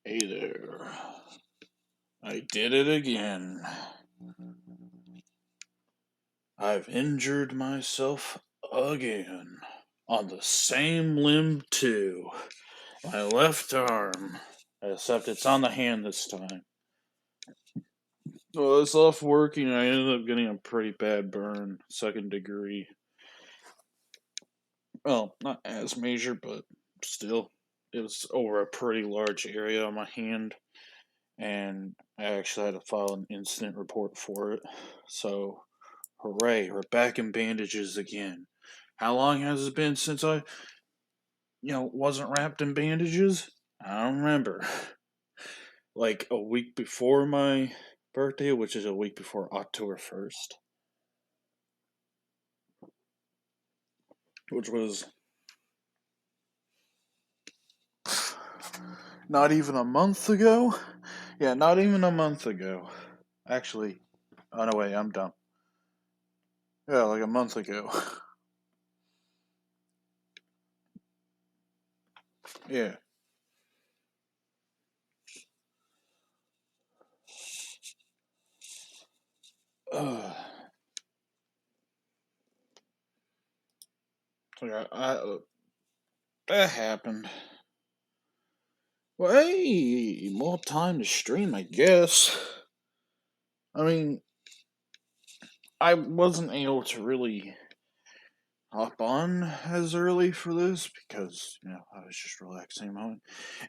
Hey there. I did it again. I've injured myself again. On the same limb, too. My left arm. Except it's on the hand this time. Well, it's off working. I ended up getting a pretty bad burn, 2nd degree. Well, not as major, but still. It was over a pretty large area on my hand. And I actually had to file an incident report for it. So, hooray, we're back in bandages again. How long has it been since I, wasn't wrapped in bandages? I don't remember. Like a week before my birthday, which is a week before October 1st, which was not even a month ago. Yeah, not even a month ago. Actually, oh no, wait, I'm dumb. Yeah, like a month ago. Yeah. Uh, yeah, that happened. Well, hey, more time to stream, I guess. I mean, I wasn't able to really hop on as early for this because, I was just relaxing a moment.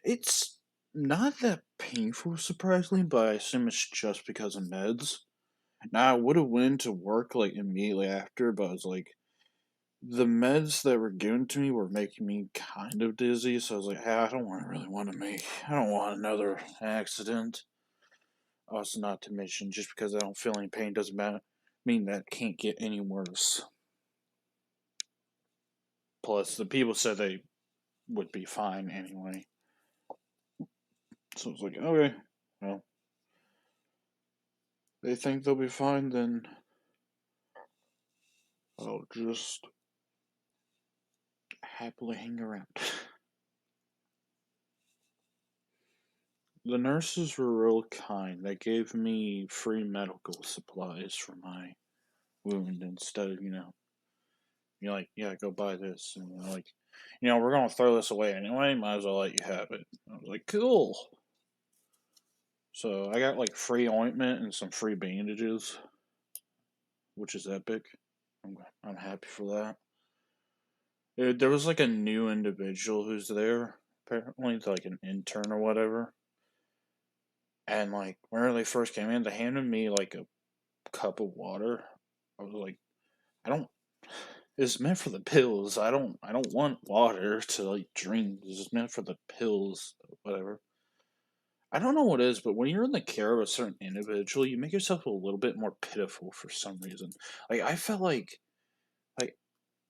It's not that painful, surprisingly, but I assume it's just because of meds. Now, I would have went to work, like, immediately after, but I was like, the meds that were given to me were making me kind of dizzy, so I was like, hey, I don't want another accident. Also, not to mention, just because I don't feel any pain doesn't mean that it can't get any worse. Plus, the people said they would be fine anyway. So it's like, okay, well, they think they'll be fine, then I'll just happily hang around. The nurses were real kind. They gave me free medical supplies for my wound instead of, you're like, yeah, go buy this. And they're like, we're going to throw this away anyway. Might as well let you have it. I was like, cool. So I got like free ointment and some free bandages, which is epic. I'm happy for that. There was like a new individual who's there, apparently, like an intern or whatever. And like when they first came in, they handed me like a cup of water. I was like, I don't. It's meant for the pills. I don't want water to like drink. This is meant for the pills, whatever. I don't know what it is, but when you're in the care of a certain individual, you make yourself a little bit more pitiful for some reason. Like I felt like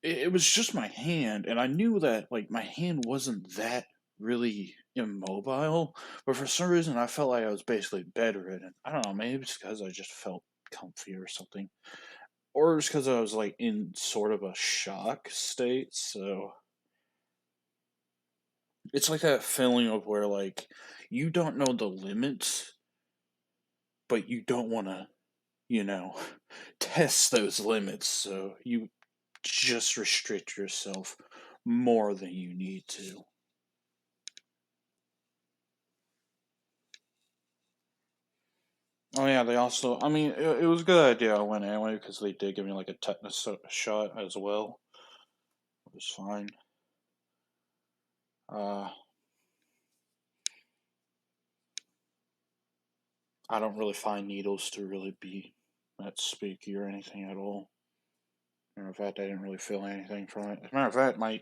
it was just my hand, and I knew that like my hand wasn't that really immobile, but for some reason I felt like I was basically bedridden. I don't know, maybe it's because I just felt comfy or something, or it's because I was like in sort of a shock state. So it's like that feeling of where like you don't know the limits, but you don't want to, you know, test those limits. So you just restrict yourself more than you need to. Oh yeah, they also. I mean, it was a good idea. I went anyway because they did give me like a tetanus shot as well. It was fine. Uh, I don't really find needles to really be that spooky or anything at all. Matter of fact, I didn't really feel anything from it. As a matter of fact, my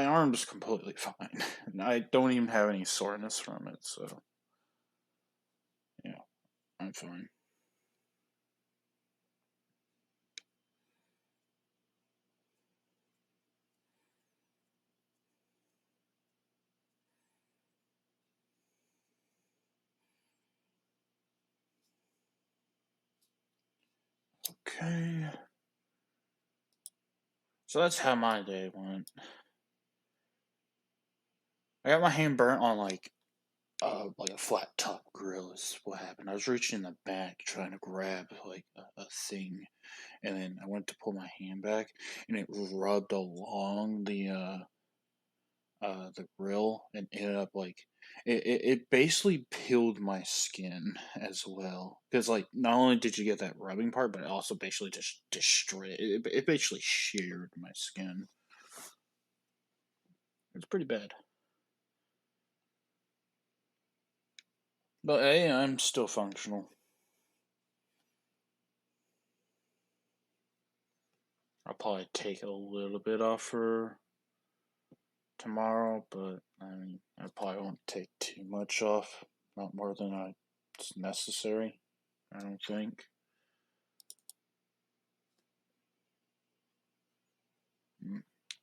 arm's completely fine. I don't even have any soreness from it, so yeah, I'm fine. Okay. So that's how my day went. I got my hand burnt on like a flat top grill is what happened. I was reaching in the back trying to grab like a thing, and then I went to pull my hand back, and it rubbed along the grill and ended up like it basically peeled my skin as well, because like not only did you get that rubbing part, but it also basically just destroyed it basically sheared my skin. It's pretty bad, but hey, I'm still functional. I'll probably take a little bit off for tomorrow, but I mean, I probably won't take too much off, not more than it's necessary. I don't think.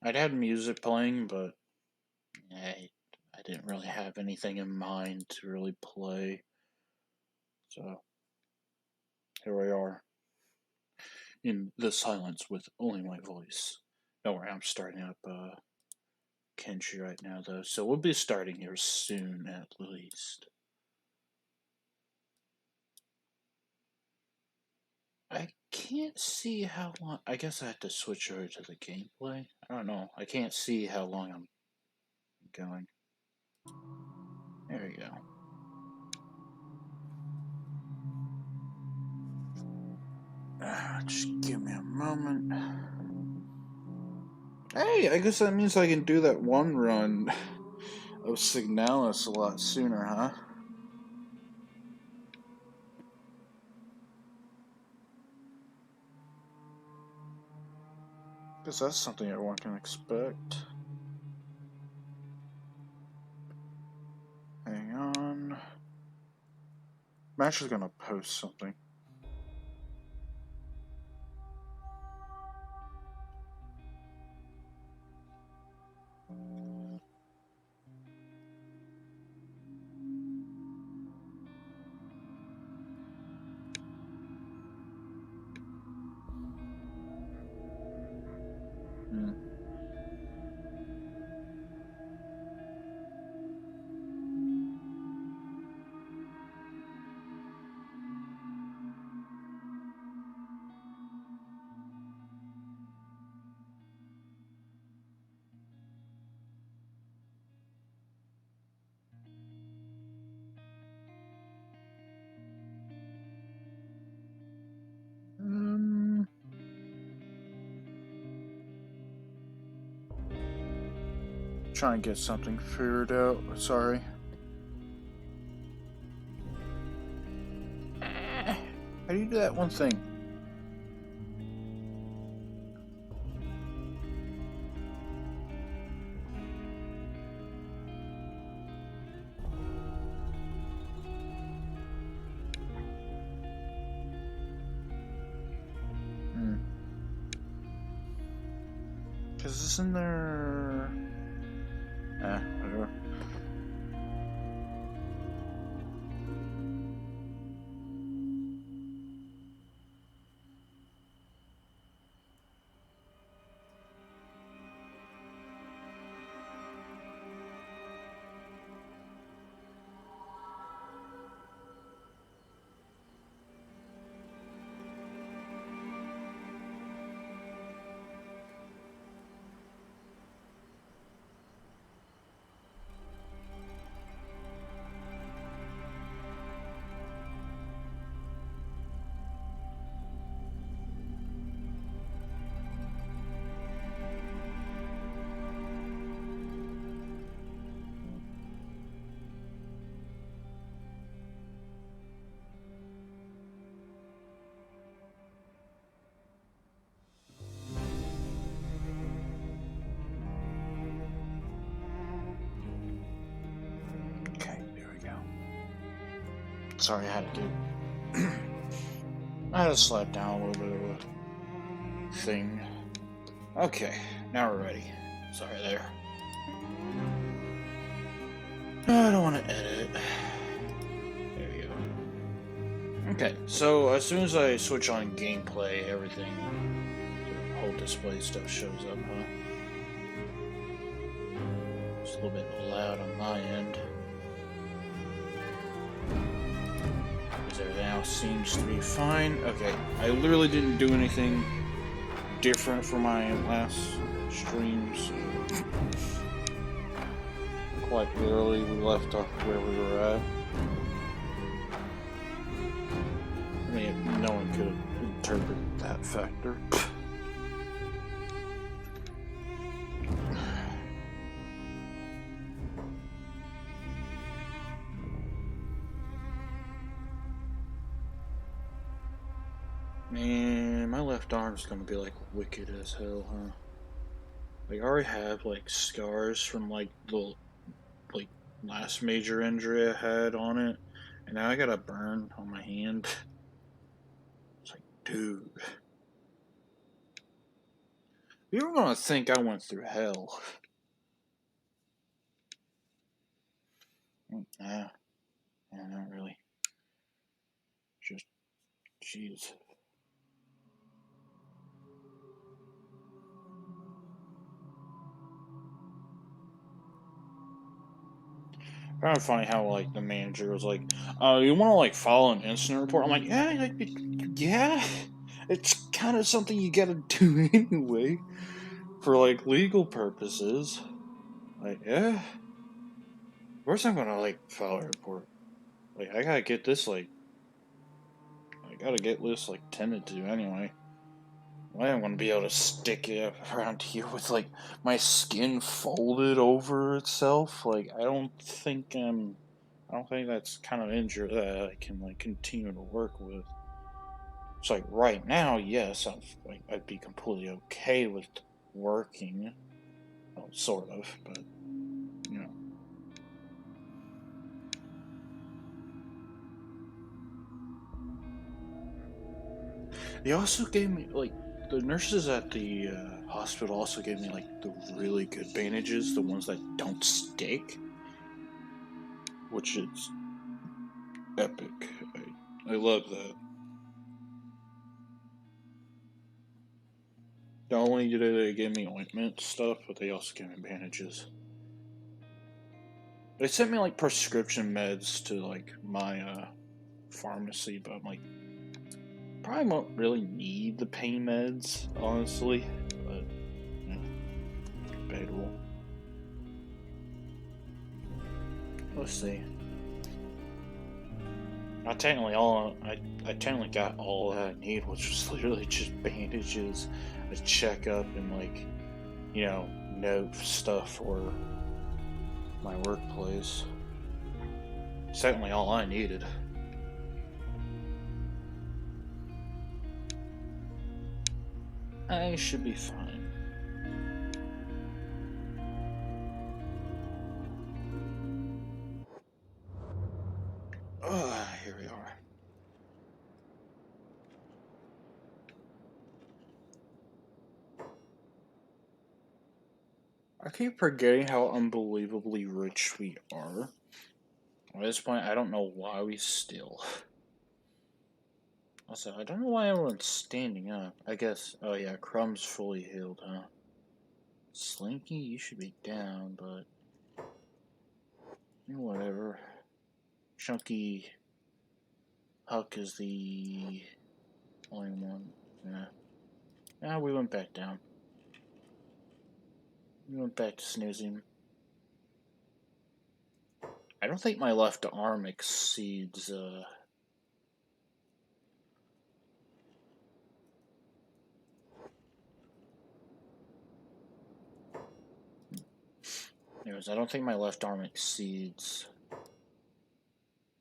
I'd had music playing, but I didn't really have anything in mind to really play. So here we are in the silence with only my voice. Don't worry, I'm starting up Kenshi right now, though, so we'll be starting here soon at least. I can't see how long. I guess I have to switch over to the gameplay. I don't know. I can't see how long I'm going. There we go. Just give me a moment. Hey, I guess that means I can do that one run of Signalis a lot sooner, huh? Guess that's something everyone can expect. Hang on. I'm actually gonna post something. Hmm. Um, Try and get something figured out. Sorry. How do you do that one thing? Cause isn't there? Whatever. Okay, there we go. Sorry, I had to get. I had to slap down a little bit of a thing. Okay, now we're ready. Sorry there. I don't want to edit. There we go. Okay, so as soon as I switch on gameplay, everything, the whole display stuff shows up, huh? a little bit loud on my end. Because everything else seems to be fine. Okay, I literally didn't do anything different for my last streams. Quite literally, we left off where we were at. I mean, no one could interpret that factor. Man, my left arm's gonna be like wicked as hell, huh? Like, I already have like scars from like the like last major injury I had on it, and now I got a burn on my hand. It's like, dude, you were gonna think I went through hell. Yeah, not really. Just, jeez. Kind of funny how like the manager was like, you want to like file an incident report?" I'm like, yeah. It's kind of something you gotta do anyway for like legal purposes. Like, yeah, of course I'm gonna like file a report. Like, I gotta get this like tended to anyway. I am gonna be able to stick it around here with like my skin folded over itself. Like, I don't think that's kind of injury that I can like continue to work with. It's like right now, yes, I'd be completely okay with working, well, sort of, but you know. They also gave me like the nurses at the hospital also gave me like the really good bandages, the ones that don't stick, which is epic. I love that. Not only did they give me ointment stuff, but they also gave me bandages. They sent me like prescription meds to like my pharmacy, but I'm like, probably won't really need the pain meds, honestly. But yeah, debatable. Let's see. I technically got all that I need, which was literally just bandages, a checkup, and like, note stuff for my workplace. It's technically all I needed. I should be fine. Here we are. I keep forgetting how unbelievably rich we are. At this point, I don't know why we still. Also, I don't know why everyone's standing up. I guess, oh yeah, Crum's fully healed, huh? Slinky, you should be down, but whatever. Chunky Huck is the only one. Yeah. Now we went back down. We went back to snoozing. I don't think my left arm exceeds, Anyways, I don't think my left arm exceeds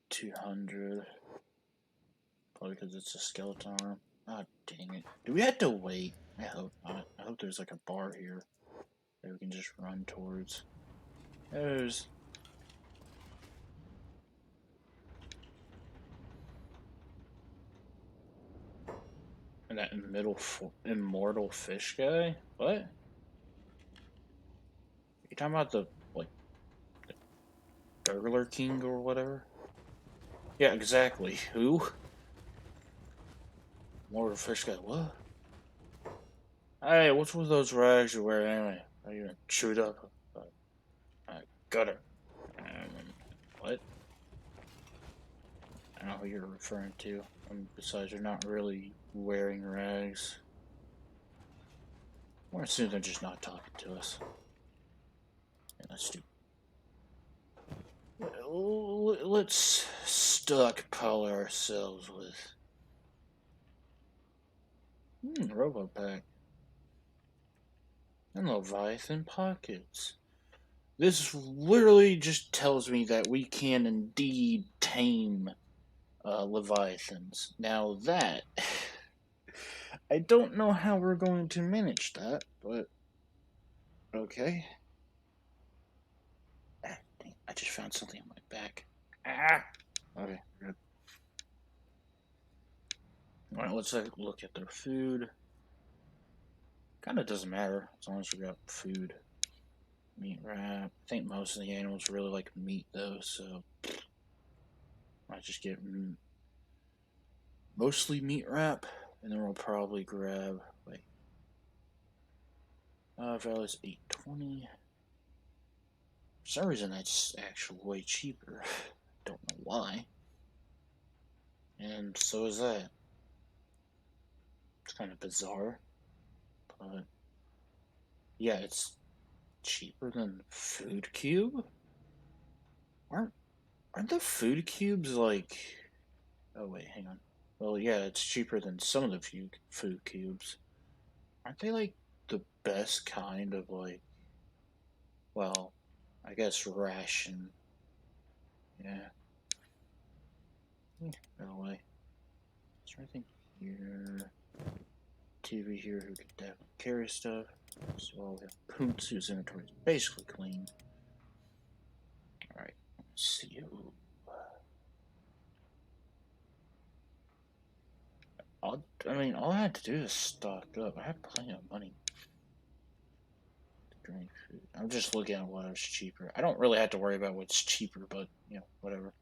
200. Probably because it's a skeleton arm. Ah, dang it. Do we have to wait? I hope not. I hope there's like a bar here that we can just run towards. There's. And that immortal fish guy? What? You talking about the Burglar King or whatever? Yeah, exactly. Who? Immortal fish guy, what? Hey, what's with those rags you're wearing anyway? Are you chewed up? gutter. What? I don't know who you're referring to. Besides, you're not really wearing rags. Or assume they're just not talking to us. Yeah, that's stupid. Let's stockpile ourselves with Robo Pack and Leviathan pockets. This literally just tells me that we can indeed tame Leviathans. Now that I don't know how we're going to manage that, but okay. Ah, dang, I just found something on my back. Ah! Okay, good. Alright, let's look at their food. Kinda doesn't matter as long as we got food. Meat wrap. I think most of the animals really like meat though, so I just get mostly meat wrap, and then we'll probably grab value's 820. For some reason that's actually way cheaper. Don't know why. And so is that. It's kind of bizarre, but yeah, it's cheaper than Food Cube. Aren't aren't the Food Cubes like? Oh wait, hang on. Well, yeah, it's cheaper than some of the food cubes. Aren't they like the best kind of like? Well, I guess ration. Yeah. By the way, is there anything here? TV here who can definitely carry stuff. So we have Poots whose inventory is basically clean. Alright, let's see. All I had to do is stock up. I had plenty of money to drink food. I'm just looking at what was cheaper. I don't really have to worry about what's cheaper, but whatever.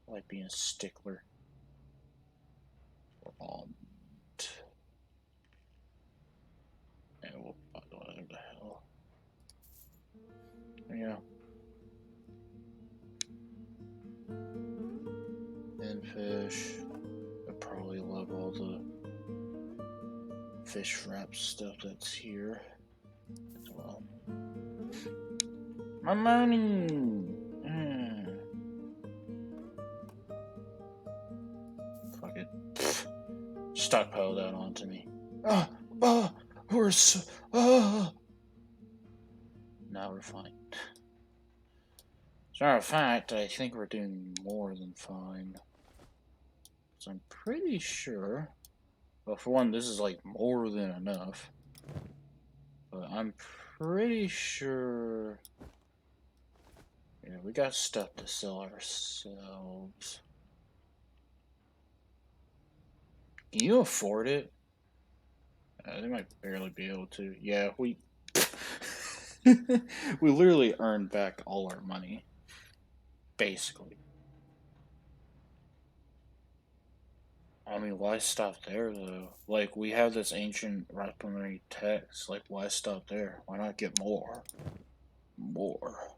I like being a stickler. And whatever the hell. Yeah. And fish. I probably love all the fish wrap stuff that's here as well. My money! Fuck it. Stockpile that onto me. Horse! Now we're fine. As a matter of fact, I think we're doing more than fine. So I'm pretty sure. Well, for one, this is like more than enough. But I'm pretty sure. Yeah, we got stuff to sell ourselves. Can you afford it? They might barely be able to. Yeah, we we literally earned back all our money, basically. I mean, why stop there though? Like, we have this ancient weaponry text. Like, why stop there? Why not get more? More.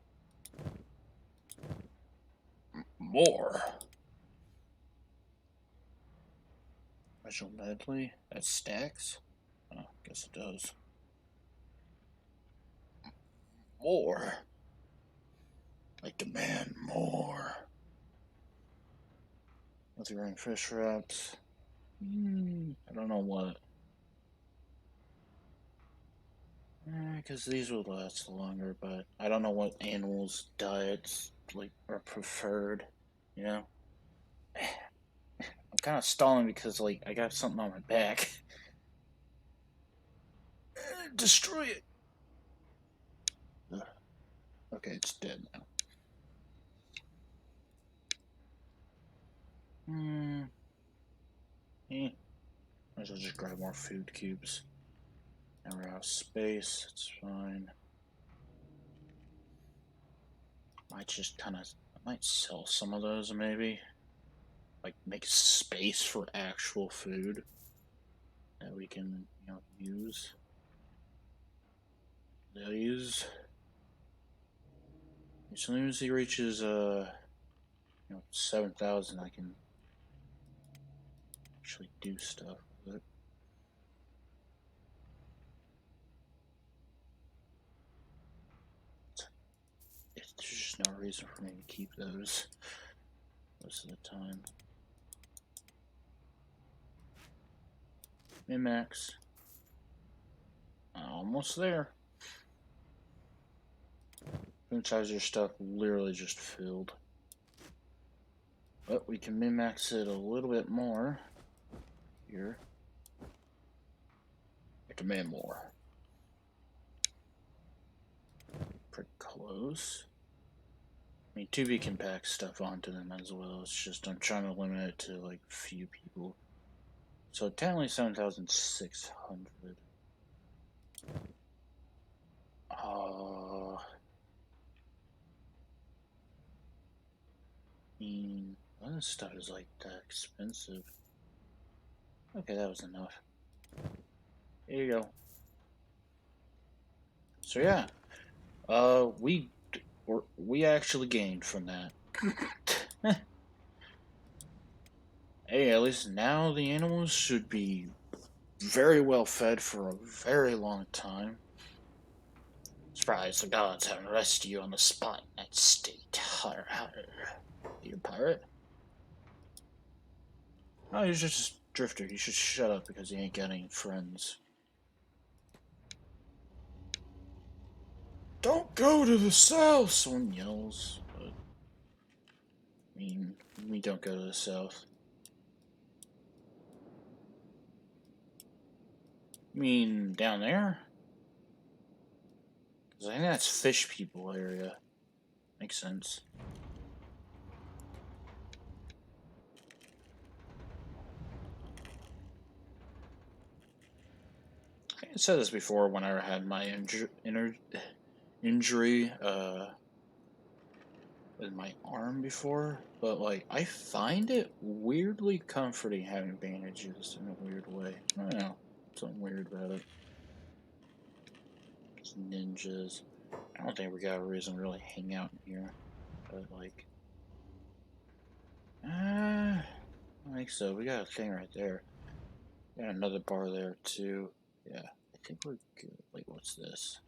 More. Special medley? That stacks? Oh, guess it does. More. I demand more. Multi-ring fish wraps. I don't know what. Because these will last longer, but I don't know what animals' diets like are preferred. You know, I'm kind of stalling because like I got something on my back. Destroy it. Okay, it's dead now. Might as well just grab more food cubes. Now we're out of space. It's fine. I might sell some of those maybe. Like make space for actual food that we can, use. These. As soon as he reaches 7,000, I can actually do stuff with it. There's just no reason for me to keep those most of the time. Min-max. Almost there. Sometimes your stuff literally just filled. But we can min-max it a little bit more here. I demand more. Pretty close. I mean, 2B can pack stuff onto them as well. It's just I'm trying to limit it to like few people. So technically 7,600. I mean, none of this stuff is like that expensive. Okay, that was enough. Here you go. So yeah, we actually gained from that. Hey, at least now the animals should be very well fed for a very long time. Surprise, the gods haven't arrested you on the spot in that state. Har har. You a pirate? Oh, he's just a drifter. He should shut up because he ain't got any friends. Don't go to the south, someone yells. But, I mean, we don't go to the south. You mean down there? Because I think that's fish people area. Makes sense. I think I said this before when I had my injury with my arm before, but like I find it weirdly comforting having bandages in a weird way. I don't know, something weird about it. It's ninjas. I don't think we got a reason to really hang out in here, but like, I don't think so. We got a thing right there. Got another bar there too. Yeah, I think we're good. Wait, what's this?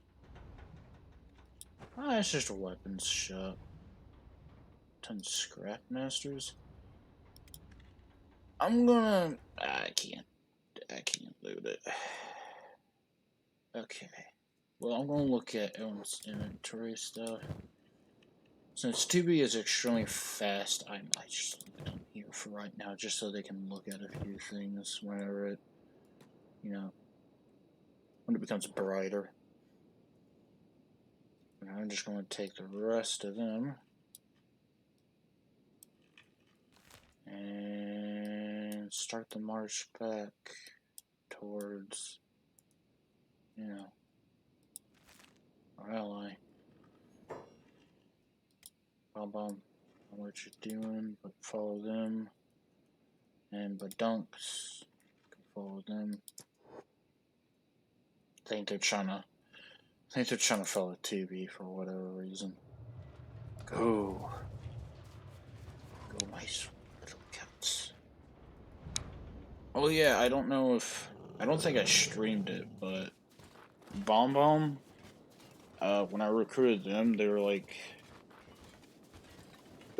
Ah, it's just a weapons shop. Ton of scrap masters. I'm gonna. I can't loot it. Okay. Well, I'm gonna look at everyone's inventory stuff. Since 2B is extremely fast, I might just leave them here for right now, just so they can look at a few things whenever it, when it becomes brighter. And I'm just going to take the rest of them and start the march back towards, our ally. Bomb, I know what you're doing, but follow them. And badunks, follow them. I think they're trying to follow 2B for whatever reason. Go, my little cats. Oh yeah, I don't think I streamed it, but Bomb, when I recruited them, they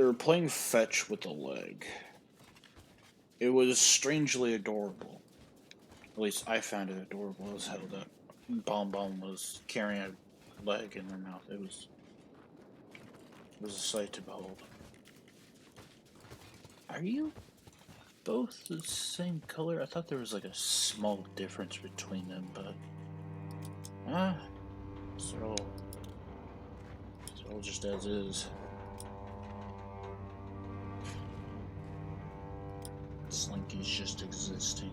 were playing fetch with a leg. It was strangely adorable. At least I found it adorable as hell that Bomb was carrying a leg in their mouth. It was a sight to behold. Are you both the same color? I thought there was like a small difference between them, but it's all just as is. Slinky's just existing.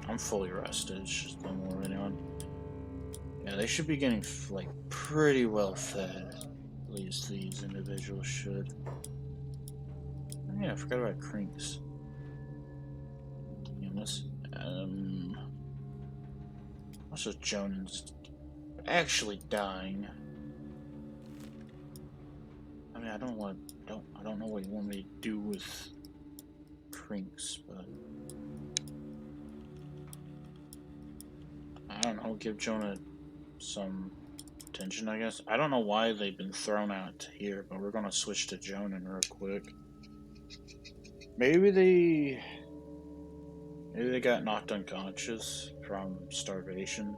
I'm fully rested, it's just no more anyone. Yeah, they should be getting like pretty well fed. At least these individuals should. Oh, yeah, I forgot about crinks. Yeah, let's So Jonah's actually dying. I mean, I don't know what you want me to do with Prinks, but I don't know. Give Jonah some attention, I guess. I don't know why they've been thrown out here, but we're gonna switch to Jonah real quick. Maybe they got knocked unconscious from starvation,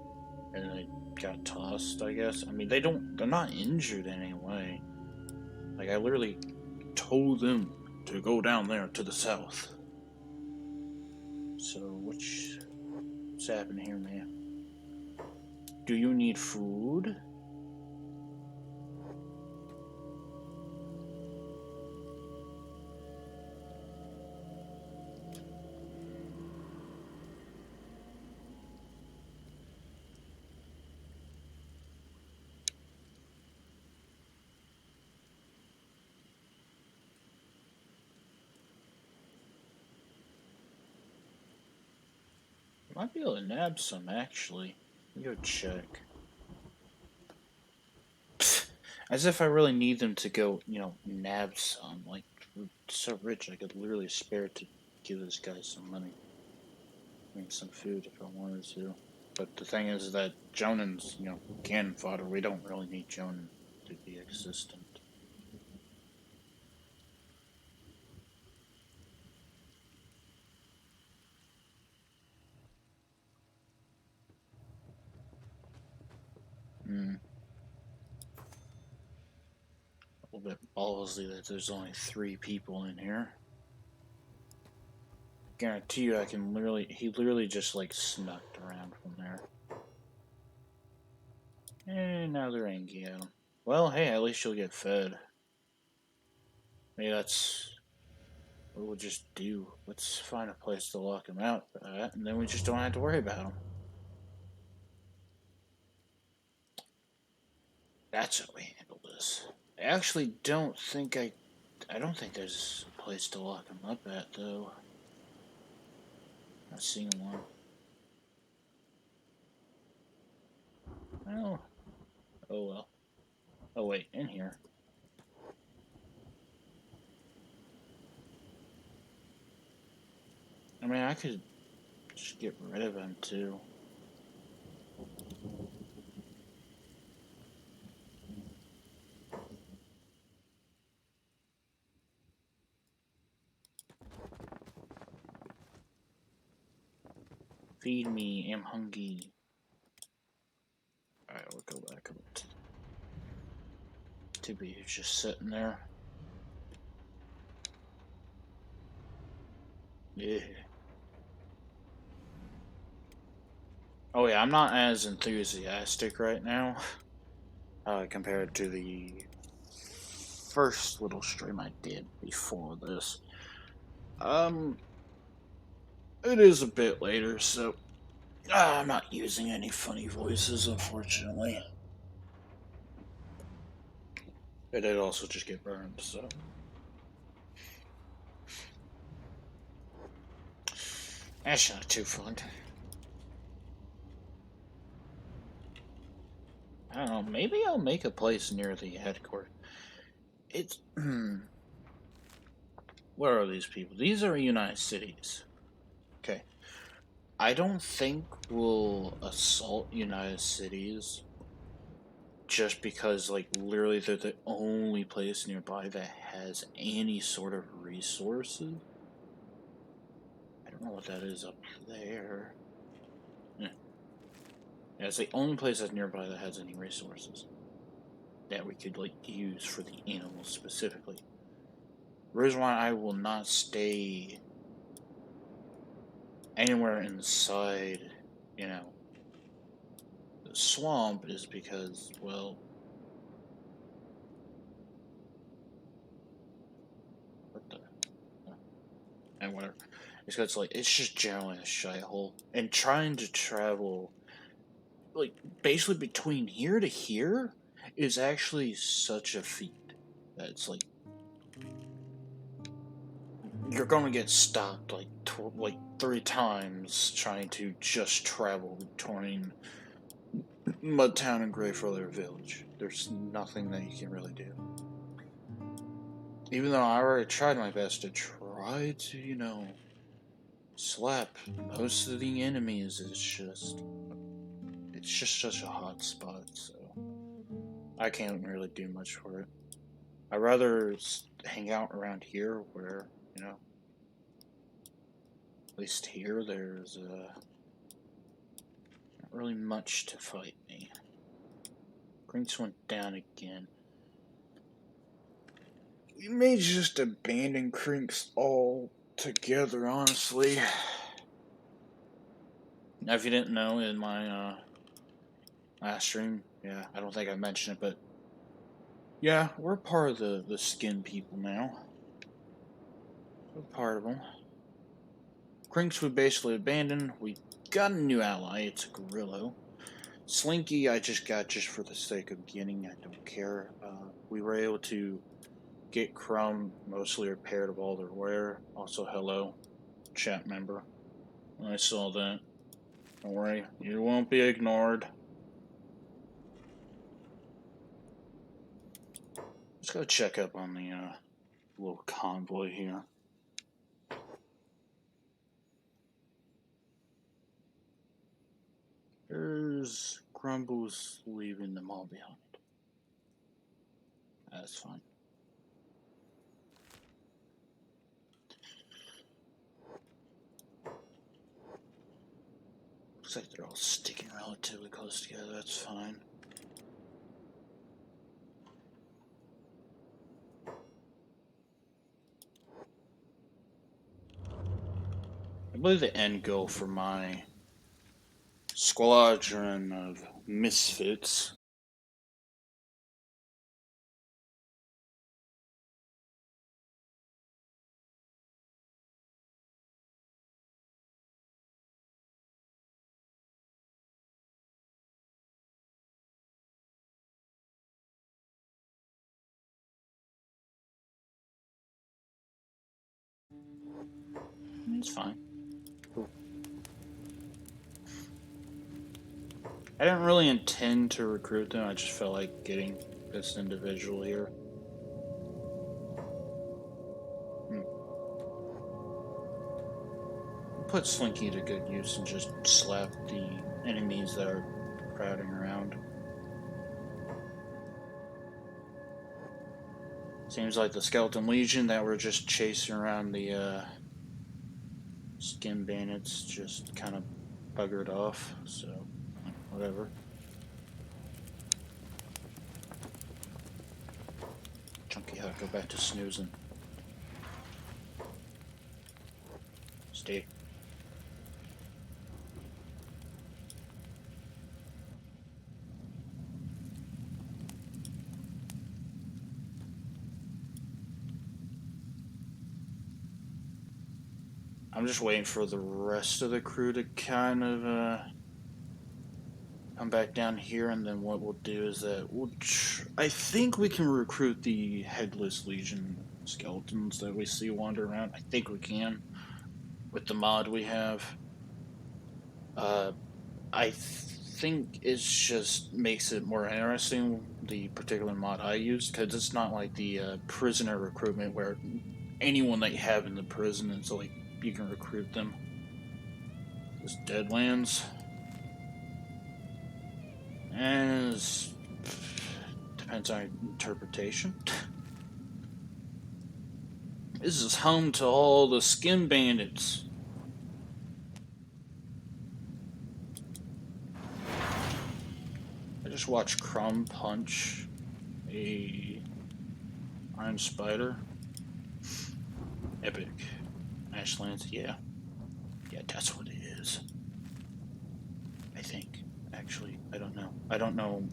and they got tossed. I guess. I mean, they're not injured in any way. Like I literally told them to go down there to the south. So what's happening here, man? Do you need food? Might be able to nab some, actually. Let me go check. As if I really need them to go, nab some. Like, we're so rich, I could literally spare to give this guy some money. I mean, some food if I wanted to. But the thing is that Jonan's, cannon fodder. We don't really need Jonan to be existent. Hmm. A little bit ballsy that there's only 3 people in here. Guarantee you, he literally just like snuck around from there. And now they're angry at him. Well, hey, at least you'll get fed. Maybe that's what we'll just do. Let's find a place to lock him out at, and then we just don't have to worry about him. That's how we handle this. I actually don't think I don't think there's a place to lock him up at, though. Not seeing one. Oh. Oh well. Oh wait, in here. I mean, I could just get rid of him, too. Feed me, I'm hungry. Alright, we'll go back up to be just sitting there. Yeah. Oh yeah, I'm not as enthusiastic right now compared to the first little stream I did before this. It is a bit later, so I'm not using any funny voices, unfortunately. It did also just get burned, so. That's not too fun. I don't know, maybe I'll make a place near the headquarters. It's. Where are these people? These are United Cities. Okay. I don't think we'll assault United Cities just because, like, literally they're the only place nearby that has any sort of resources. I don't know what that is up there. Yeah, it's the only place that's nearby that has any resources that we could, like, use for the animals specifically. The reason why I will not stay anywhere inside, the swamp is because, well, what the, and whatever. It's because, like, it's just generally a shithole. And trying to travel, like, basically between here to here is actually such a feat that it's like, you're gonna get stopped, like, 3 times trying to just travel between Mudtown and Greyfeather Village. There's nothing that you can really do. Even though I already tried my best to try to, slap most of the enemies, it's just such a hot spot, so I can't really do much for it. I'd rather hang out around here where, at least here there's not really much to fight me. Grinks went down again. You may just abandon Crinks all together, honestly. Now, if you didn't know, in my last stream, yeah, I don't think I mentioned it, but yeah, we're part of the skin people now. We're part of them. Crinks we basically abandoned. We got a new ally. It's a Gorillo. Slinky I just got just for the sake of getting. I don't care. We were able to get Crum mostly repaired of all their wear. Also, hello, chat member. I saw that. Don't worry, you won't be ignored. Let's go check up on the little convoy here. There's Grumbles leaving them all behind. That's fine. Looks like they're all sticking relatively close together. That's fine. I believe the end goal for my squadron of misfits it's fine. Cool. I didn't really intend to recruit them, I just felt like getting this individual here. Put Slinky to good use and just slap the enemies that are crowding around. Seems like the Skeleton Legion that were just chasing around the skin bandits just kind of buggered off, so whatever. Chunky Hut, go back to snoozing. Stay. I'm just waiting for the rest of the crew to kind of come back down here, and then what we'll do is that I think we can recruit the Headless Legion skeletons that we see wander around. I think we can with the mod we have. I think it just makes it more interesting, the particular mod I use, because it's not like the prisoner recruitment where anyone that you have in the prison, it's like you can recruit them. This Deadlands. And depends on interpretation. This is home to all the skin bandits. I just watched Crum punch a iron spider. Epic. Ashlands, yeah. Yeah, that's what it is. I think. Actually, I don't know. I don't know,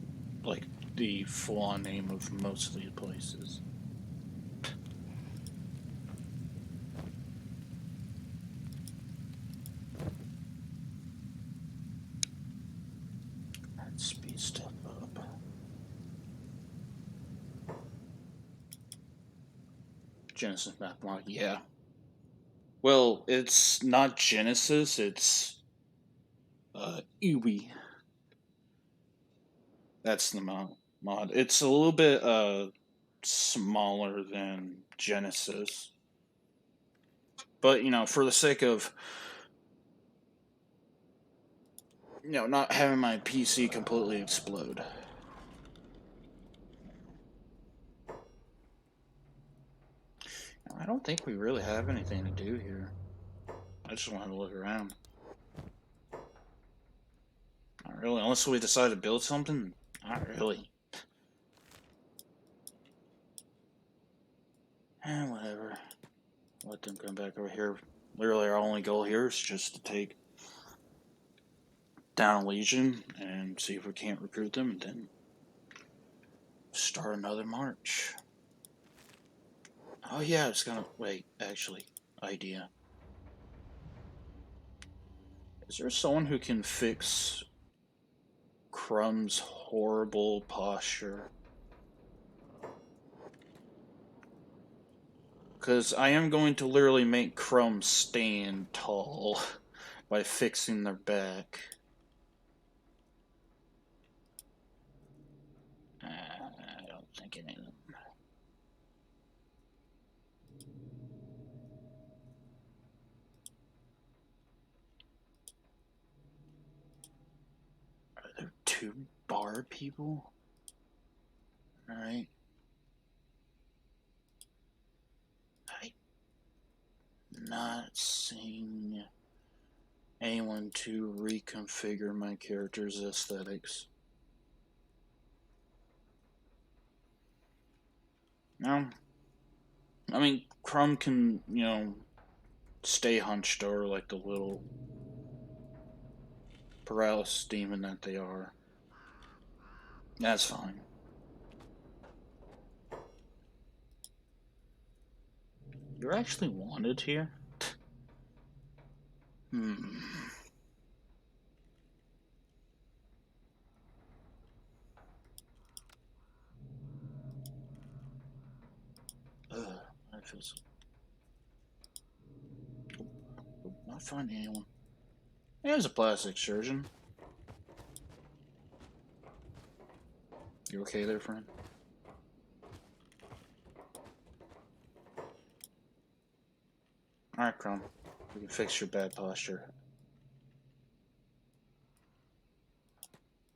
like, the full-on name of most of these places. Let's speed stuff up. Genesis map mod, yeah. Well, it's not Genesis, it's Iwi. That's the mod. It's a little bit smaller than Genesis. But, you know, for the sake of, you know, not having my PC completely explode. I don't think we really have anything to do here. I just want to look around. Not really, unless we decide to build something. Not really. Whatever. Let them come back over here. Literally, our only goal here is just to take down a legion and see if we can't recruit them, and then start another march. Oh yeah, it's gonna wait. Actually, idea. Is there someone who can fix Crum's horrible posture? Because I am going to literally make Crum stand tall by fixing their back. I don't think any of them. Are there 2 bar people? Alright. I'm not seeing anyone to reconfigure my character's aesthetics. No. I mean, Crum can, you know, stay hunched over like the little paralysis demon that they are. That's fine. You're actually wanted here? Hmm. Ugh, that feels... Not finding anyone. There's a plastic surgeon. You okay there, friend? Alright, Crum. We can fix your bad posture.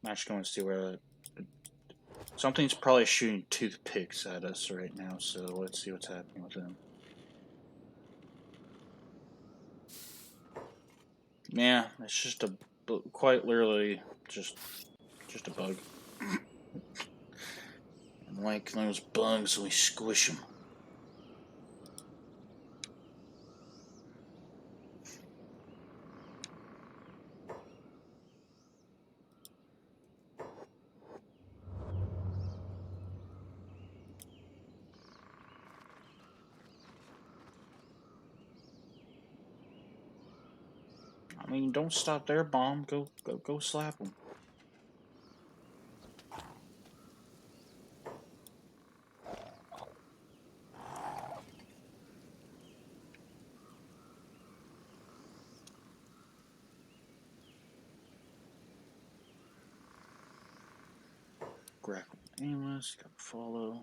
I'm actually going to see where... Something's probably shooting toothpicks at us right now, so let's see what's happening with them. Yeah, it's just a... quite literally just a bug. And like those bugs, we squish them. I mean, don't stop there, bomb. Go slap them. Grapple aimless, gotta follow.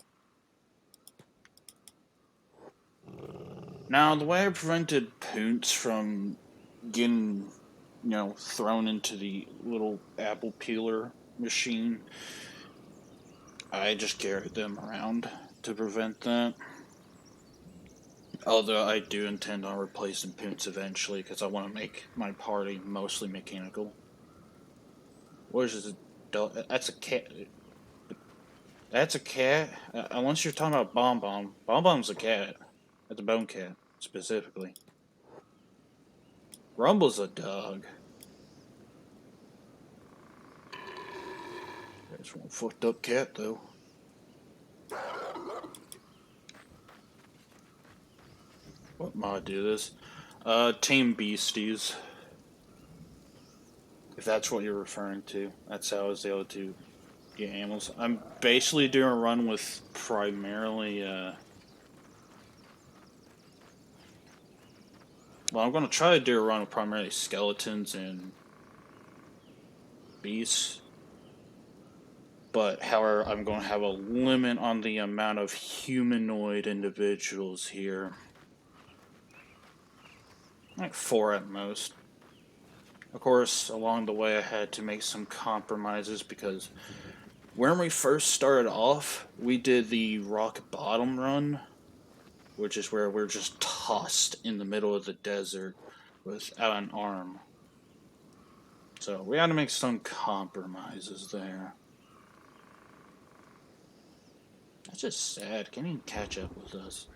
Now, the way I prevented Poonts from getting, you know, thrown into the little apple peeler machine, I just carried them around to prevent that. Although I do intend on replacing Poonts eventually, because I want to make my party mostly mechanical. What is it? That's a cat. That's a cat? Unless you're talking about Bomb Bomb. Bomb Bomb's a cat. That's a bone cat, specifically. Rumble's a dog. There's one fucked up cat, though. What mod do this? Tame Beasties. If that's what you're referring to. That's how I was able to get animals. I'm basically doing a run with primarily, well, I'm going to try to do a run with primarily skeletons and beasts. But, however, I'm going to have a limit on the amount of humanoid individuals here. Like 4 at most. Of course, along the way I had to make some compromises because when we first started off, we did the rock bottom run, which is where we're just tossed in the middle of the desert without an arm. So we had to make some compromises there. That's just sad. Can't even catch up with us.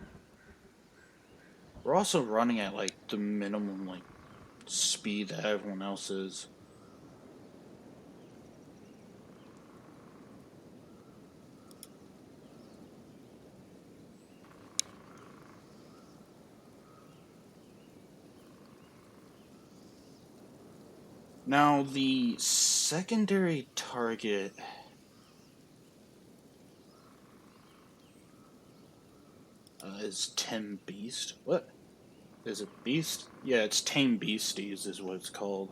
We're also running at like the minimum like speed that everyone else is. Now the secondary target is Tame Beast. What? Is it Beast? Yeah, it's Tame Beasties is what it's called.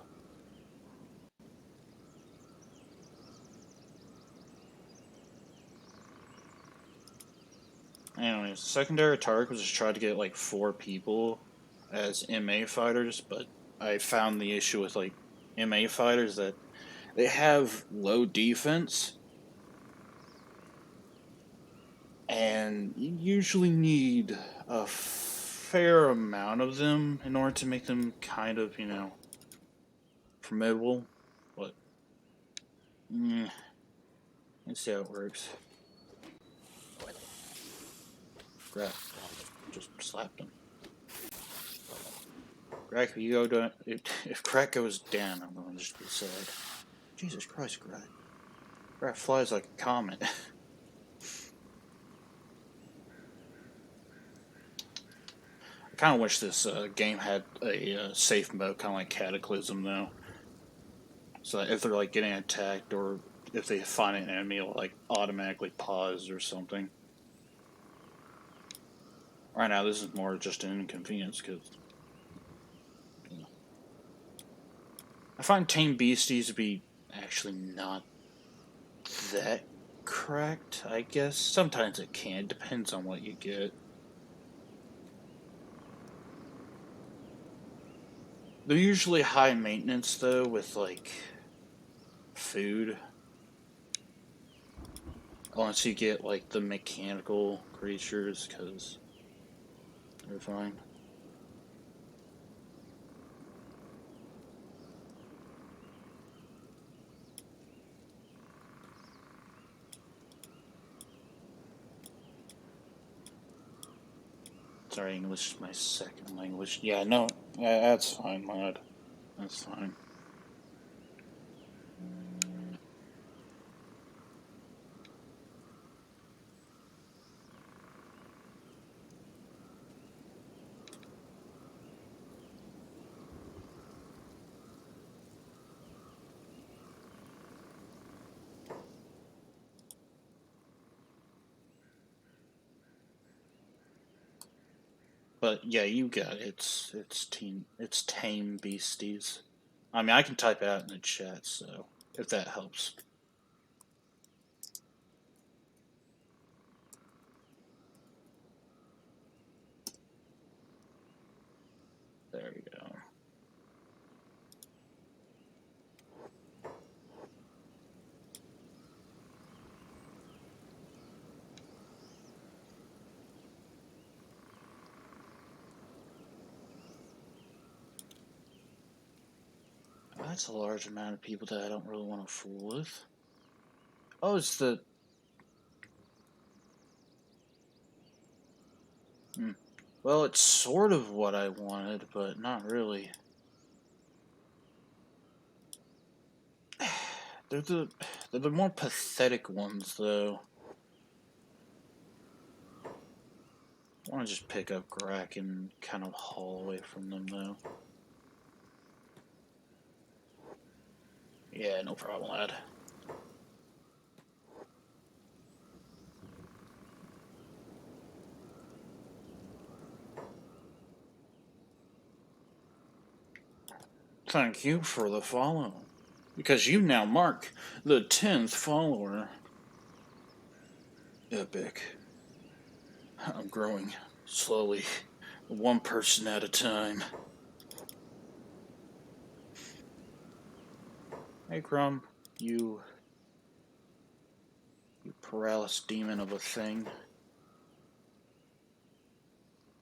Anyways, secondary target was just trying to get like 4 people as MA fighters, but I found the issue with like MA fighters that they have low defense, and you usually need a fair amount of them in order to make them kind of, formidable. But, let's see how it works. Grab. Just slapped him. Greg, if you go to if Crack goes down, I'm going to just be sad. Jesus Christ, Greg. Greg flies like a comet. I kind of wish this game had a safe mode, kind of like Cataclysm, though. So that if they're like getting attacked or if they find an enemy, it'll like automatically pause or something. Right now, this is more just an inconvenience because I find Tame Beasties to be actually not that cracked, I guess. Sometimes it can, depends on what you get. They're usually high maintenance though, with like food. Unless you get like the mechanical creatures, because they're fine. Sorry, English is my second language. Yeah, no, that's fine, mod. That's fine. But yeah, you got it. It's Tame Beasties. I mean, I can type it out in the chat, so if that helps. There we go. That's a large amount of people that I don't really want to fool with. Oh, it's the... Well, it's sort of what I wanted, but not really. They're the more pathetic ones, though. I want to just pick up Grak and kind of haul away from them, though. Yeah, no problem, lad. Thank you for the follow. Because you now mark the 10th follower. Epic. I'm growing slowly, one person at a time. Hey, Crum, you paralysis demon of a thing.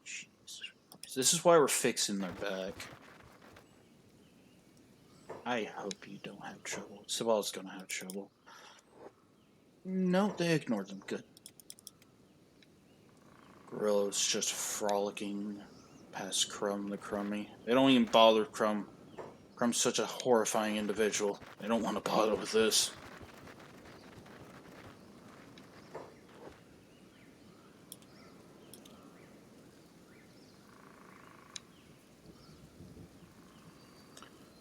Jesus Christ. This is why we're fixing their back. I hope you don't have trouble. Sabal's gonna have trouble. No, they ignored them. Good. Gorillas just frolicking past Crum the Crummy. They don't even bother Crum. Crum's such a horrifying individual. They don't want to bother with this.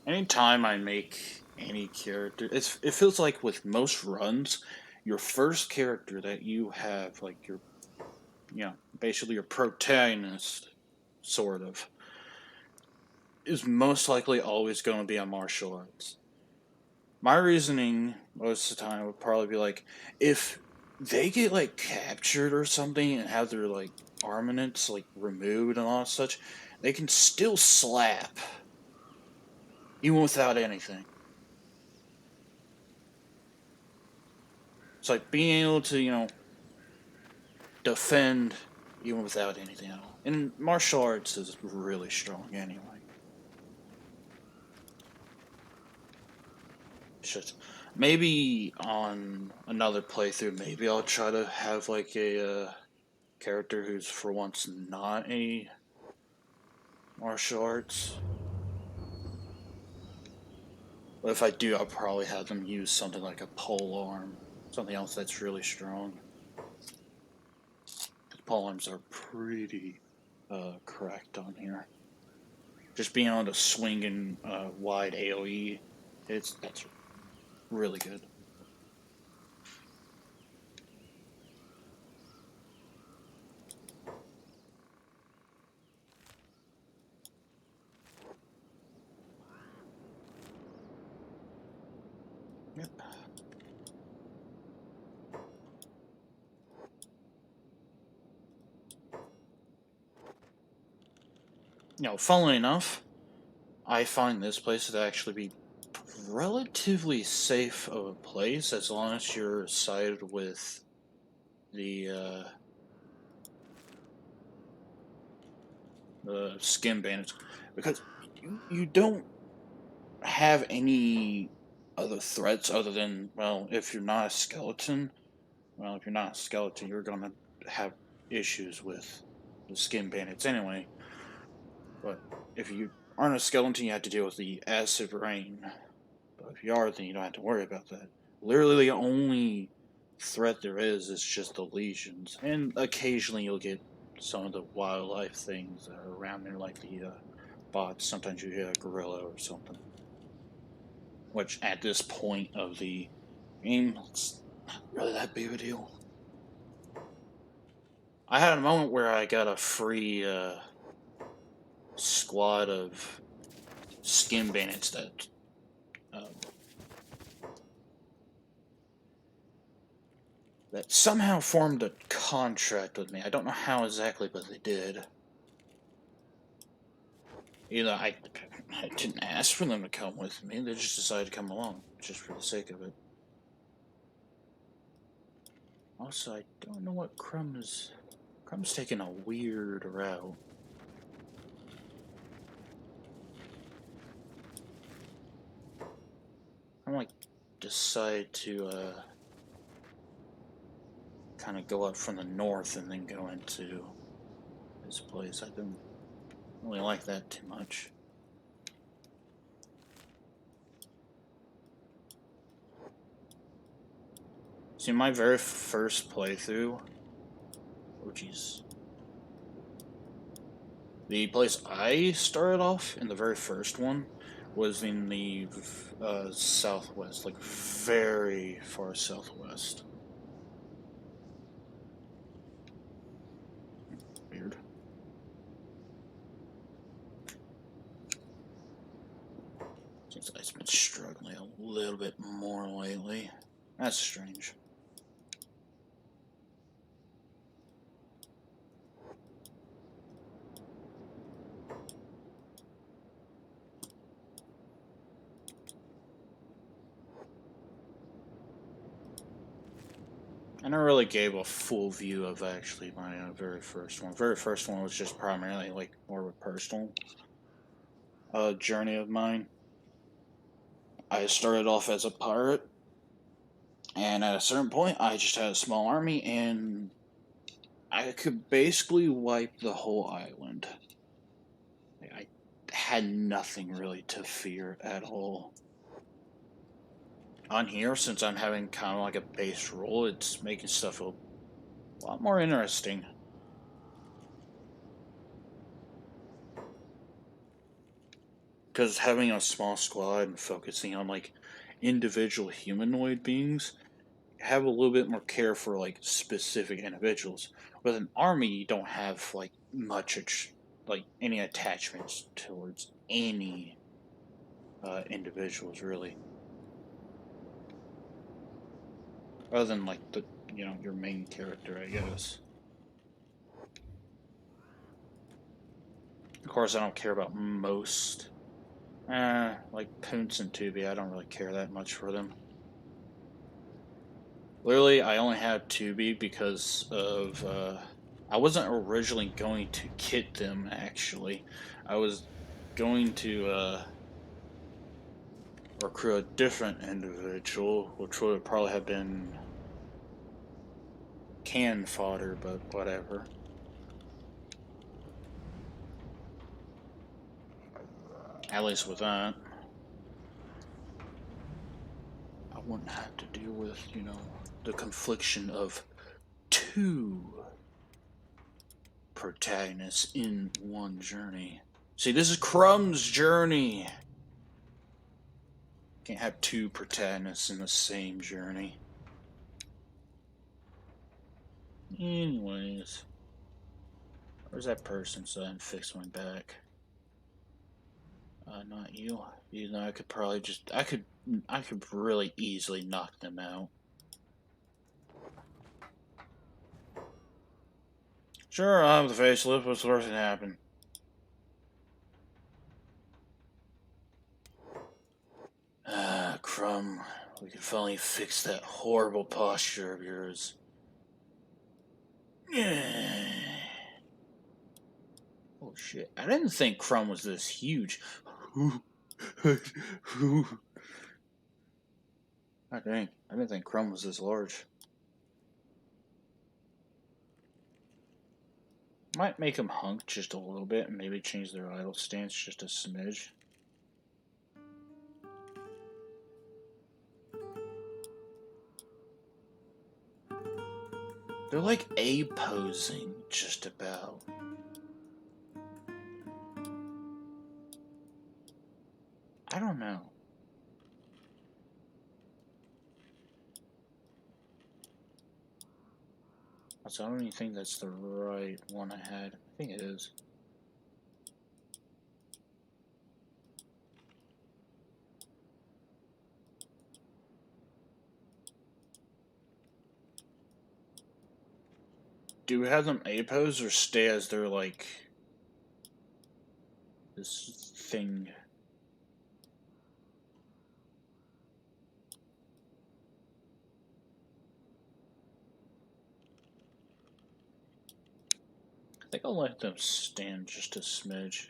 Anytime I make any character, it feels like with most runs, your first character that you have, like your, basically your protagonist, sort of, is most likely always going to be a martial arts. My reasoning most of the time would probably be like, if they get like captured or something and have their like armaments like removed and all such, they can still slap even without anything. It's like being able to, defend even without anything at all. And martial arts is really strong anyway. Shit. Maybe on another playthrough, maybe I'll try to have like a character who's for once not a martial arts. But if I do, I'll probably have them use something like a pole arm, something else that's really strong. Pole arms are pretty cracked on here. Just being able to swing in wide AOE, that's really good. Yep. Funnily enough, I find this place to actually be relatively safe of a place as long as you're sided with the skin bandits, because you don't have any other threats other than, well, if you're not a skeleton, you're gonna have issues with the skin bandits anyway. But if you aren't a skeleton, you have to deal with the acid rain. But if you are, then you don't have to worry about that. Literally, the only threat there is just the lesions, and occasionally you'll get some of the wildlife things that are around there, like the bots. Sometimes you hit a gorilla or something. Which, at this point of the game, it's not really that big of a deal. I had a moment where I got a free squad of skin bandits um, that somehow formed a contract with me. I don't know how exactly, but they did. I didn't ask for them to come with me. They just decided to come along, just for the sake of it. Also, I don't know what Crum's taking a weird route. I might decide to kind of go up from the north and then go into this place. I don't really like that too much. See, my very first playthrough, oh jeez, the place I started off in the very first one was in the southwest, like very far southwest. Weird. Seems like it's been struggling a little bit more lately. That's strange. never really gave a full view of actually my very first one. Very first one was just primarily like more of a personal journey of mine. I started off as a pirate, and at a certain point, I just had a small army, and I could basically wipe the whole island. I had nothing really to fear at all. On here, since I'm having kind of like a base role, it's making stuff a lot more interesting. Because having a small squad and focusing on like individual humanoid beings, have a little bit more care for like specific individuals. With an army, you don't have like much, like any attachments towards any individuals really, other than like the your main character, I guess. Of course, I don't care about most. Like Poonce and Tubi, I don't really care that much for them. Literally, I only have Tubi because of I wasn't originally going to kit them. Actually, I was going to recruit a different individual, which would probably have been can fodder, but whatever. At least with that, I wouldn't have to deal with, the confliction of two protagonists in one journey. See, this is Crum's journey. Can't have two protagonists in the same journey. Anyways, where's that person so I can fix my back? Not you. You know, I could probably just I could really easily knock them out. Sure, I'll have the facelift. What's the worst that happen? Crum. We can finally fix that horrible posture of yours. Oh shit. I didn't think Crum was this huge. I didn't think Crum was this large. Might make him hunk just a little bit and maybe change their idle stance just a smidge. They're like A-posing just about. I don't know. So I don't even think that's the right one I had. I think it is. Do we have them A-pose or stay as their, like, this thing? I think I'll let them stand just a smidge.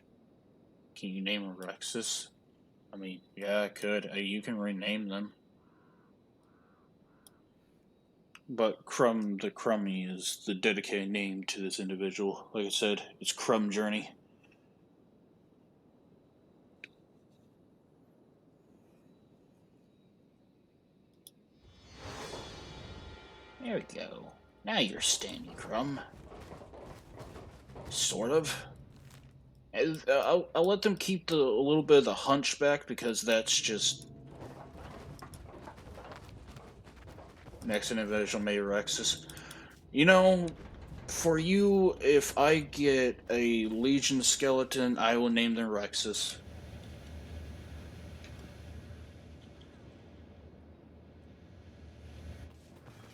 Can you name Rexus? I mean, yeah, I could. You can rename them. But Crum the Crummy is the dedicated name to this individual. Like I said, it's Crum Journey. There we go. Now you're standing, Crum. Sort of. I'll let them keep a little bit of the hunchback because that's just next individual may Rexus. You know, for you, if I get a Legion skeleton, I will name them Rexus.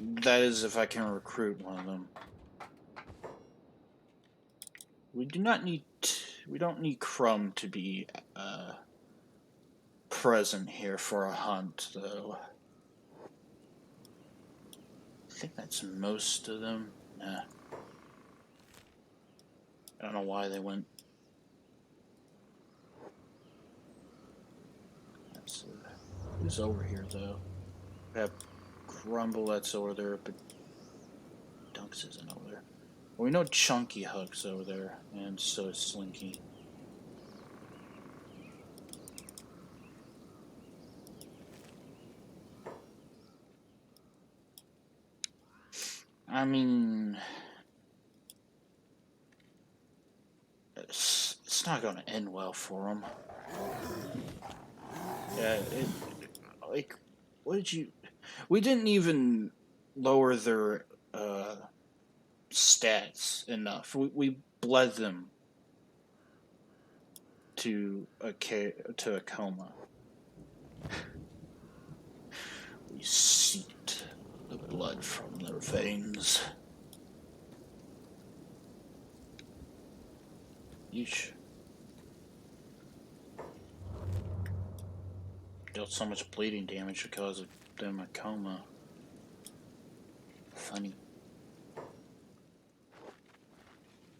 That is if I can recruit one of them. We don't need Crum to be present here for a hunt, though. think that's most of them. Nah. I don't know why they went. Who's over here, though? We have Grumble that's over there, but Dunks isn't over there. Well, we know Chunky Huck's over there, and so is Slinky. I mean, it's not going to end well for them. Yeah, like, what did you... We didn't even lower their stats enough. We bled them to a coma. We seeped the blood from their veins. Yeesh. Dealt so much bleeding damage because of them a coma. Funny.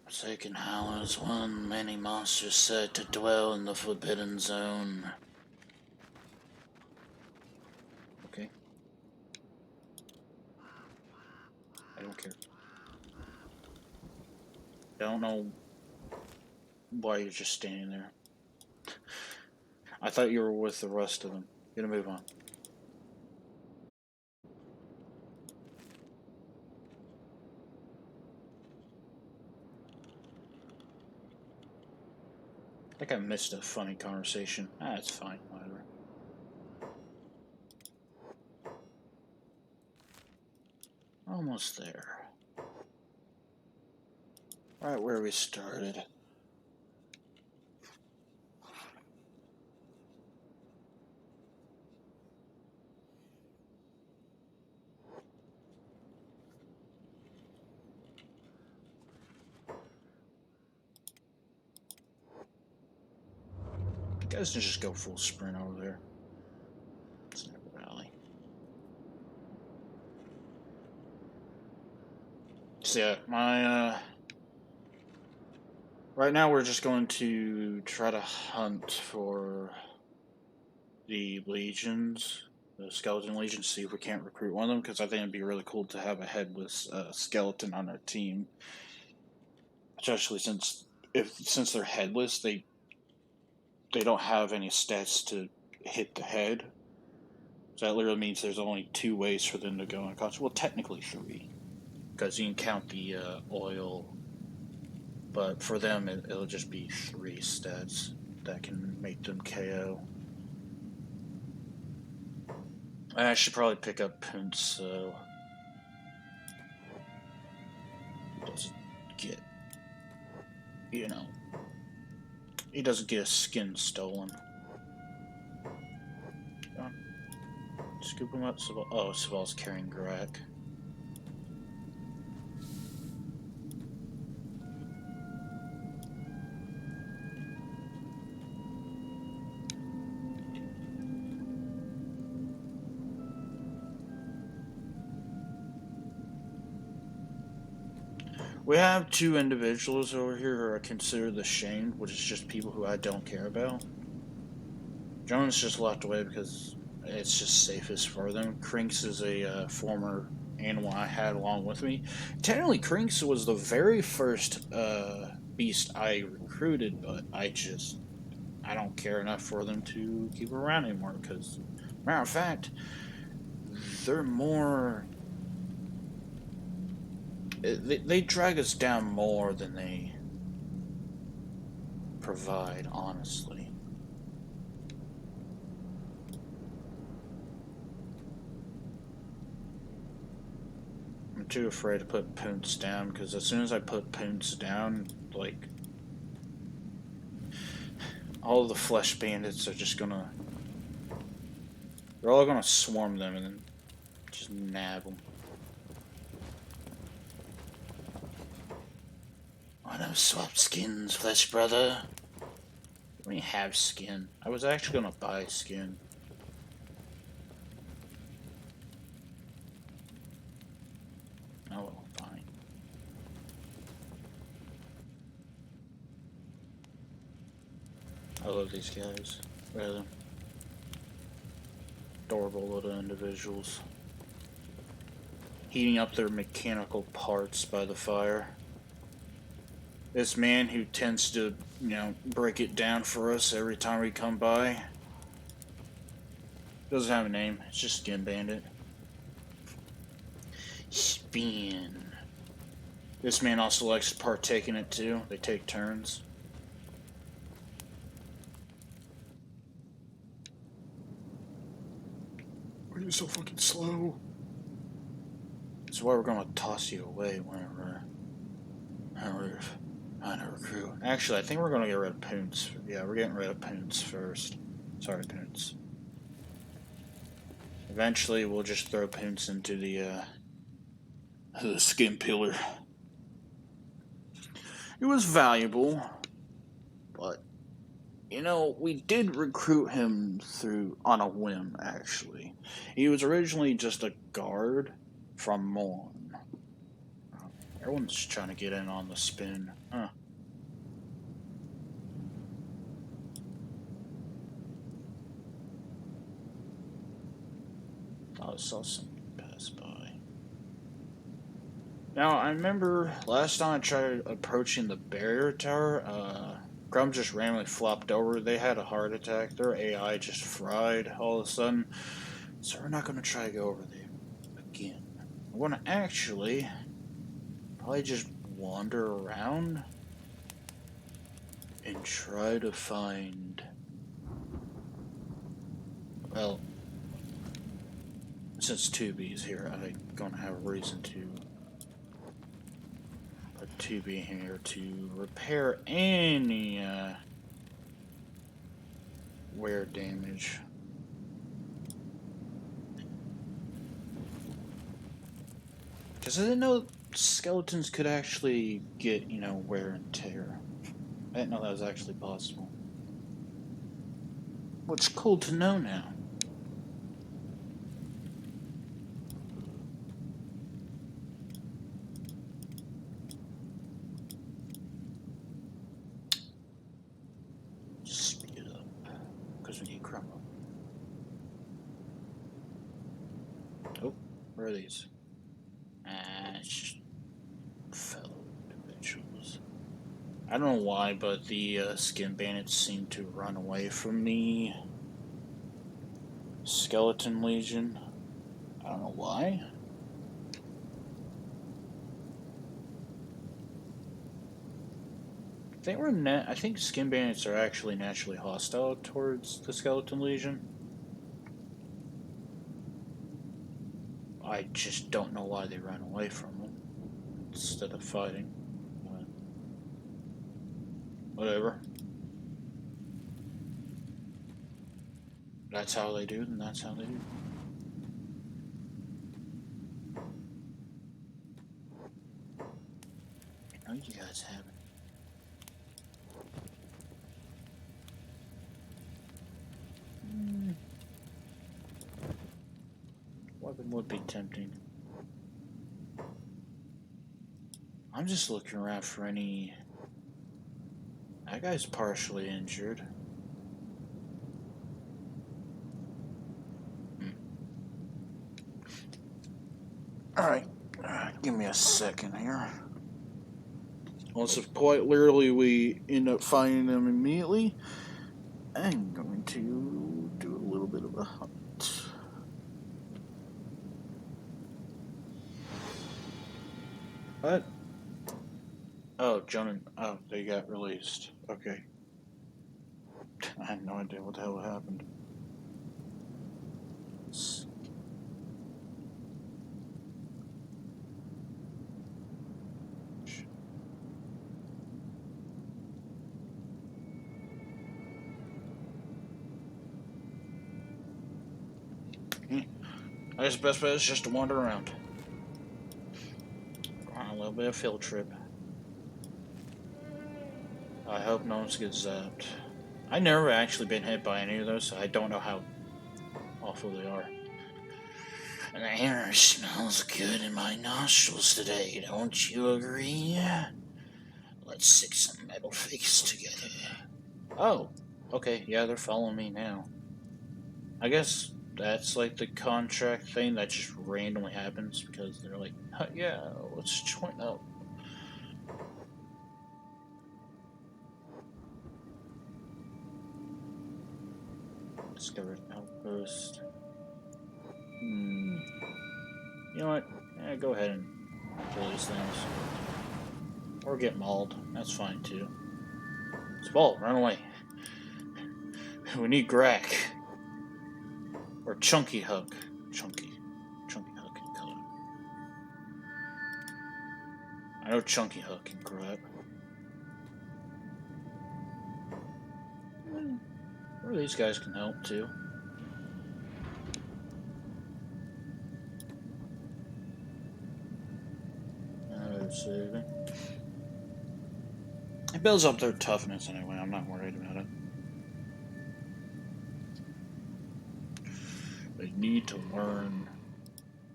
Forsaken Howlers, one many monsters said to dwell in the Forbidden Zone. Okay. I don't care. I don't know why you're just standing there. I thought you were with the rest of them. Gonna move on. I think I missed a funny conversation. It's fine, whatever. Almost there. Right where we started. You guys can just go full sprint over there. It's never rally. So yeah, my right now we're just going to try to hunt for the legions, the skeleton legions, see if we can't recruit one of them, because I think it'd be really cool to have a headless skeleton on our team. Especially since they're headless, they don't have any stats to hit the head. So that literally means there's only 2 ways for them to go unconscious. Well, technically 3, because you can count the oil. But for them, it'll just be 3 stats that can make them KO. I should probably pick up Puntz, so he doesn't get, he doesn't get his skin stolen. Scoop him up. Oh, Saval's carrying Grak. We have 2 individuals over here who are considered the shamed, which is just people who I don't care about. Jones just locked away because it's just safest for them. Crinks is a former animal I had along with me. Technically, Crinks was the very first beast I recruited, but I don't care enough for them to keep around anymore because, matter of fact, they're more... They drag us down more than they provide, honestly. I'm too afraid to put Puntz down, because as soon as I put Puntz down, like, all of the flesh bandits are just gonna... They're all gonna swarm them and then just nab them. I know, swap skins, flesh brother. Let me have skin. I was actually gonna buy skin. I love these guys. Really adorable little individuals. Heating up their mechanical parts by the fire. This man who tends to, break it down for us every time we come by. Doesn't have a name, it's just Skin Bandit. Spin. This man also likes to partake in it too. They take turns. Why are you so fucking slow? That's why we're gonna toss you away whenever on a recruit. Actually, I think we're gonna get rid of Poons. Yeah, we're getting rid of Poons first. Sorry, Poons. Eventually, we'll just throw Poons into the skin pillar. It was valuable, but we did recruit him on a whim. Actually, he was originally just a guard from Morn. Everyone's just trying to get in on the spin, huh? I saw something pass by. Now, I remember last time I tried approaching the barrier tower, Crum just randomly flopped over. They had a heart attack. Their AI just fried all of a sudden. So we're not going to try to go over there again. We're going to actually probably just wander around and try to find... Well, since 2B's here, I'm going to have a reason to put 2B here to repair any wear damage. Because I didn't know skeletons could actually get, wear and tear. I didn't know that was actually possible. Well, it's cool to know now. Speed it up. Because we need Crum. Oh, where are these? It's just fellow individuals. I don't know why, but the skin bandits seem to run away from the skeleton legion. I don't know why. I think skin bandits are actually naturally hostile towards the skeleton legion. I just don't know why they ran away from them instead of fighting. Whatever. That's how they do, then that's how they do. I know you guys have it. Weapon would be tempting. I'm just looking around for any... That guy's partially injured. Alright, give me a second here. Unless if quite literally we end up finding them immediately, I'm going to do a little bit of a hunt. What? Oh, Jonan. Oh, they got released. Okay. I have no idea what the hell happened. I guess the best bet is just to wander around. On a little bit of field trip. I hope no one gets zapped. I've never actually been hit by any of those, so I don't know how awful they are. And the air smells good in my nostrils today, don't you agree? Let's stick some metal fakes together. Oh, Okay, yeah, they're following me now. I guess that's like the contract thing that just randomly happens because they're like, yeah, let's join up. Discovered outpost. You know what? Go ahead and kill these things. Or get mauled. That's fine too. Spall, run away. We need Grack. Or Chunky Hook. Chunky Hook can kill it. I know Chunky Hook can grab. Or these guys can help too. Saving. It builds up their toughness anyway. I'm not worried about it. They need to learn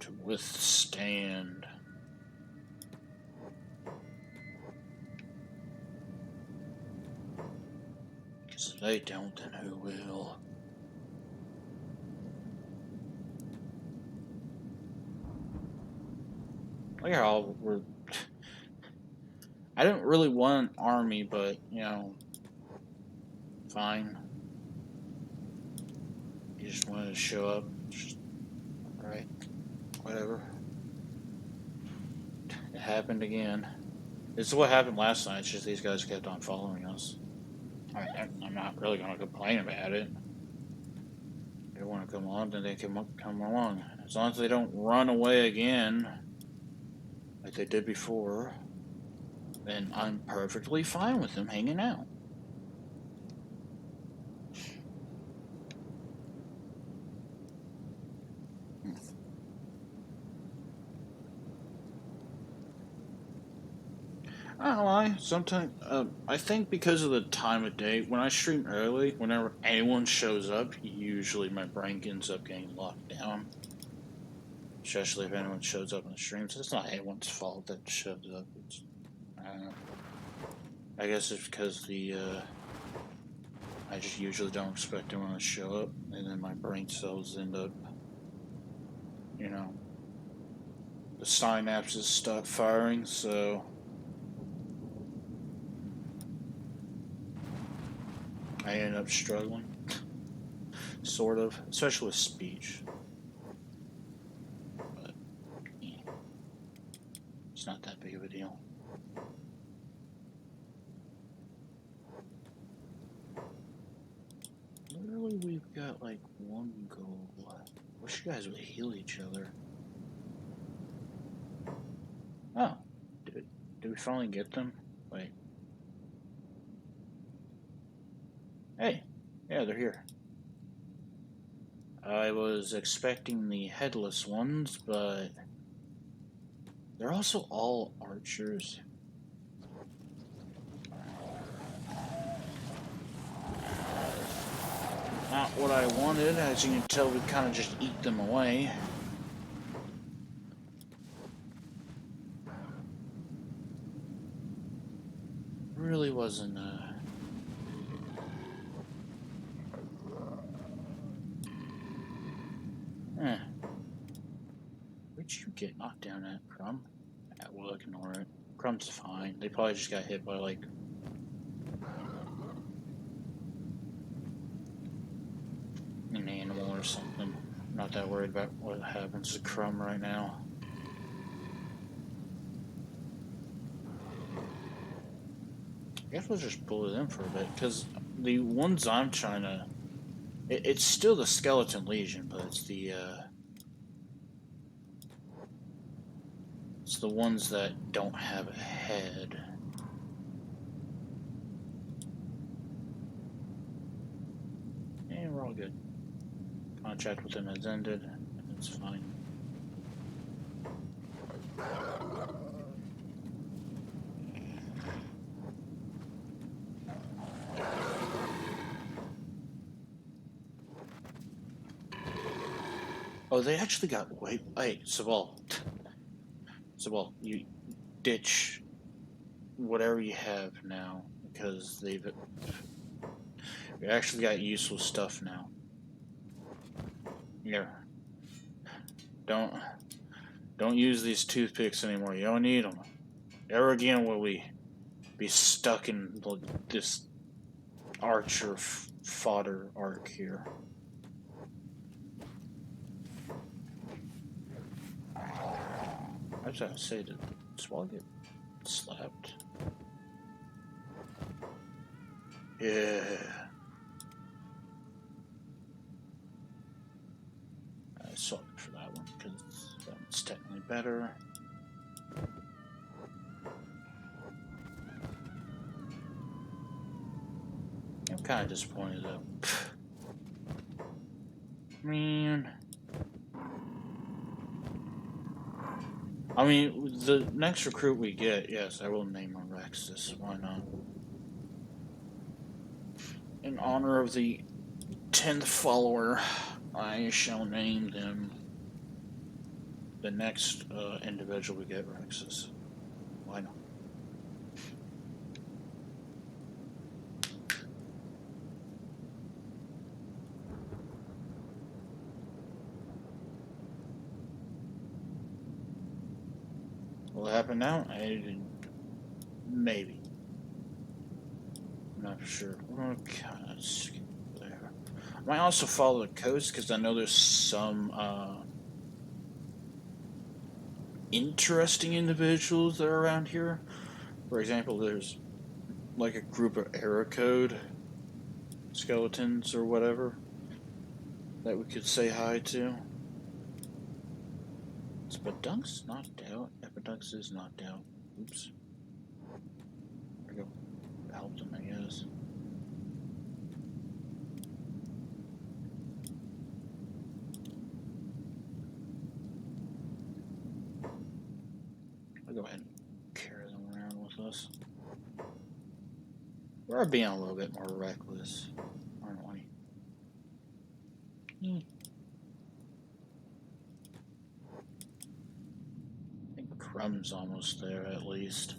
to withstand. Because if they don't, then who will? Look how we're. I didn't really want an army, but, you know, fine. You just wanted to show up. Alright, whatever. It happened again. This is what happened last night, it's just these guys kept on following us. I'm not really going to complain about it. If they want to come on, then they can come along. As long as they don't run away again, like they did before, then I'm perfectly fine with them hanging out. I don't know why. Sometimes, I think because of the time of day, when I stream early, whenever anyone shows up, usually my brain ends up getting locked down. Especially if anyone shows up in the streams. It's not anyone's fault that shows up. It's, I don't know. I guess it's because I just usually don't expect anyone to show up, and then my brain cells end up, you know, the synapses stop firing, so I end up struggling. Sort of. Especially with speech. But, yeah. It's not that big of a deal. Literally, we've got like one goal. Wish you guys would heal each other. Oh. Did we finally get them? Wait. Hey. Yeah, they're here. I was expecting the headless ones, but they're also all archers. Not what I wanted. As you can tell, we kind of just eat them away. Really wasn't, Where'd you get knocked down at, Crum? We'll ignore it. Crum's fine. They probably just got hit by, like, an animal or something. I'm not that worried about what happens to Crum right now. I guess we'll just bully them for a bit, because the ones I'm trying to... It's still the Skeleton Legion, but it's the, it's the ones that don't have a head. And we're all good. Contract with them has ended. It's fine. Oh, they actually got wiped. Hey, Sabal. Sabal, you ditch whatever you have now, because We actually got useful stuff now. Here. Don't use these toothpicks anymore. You don't need them. Never again will we be stuck in this archer fodder arc here. I was going to say, did Swallow get slapped? Yeah. I swapped for that one because that one's technically better. I'm kind of disappointed though. Man. I mean, the next recruit we get, yes, I will name him Rexus. Why not? In honor of the 10th follower, I shall name them the next individual we get Rexus. Why not? Will it happen now? Maybe. I'm not sure. We're gonna kind of skip there. I might also follow the coast because I know there's some interesting individuals that are around here. For example, there's like a group of error code skeletons or whatever that we could say hi to. Spadunks knocked out. Epidunks is knocked out. Oops. There we go. Helped him, I guess. I'll go ahead and carry them around with us. We're being a little bit more reckless, aren't we? I think Crum's almost there, at least.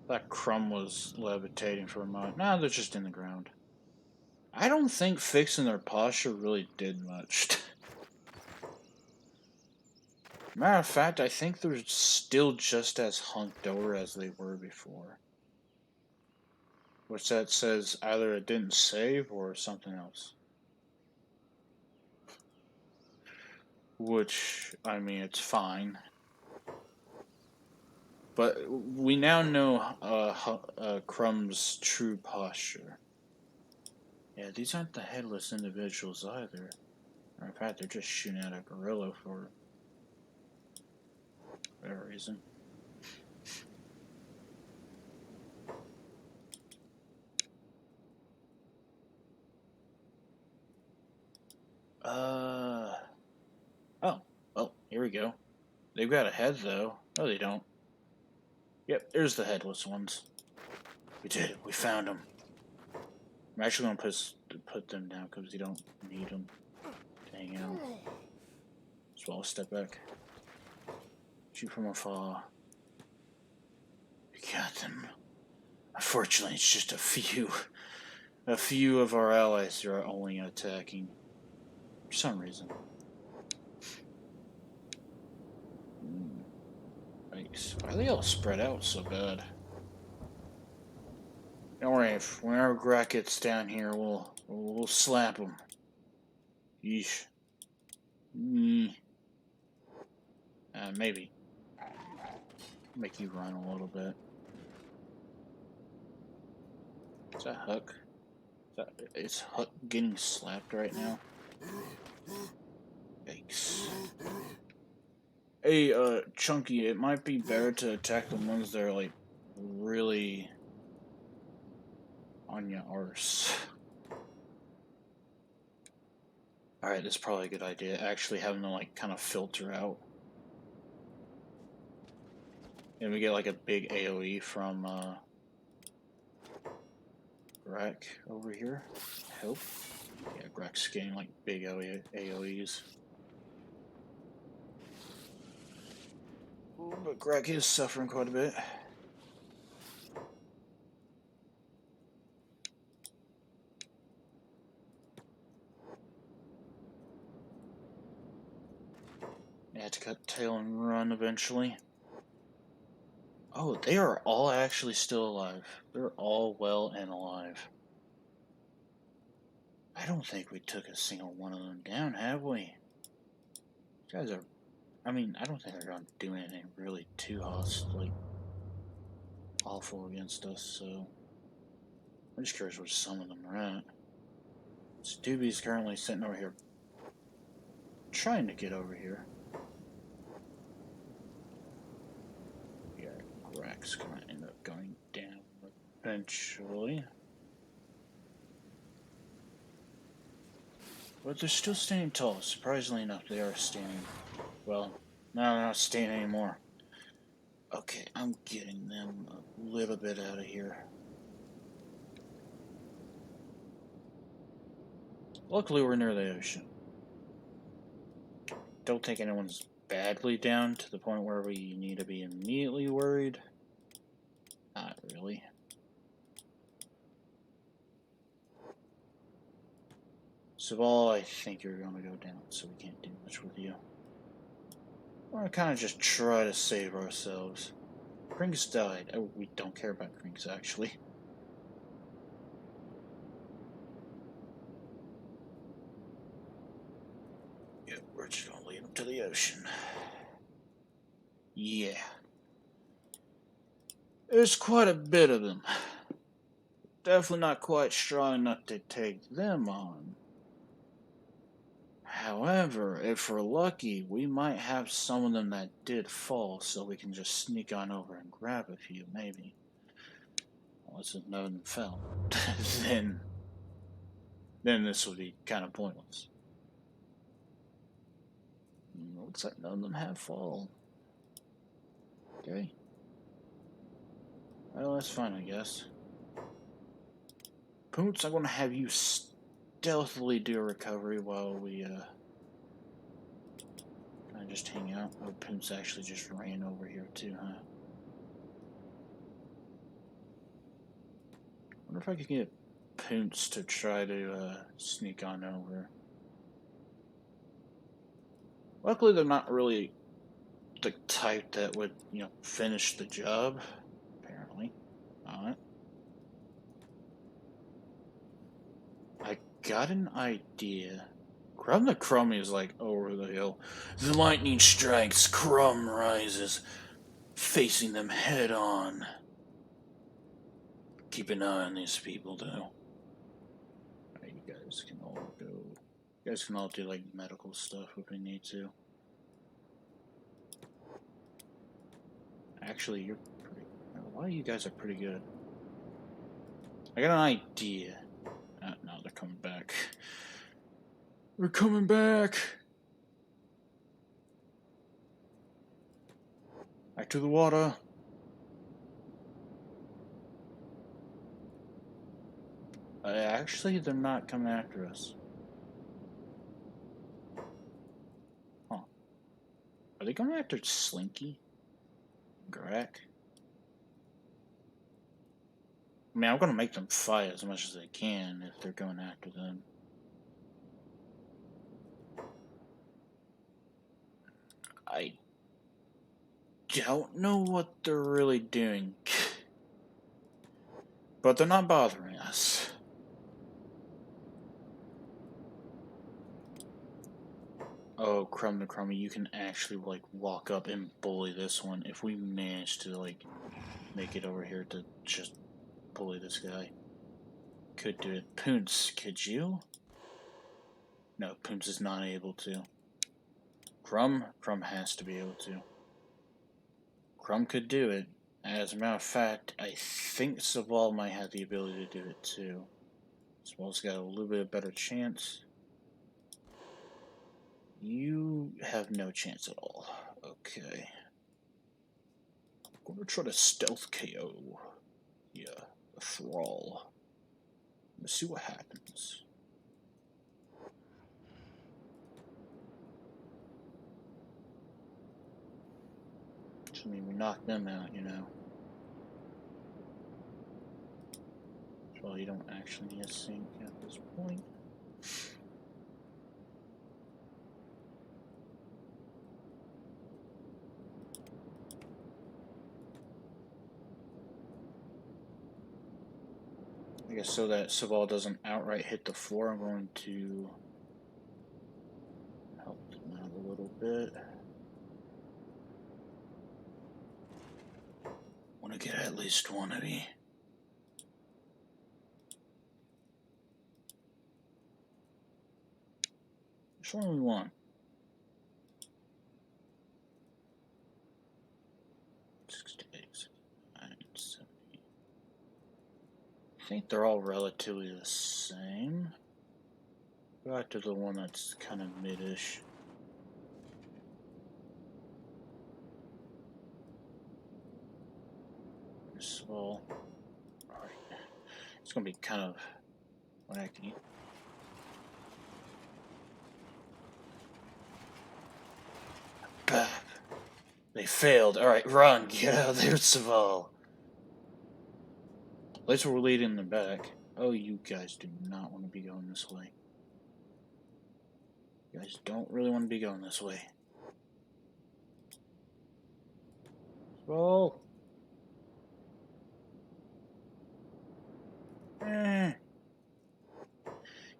That Crum was levitating for a moment. Now they're just in the ground. I don't think fixing their posture really did much. Matter of fact, I think they're still just as hunked over as they were before. Which that says either it didn't save or something else. Which, I mean, it's fine. But we now know Crum's true posture. Yeah, these aren't the headless individuals either. In fact, they're just shooting at a gorilla for whatever reason. Oh, well, here we go. They've got a head, though. No, they don't. Yep, there's the headless ones. We did it. We found them. I'm actually going to put them down because you don't need them to hang out. So I'll step back. Shoot from afar. We got them. Unfortunately, it's just a few. A few of our allies are only attacking. For some reason. Yikes. Why are they all spread out so bad? Don't worry, if whenever Grak gets down here, we'll slap him. Yeesh. Maybe. Make you run a little bit. Is that Huck? Is Huck getting slapped right now? Yikes. Hey, Chunky, it might be better to attack the ones that are, like, really on your arse. Alright, that's probably a good idea. Actually having them, like, kind of filter out. And we get, like, a big AoE from, Grak over here. Help. Yeah, Grak's getting, like, big AoEs. But Grak is suffering quite a bit. had to cut tail and run eventually. Oh, they are all actually still alive. They're all well and alive. I don't think we took a single one of them down, have we? These guys are... I mean, I don't think they're going to do anything really too hostile, like, awful against us, so... I'm just curious where some of them are at. Stubby's currently sitting over here, trying to get over here. Yeah, Greg's gonna end up going down eventually. But they're still standing tall. Surprisingly enough, they are standing. Well, no, they're not standing anymore. Okay, I'm getting them a little bit out of here. Luckily, we're near the ocean. Don't think anyone's badly down to the point where we need to be immediately worried. Not really. Sabal, I think you're going to go down, so we can't do much with you. We're going to kind of just try to save ourselves. Krinks died. Oh, we don't care about Krinks, actually. Yeah, we're just going to lead him to the ocean. Yeah. There's quite a bit of them. Definitely not quite strong enough to take them on. However, if we're lucky, we might have some of them that did fall, so we can just sneak on over and grab a few, maybe. Unless none of them fell. then this would be kind of pointless. Looks like none of them have fallen. Okay. Well, that's fine, I guess. Poots, I'm going to have you stealthily do a recovery while we, kind of just hang out. Oh, Poots actually just ran over here too, huh? I wonder if I could get Poots to try to, sneak on over. Luckily, they're not really the type that would, finish the job. Apparently. Not. I got an idea. Crum the Crummy is like over the hill. The lightning strikes, Crum rises, facing them head on. Keep an eye on these people, though. Right, you guys can all go. You guys can all do like medical stuff if we need to. Actually, you're pretty. A lot of you guys are pretty good. I got an idea. No, they're coming back. They're coming back! Back to the water. Actually, they're not coming after us. Huh. Are they coming after Slinky? Grak? I mean, I'm gonna make them fight as much as they can if they're going after them. I don't know what they're really doing. But they're not bothering us. Oh, Crum the Crummy, you can actually, like, walk up and bully this one if we manage to, like, make it over here to just bully this guy. Could do it. Poons, could you? No, Poons is not able to. Crum has to be able to. Crum could do it. As a matter of fact, I think Saval might have the ability to do it too. Saval's got a little bit of better chance. You have no chance at all. Okay. I'm gonna try to stealth KO. Yeah, a thrall. Let's see what happens. Just mean we knock them out, you know. Well, you don't actually need a sync at this point. guess so that Saval doesn't outright hit the floor, I'm going to help him out a little bit. Want to get at least one of you. Which one we want? 68, 69, 70. I think they're all relatively the same. Go back to the one that's kind of mid-ish. Small. Alright. It's gonna be kind of wacky. Bah. They failed. Alright, run. Get out of there, Saval. At least we're leading them back. Oh, you guys do not want to be going this way. You guys don't really want to be going this way. Saval.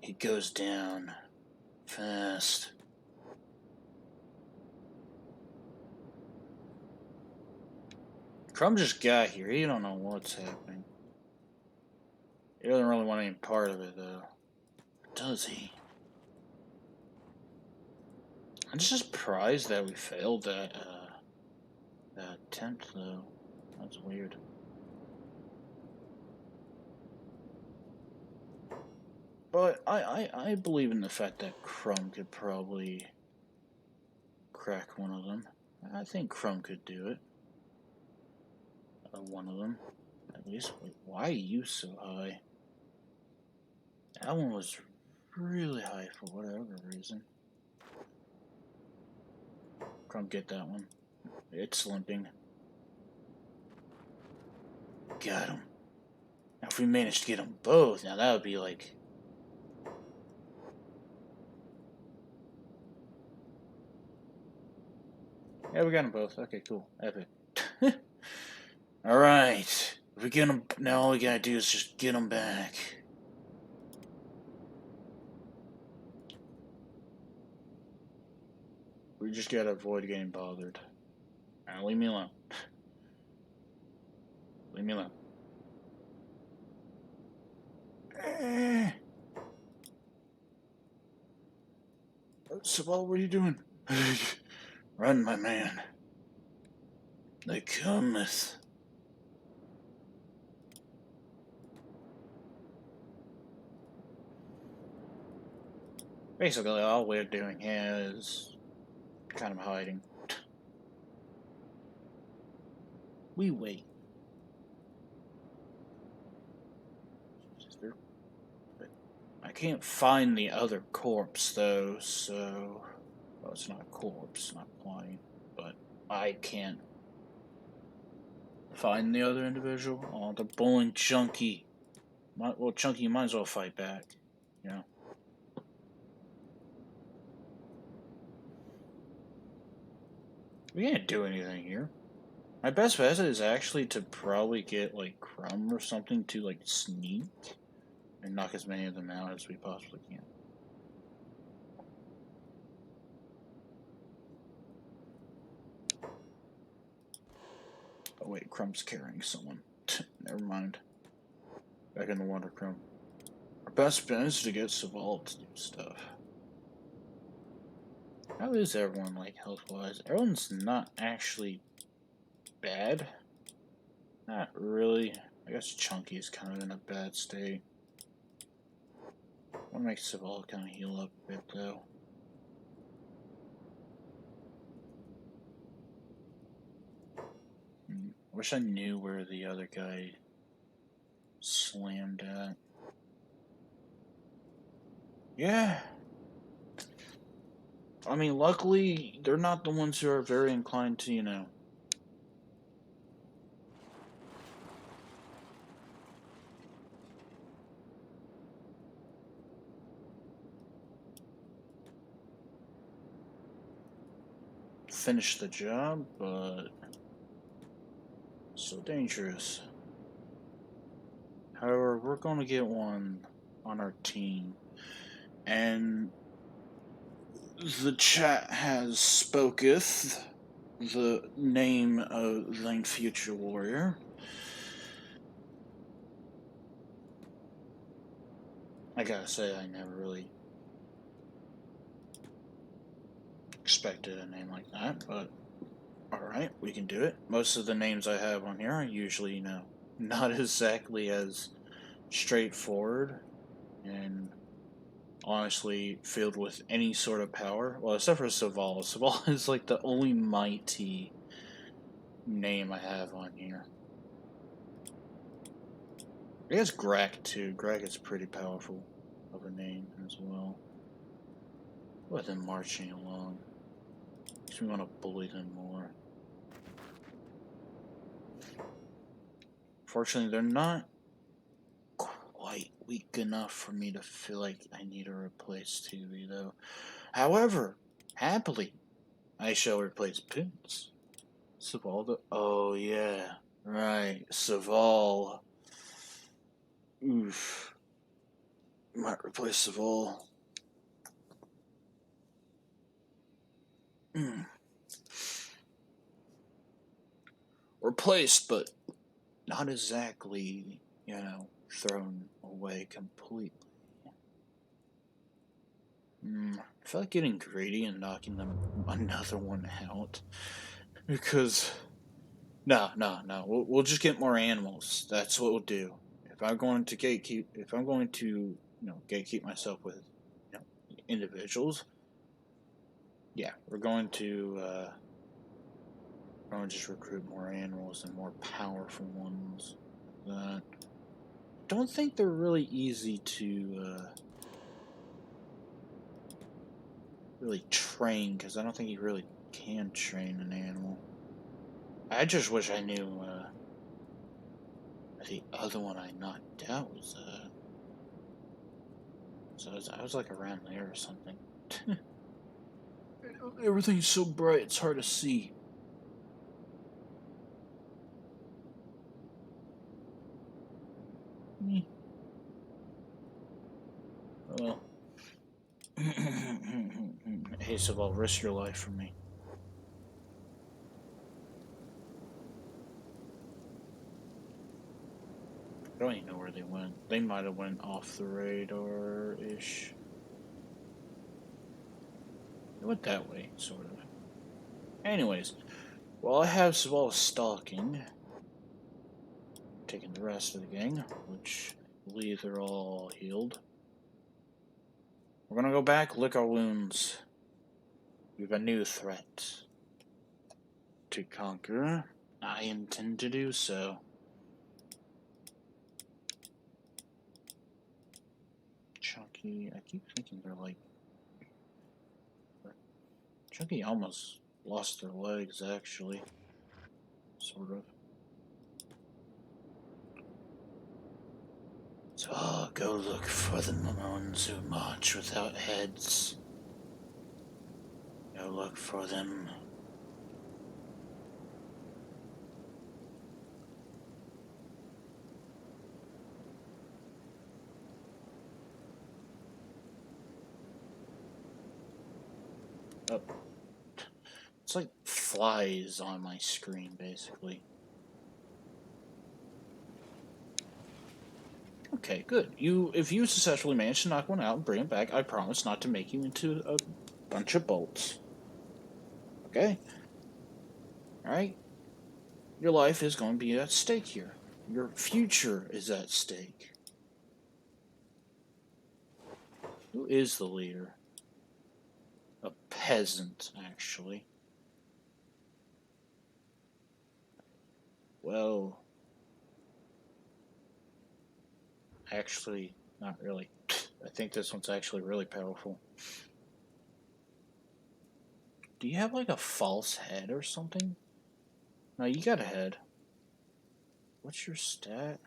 He goes down fast. Crum just got here. He don't know what's happening. He doesn't really want any part of it, though. Does he? I'm just surprised that we failed that attempt, though. That's weird. But I believe in the fact that Crum could probably crack one of them. I think Crum could do it. One of them. At least. Wait, why are you so high? That one was really high for whatever reason. Crum, get that one. It's limping. Got him. Now if we manage to get them both, now that would be like... Yeah, we got them both. Okay, cool. Epic. Alright. If we get them... Now all we gotta do is just get them back. We just gotta avoid getting bothered. Now leave me alone. Leave me alone. Saval, what are you doing? Run, my man. They cometh. Basically, all we're doing here is kind of hiding. We wait. I can't find the other corpse, though, so... Well, it's not a corpse, not flying, but I can't find the other individual. Oh, the bowling Chunky. Well, Chunky, you might as well fight back, you know? We can't do anything here. My best bet is actually to probably get, like, Crum or something to, like, sneak and knock as many of them out as we possibly can. Oh wait, Crum's carrying someone. Never mind. Back in the water, Crum. Our best bet is to get Saval to do stuff. How is everyone, like, health-wise? Everyone's not actually bad. Not really. I guess Chunky is kind of in a bad state. I want to make Saval kind of heal up a bit, though. I wish I knew where the other guy slammed at. Yeah. I mean, luckily, they're not the ones who are very inclined to, you know... finish the job, but... so dangerous. However, we're going to get one on our team. And the chat has spoketh the name of thine future warrior. I gotta say, I never really expected a name like that, but alright, we can do it. Most of the names I have on here are usually, not exactly as straightforward and honestly filled with any sort of power. Well, except for Saval. Saval is like the only mighty name I have on here. I guess Grak too. Grak is pretty powerful of a name as well. With them marching along. Makes me want to bully them more. Fortunately, they're not quite weak enough for me to feel like I need to replace TV, though. However, happily, I shall replace Pins. Saval, oh yeah, right, Saval. Oof. Might replace Saval. Replaced, but not exactly, thrown away completely. I feel like getting greedy and knocking them another one out. Because, no. We'll just get more animals. That's what we'll do. If I'm going to gatekeep myself with, individuals, yeah, we're going to just recruit more animals and more powerful ones. That don't think they're really easy to really train, because I don't think you really can train an animal. I just wish I knew the other one I knocked out was so I was like around there or something. Everything's so bright it's hard to see. Well, hey, Saval, risk your life for me. I don't even know where they went. They might have went off the radar-ish. They went that way, sort of. Anyways, while I have Saval stalking, taking the rest of the gang, which I believe they're all healed. We're gonna go back, lick our wounds. We have a new threat to conquer. I intend to do so. Chunky, I keep thinking they're like... Chunky almost lost their legs, actually. Sort of. So I'll go look for the ones who march without heads. Go look for them. Oh. It's like flies on my screen, basically. Okay, good. If you successfully manage to knock one out and bring it back, I promise not to make you into a bunch of bolts. Okay? Alright? Your life is going to be at stake here. Your future is at stake. Who is the leader? A peasant, actually. Well, actually, not really. I think this one's actually really powerful. Do you have like a false head or something? No, you got a head. What's your stat?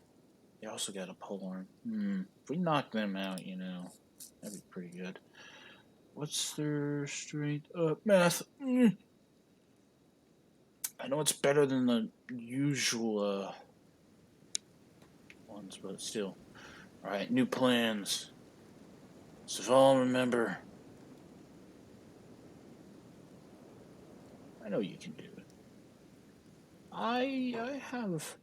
You also got a polearm. If we knock them out, that'd be pretty good. What's their strength? Math. I know it's better than the usual ones, but still. Alright, new plans. Saval, remember. I know you can do it. I have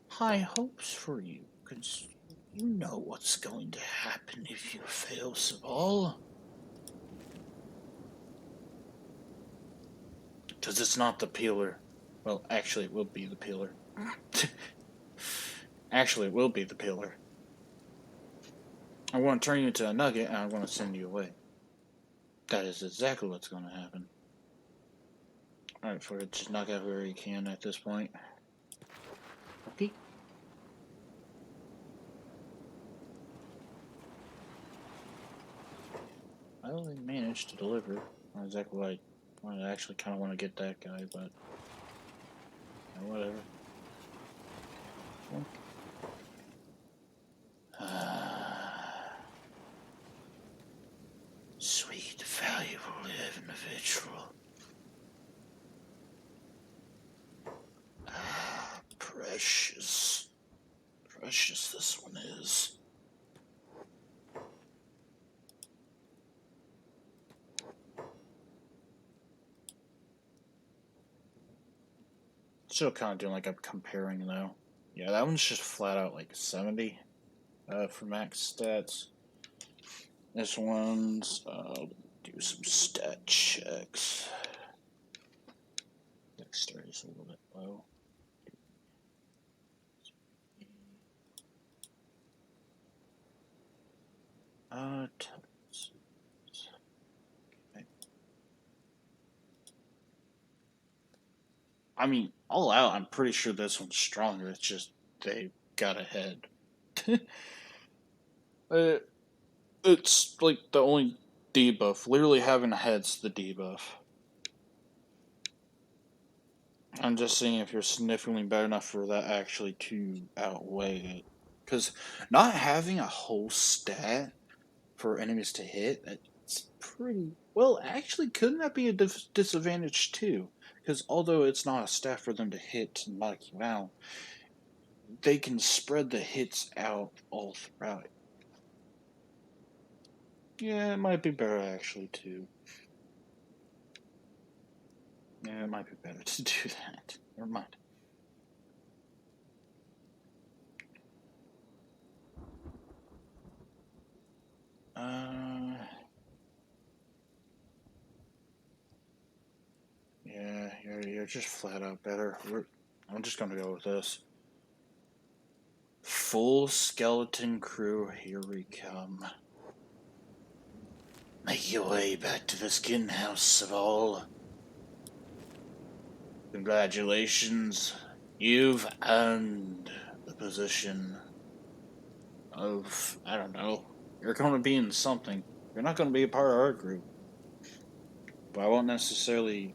high hopes for you, because you know what's going to happen if you fail, Saval. Because it's not the peeler. Well, actually, it will be the peeler. Actually, it will be the peeler. I want to turn you into a nugget, and I want to send you away. That is exactly what's going to happen. Alright, for it, just knock out whoever you can at this point. Okay. I only managed to deliver. Not exactly what I actually kind of want to get that guy, but whatever. Sweet, valuable individual. Precious. Precious this one is. Still kind of doing like I'm comparing though. Yeah, that one's just flat out like 70 for max stats. This one's do some stat checks. Dexterity's a little bit low. I mean, all out, I'm pretty sure this one's stronger. It's just they got ahead. It's like the only debuff. Literally having a head's the debuff. I'm just seeing if you're significantly better enough for that actually to outweigh it. Because not having a whole stat for enemies to hit, it's pretty... Well, actually, couldn't that be a disadvantage too? Because although it's not a stat for them to hit to knock you out, they can spread the hits out all throughout it. Yeah, it might be better actually too. Yeah, it might be better to do that. Never mind. Yeah, you're just flat out better. I'm just gonna go with this. Full skeleton crew, here we come. Make your way back to the skin house, Saval. Congratulations, you've earned the position of, I don't know, you're gonna be in something. You're not gonna be a part of our group. But I won't necessarily,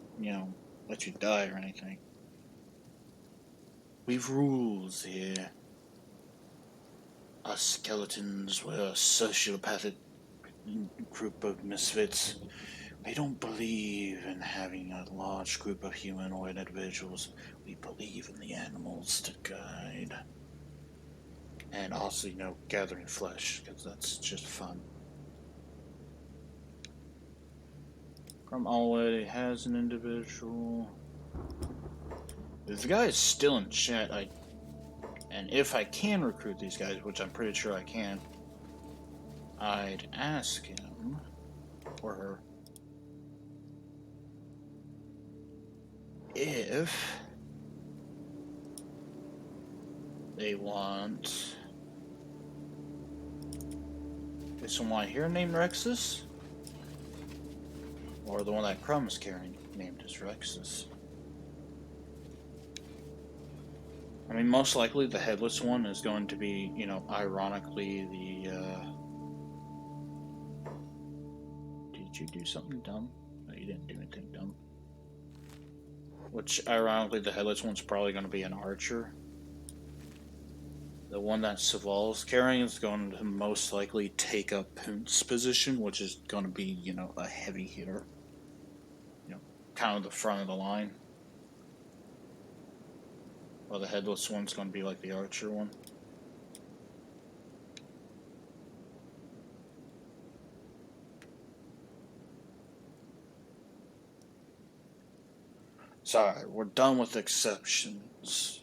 let you die or anything. We've rules here. Us skeletons, we're a sociopathic group of misfits. We don't believe in having a large group of humanoid individuals. We believe in the animals to guide. And also, gathering flesh, because that's just fun. Crum already has an individual. If the guy is still in chat, and if I can recruit these guys, which I'm pretty sure I can, I'd ask him or her if they want this one here named Rexus, or the one that Crum is carrying named as Rexus. I mean, most likely the headless one is going to be, ironically the, Did you do something dumb? No, you didn't do anything dumb. Which, ironically, the headless one's probably going to be an archer. The one that Saval's carrying is going to most likely take up Punt's position, which is going to be, a heavy hitter. Kind of the front of the line. While the headless one's going to be like the archer one. Sorry, we're done with exceptions.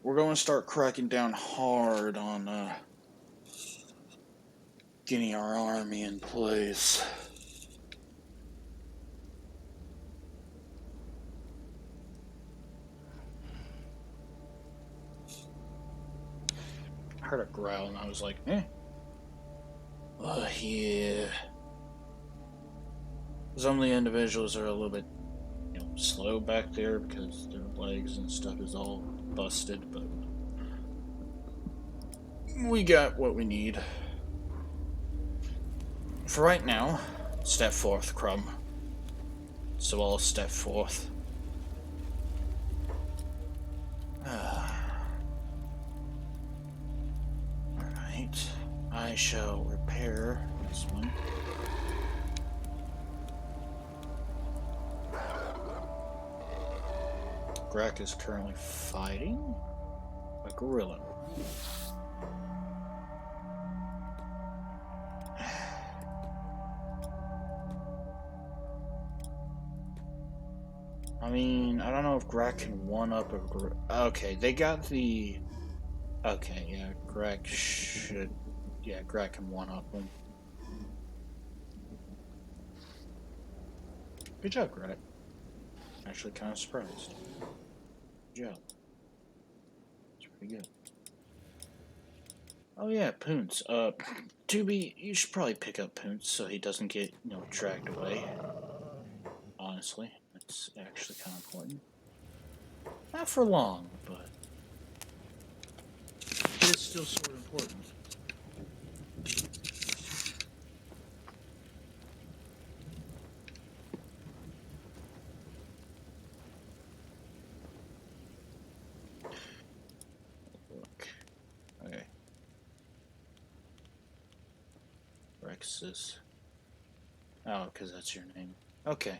We're going to start cracking down hard on getting our army in place. I heard a growl and I was like, eh. Yeah. Some of the individuals are a little bit, slow back there because their legs and stuff is all busted, but we got what we need. For right now, step forth, Crum. So I'll step forth. Alright. I shall repair this one. Grek is currently fighting a gorilla. I mean, I don't know if Grek can one-up a gorilla. Okay, they got the... Okay, yeah, Grek should... Yeah, Grek can one-up him. Good job, Grek. Actually kind of surprised. Good job. It's pretty good. Oh yeah, Poons. Tubi, you should probably pick up Poons so he doesn't get, dragged away. Honestly, that's actually kind of important. Not for long, but it's still sort of important. Look. Okay. Rexus. Oh, because that's your name. Okay.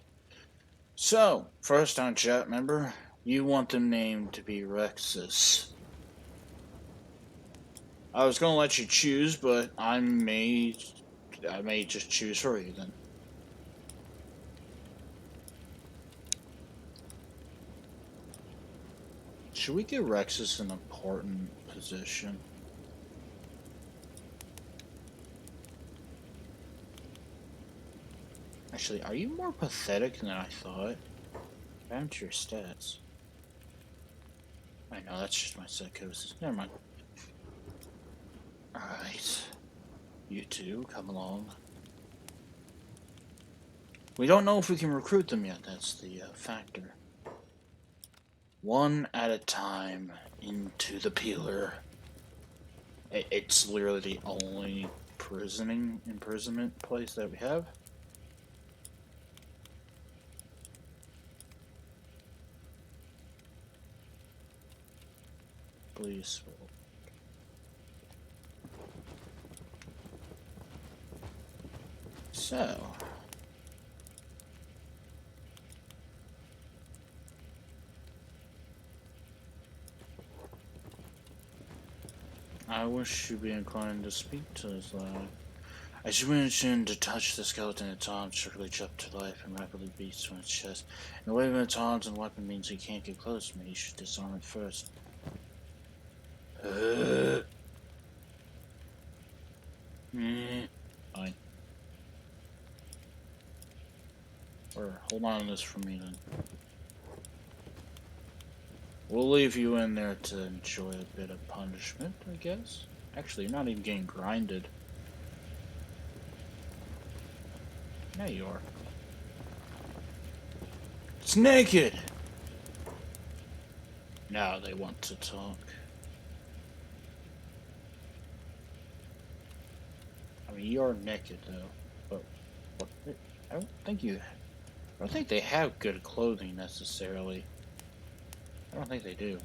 So, first on chat, member, you want the name to be Rexus. I was gonna let you choose, but I may just choose for you then. Should we give Rexus an important position? Actually, are you more pathetic than I thought? Down to your stats. I know, that's just my psychosis. Never mind. Alright. You two, come along. We don't know if we can recruit them yet, that's the factor. One at a time into the peeler. It's literally the only imprisonment place that we have. Please. So. I wish you'd be inclined to speak to us loud. As you mentioned, to touch the skeleton at arms to reach up to life and rapidly beats from its chest. And the wave of its arms and weapon means he can't get close to me. You should disarm it first. Fine. Or hold on to this for me then. We'll leave you in there to enjoy a bit of punishment, I guess. Actually, you're not even getting grinded. Yeah, you are. It's naked! Now they want to talk. I mean, you are naked, though. But I don't think they have good clothing, necessarily. I don't think they do.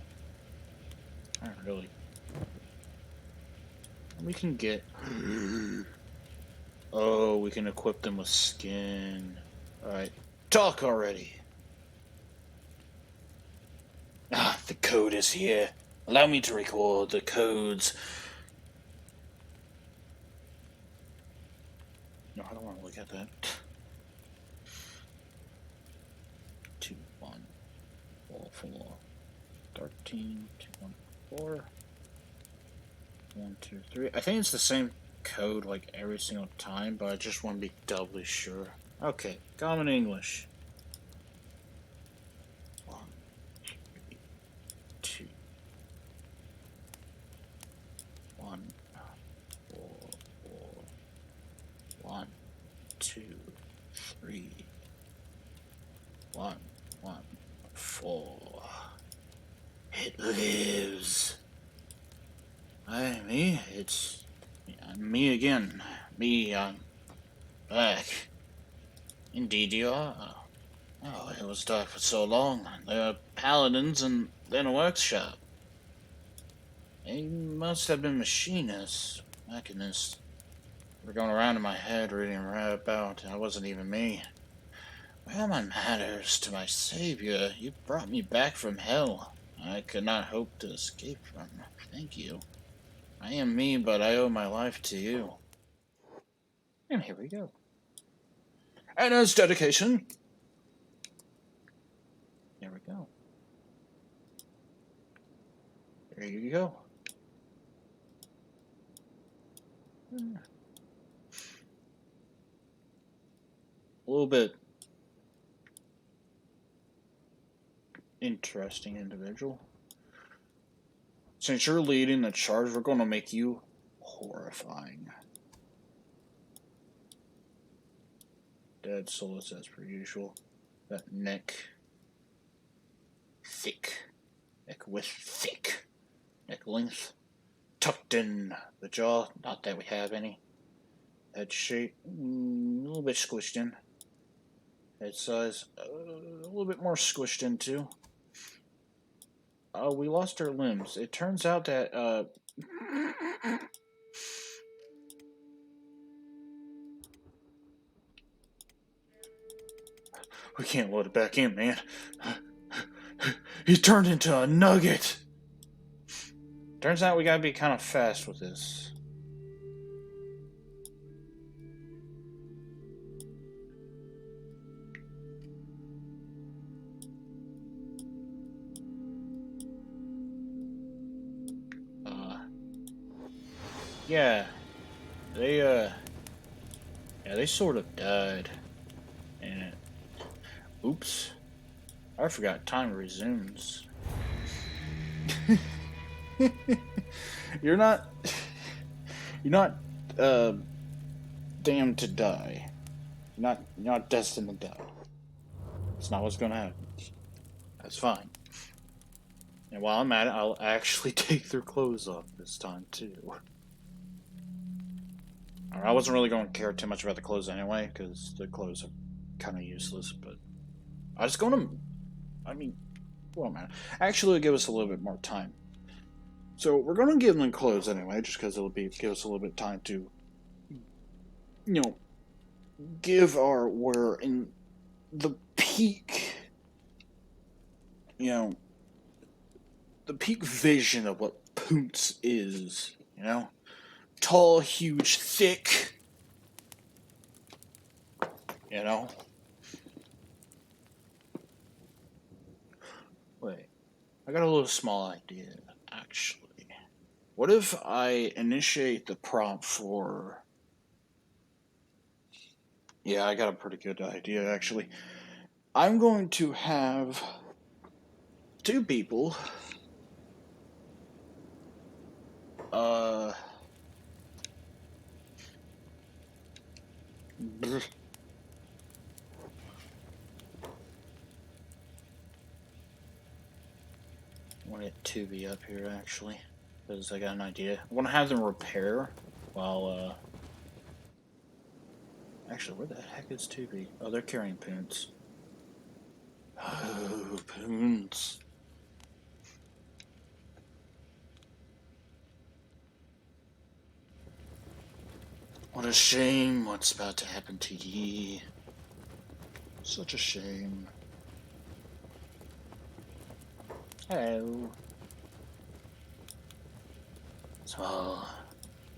Not really. We can get... Oh, we can equip them with skin. Alright. Talk already! Ah, the code is here. Allow me to record the codes. No, I don't want to look at that. 4. 13, 2, 1, 4. 1, 2, 3. I think it's the same code like every single time, but I just want to be doubly sure. Okay, common English. 1, 3, 2. 1, 4, 4. 1, 2, 3. 1, 1, 4. It lives. Me, it's me again. Me, back. Indeed you are. Oh, it was dark for so long. There are paladins and then a workshop. They must have been machinists, mechanists. We're going around in my head reading right about. That wasn't even me. Well, my matters to my savior. You brought me back from hell. I could not hope to escape from. Thank you. I am me, but I owe my life to you. And here we go. And as dedication. There we go. There you go. A little bit interesting individual. Since you're leading the charge, we're going to make you horrifying. Dead soulless as per usual. That neck. Thick. Neck width thick. Neck length. Tucked in the jaw. Not that we have any. Head shape. A little bit squished in. Head size. A little bit more squished in too. We lost our limbs. It turns out that, we can't load it back in, man. He turned into a nugget! Turns out we gotta be kind of fast with this. Yeah. They sort of died. And oops. I forgot time resumes. You're not damned to die. You're not destined to die. It's not what's gonna happen. That's fine. And while I'm at it, I'll actually take their clothes off this time too. I wasn't really going to care too much about the clothes anyway, because the clothes are kind of useless, but I was going to, well, man, actually it'll give us a little bit more time. So we're going to give them clothes anyway, just because it'll give us a little bit of time to, we're in the peak, the peak vision of what Poonce is, tall, huge, thick, Wait, I got a little small idea, actually. What if I initiate the prompt for... Yeah, I got a pretty good idea, actually. I'm going to have 2 people... I want it to be up here, actually, because I got an idea. I want to have them repair while, Actually, where the heck is Tubi? Oh, they're carrying Poonce. Oh, Poonce. What a shame what's about to happen to ye. Such a shame. Hello. So I'll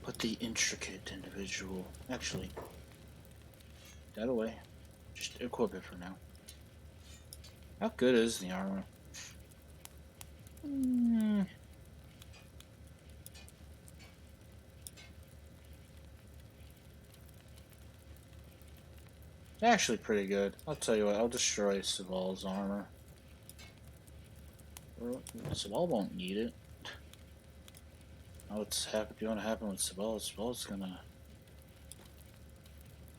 put the intricate individual... Actually, that away. Just equip it for now. How good is the armor? Actually pretty good. I'll tell you what, I'll destroy Saval's armor. Saval won't need it. Now what's going to happen with Saval? Saval's gonna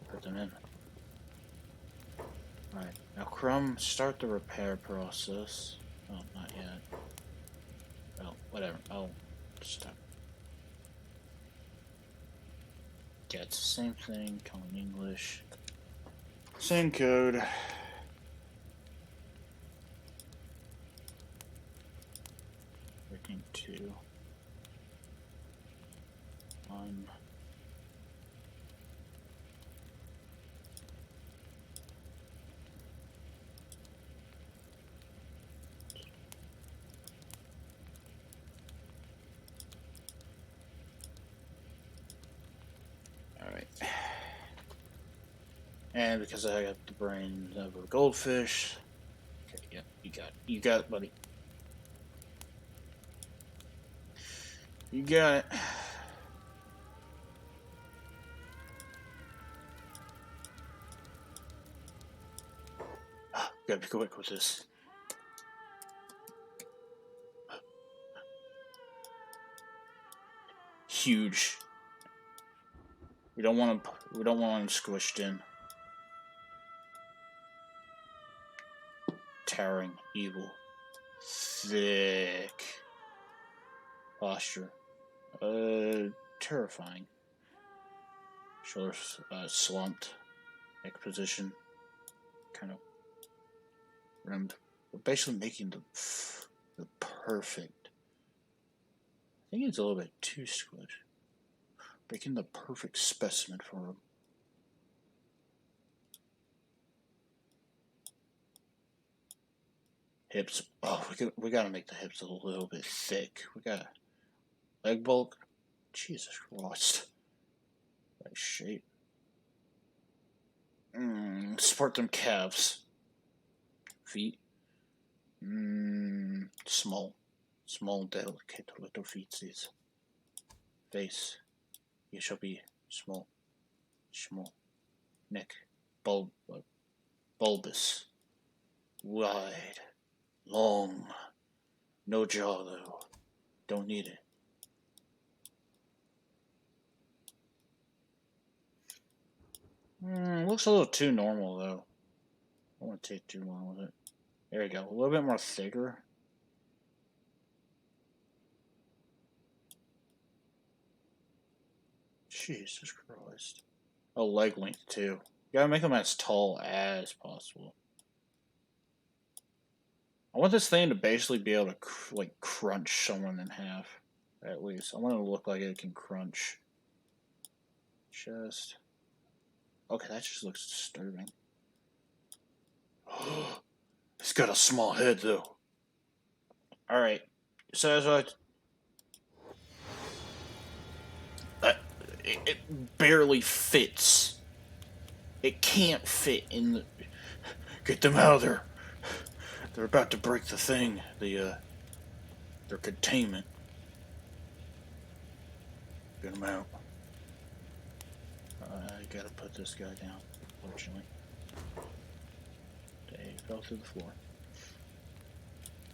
put them in. Alright, now Crum, start the repair process. Oh, not yet. Oh, whatever. Oh, stop. Yeah, it's the same thing, common English. Same code. Working 2. 1. Alright. And because I got the brain of a goldfish. Okay, yeah, you got it. You got it, buddy. You got it. Gotta be quick with this. Huge. We don't want him squished in. Towering evil. Thick. Posture. Terrifying. Shoulders slumped. Neck position. Kind of rimmed. We're basically making the perfect. I think it's a little bit too squished. Making the perfect specimen for him. Hips. Oh, we gotta make the hips a little bit thick. We got leg bulk. Jesus Christ. Right shape. Support them calves. Feet. Small. Small, delicate little feetsies. Face. You shall be small. Small. Neck. Bulbous. Wide. Long. No jaw, though. Don't need it. Looks a little too normal, though. I don't want to take too long with it. There you go. A little bit more thicker. Jesus Christ. Oh, leg length, too. You gotta make them as tall as possible. I want this thing to basically be able to, like, crunch someone in half. At least. I want it to look like it can crunch. Chest. Okay, that just looks disturbing. It's got a small head, though. Alright. So as it barely fits. It can't fit in the... Get them out of there. They're about to break the thing. Their containment. Get them out. I gotta put this guy down, unfortunately. They fell through the floor.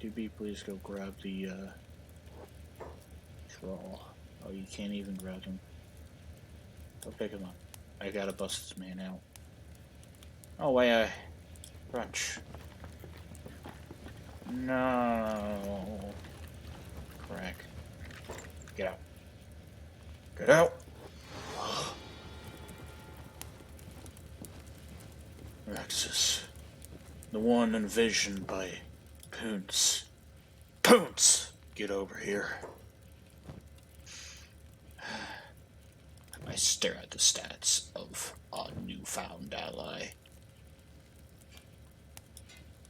2B, please go grab the troll. Oh, you can't even grab him. Go pick him up. I gotta bust this man out. Oh, wait, crunch. No. Crack. Get out. Get out. Rexus. The one envisioned by Poonce. Poonce! Get over here. I stare at the stats of our newfound ally.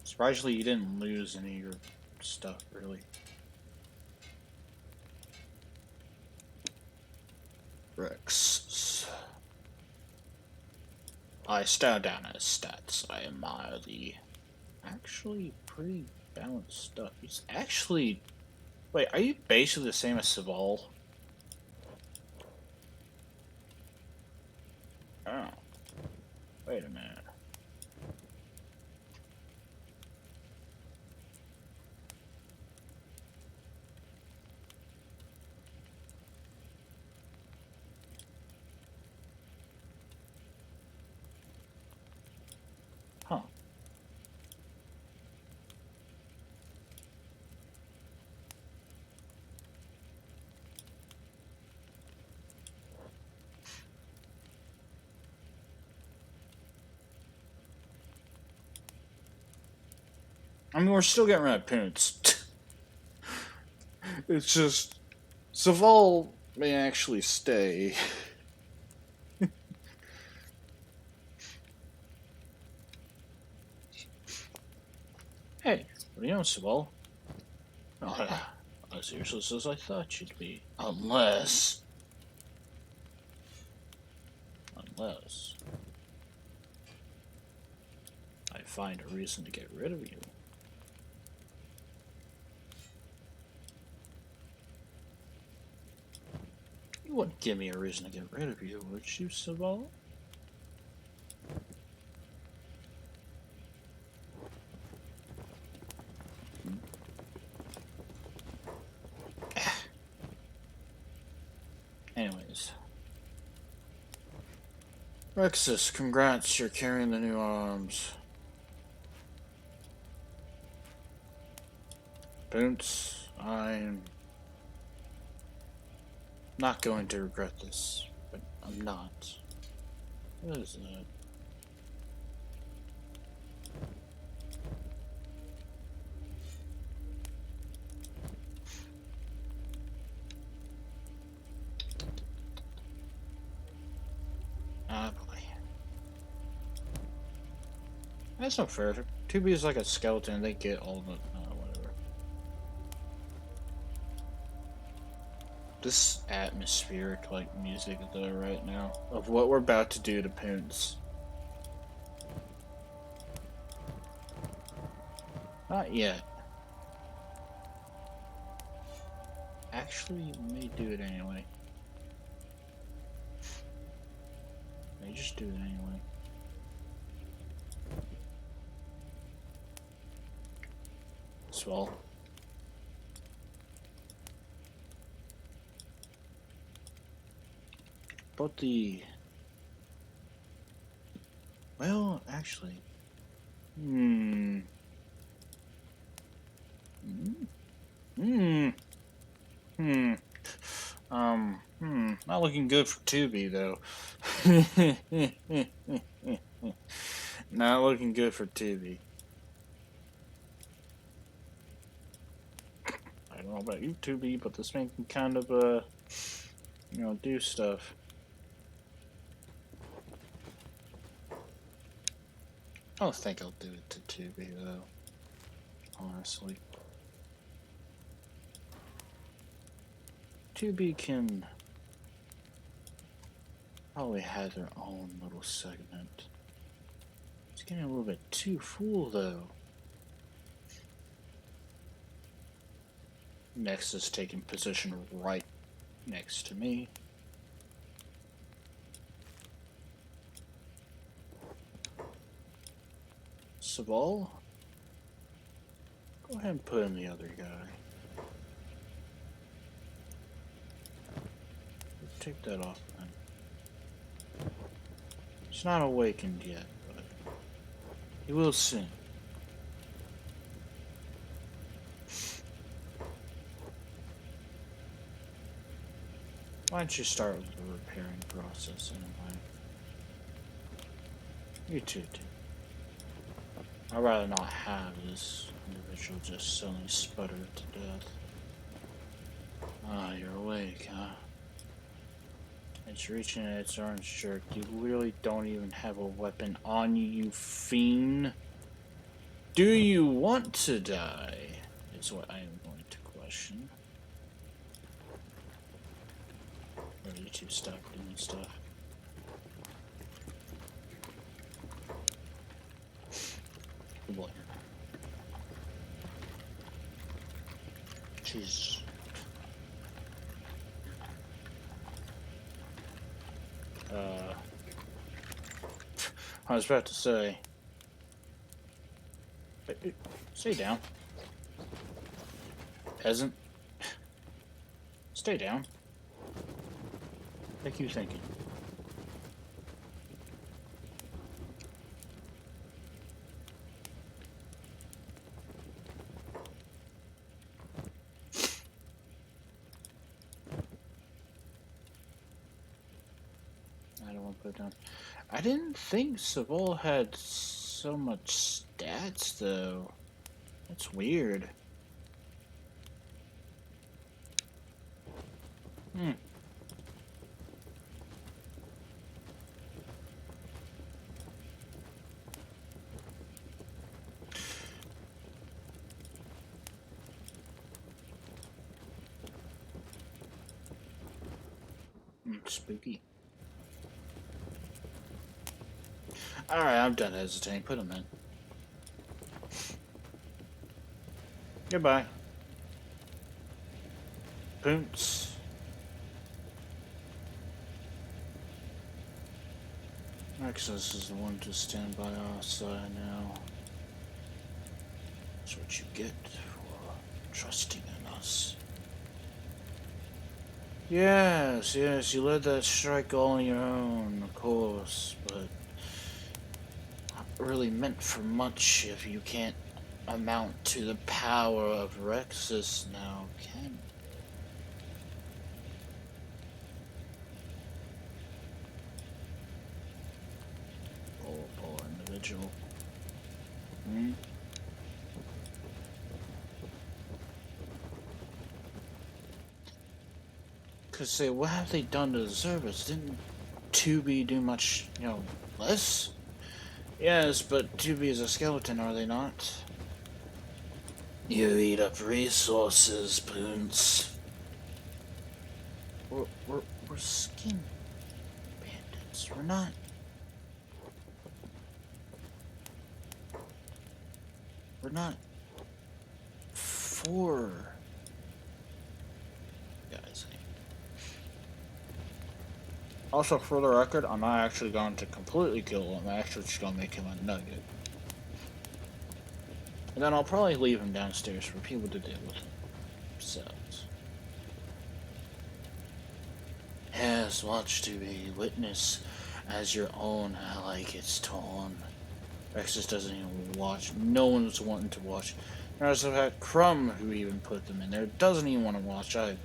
Surprisingly, you didn't lose any of your stuff, really. Rex. I stare down at his stats. I admire the actually pretty balanced stuff. He's actually Wait, are you basically the same as Saval? Oh. Wait a minute. Huh. I mean, we're still getting rid of Poons. It's just Saval may actually stay. Hey, what do you know, Saval? Oh, as useless as I thought you'd be. Unless I find a reason to get rid of you. You wouldn't give me a reason to get rid of you, would you, Saval? Anyways. Rexus, congrats, you're carrying the new arms. Boonts, I'm not going to regret this, but I'm not. What is that? Ah, boy. That's not fair. 2B is like a skeleton, they get all the... whatever. This atmospheric, like, music though right now, of what we're about to do to Poons. Not yet. Actually, we may do it anyway. May just do it anyway. Swell. But well, actually, not looking good for 2B though. Not looking good for 2B. I don't know about you, 2B, but this man can kind of, do stuff. I don't think I'll do it to 2B though, honestly. 2B can probably have their own little segment. It's getting a little bit too full though. Next is taking position right next to me. Saval, go ahead and put in the other guy. Take that off then. He's not awakened yet, but he will soon. Why don't you start with the repairing process anyway? You too. I'd rather not have this individual just suddenly sputter to death. Ah, you're awake, huh? It's reaching at its orange jerk. You really don't even have a weapon on you, you fiend. Do you want to die? Is what I am going to question. Or are you two stuck doing stuff? Good boy. Jeez. I was about to say. Stay down. Peasant. Stay down. What are you thinking? I don't want to put it down. I didn't think Savol had so much stats, though. That's weird. Hmm. Spooky. Alright, I'm done hesitating. Put him in. Goodbye. Poonts. Access is the one to stand by our side now. That's what you get for trusting in us. Yes, you led that strike all on your own, of course, but not really meant for much if you can't amount to the power of Rexus now, can poor individual. Hmm? Cause say, what have they done to deserve us? Didn't 2B do much, less? Yes, but 2B is a skeleton, are they not? You eat up resources, Poons. We're skin bandits. We're not. We're not for guys. Also, for the record, I'm not actually going to completely kill him. I'm actually just going to make him a nugget. And then I'll probably leave him downstairs for people to deal with themselves. Yes, watch to be witness as your own ally gets torn. Rexus doesn't even watch. No one's wanting to watch. There's that Crum who even put them in there. Doesn't even want to watch either.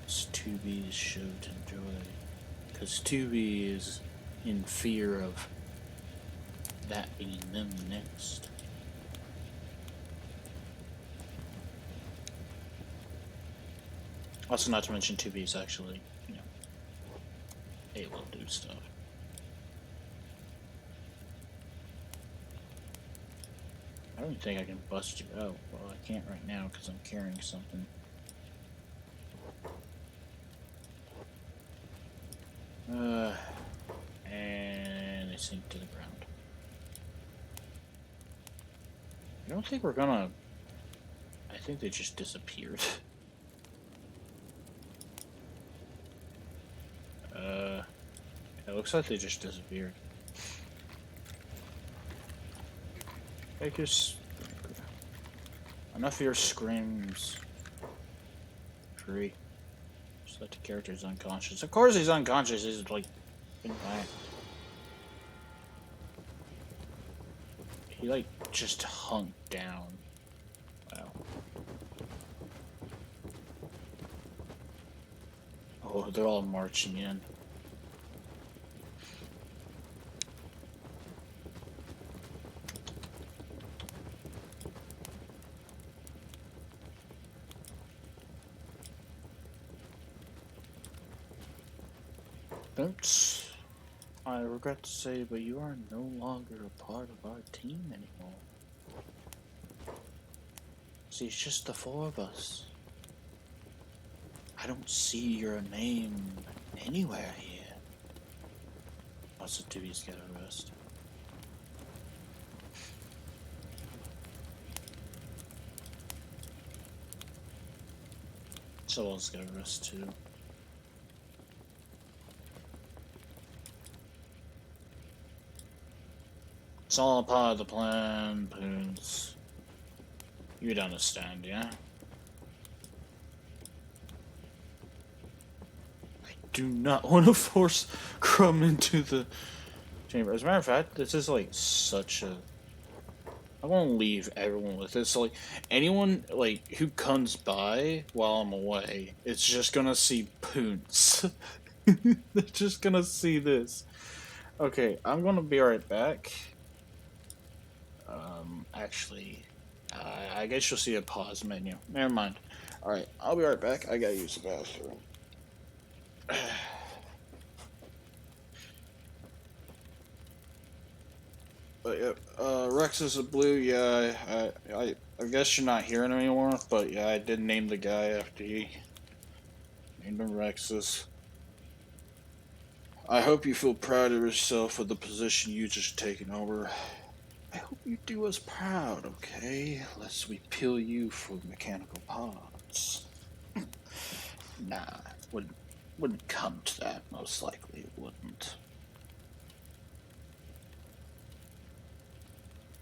It's 2B's show to enjoy. Because 2B is in fear of that being them next. Also, not to mention 2B is actually, able to do stuff. I don't think I can bust you out. Well, I can't right now because I'm carrying something. And they sink to the ground. I don't think we're gonna... I think they just disappeared. It looks like they just disappeared. Take your... Enough of your screams. Free. Just let the character's unconscious. Of course he's unconscious, he's like... been back. He like just hung down. Wow. Oh, they're all marching in. Oops. I regret to say, but you are no longer a part of our team anymore. See, it's just the four of us. I don't see your name anywhere here. Also, Dewey's got a rest. Soul's got a rest too. It's all part of the plan, Poons. You'd understand, yeah? I do not want to force Crum into the chamber. As a matter of fact, this is like such a... I want to leave everyone with this. So, like, anyone like who comes by while I'm away, it's just gonna see Poons. They're just gonna see this. Okay, I'm gonna be right back. Actually, I guess you'll see a pause menu. Never mind. Alright, I'll be right back. I gotta use the bathroom. But yeah, Rex is a blue. Yeah, I guess you're not hearing him anymore. But yeah, I did name the guy after he named him Rexus. I hope you feel proud of yourself for the position you just taken over. I hope you do us proud, okay? Lest we peel you for mechanical parts. Nah, wouldn't come to that. Most likely, it wouldn't.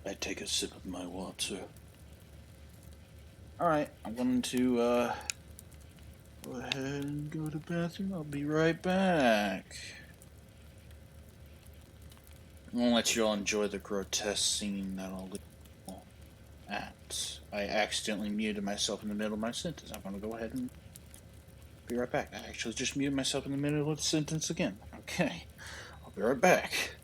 I take a sip of my water. Alright, I'm going to go ahead and go to the bathroom. I'll be right back. I'm gonna let you all enjoy the grotesque scene that I'll leave at. I accidentally muted myself in the middle of my sentence. I'm gonna go ahead and be right back. I actually just muted myself in the middle of the sentence again. Okay, I'll be right back.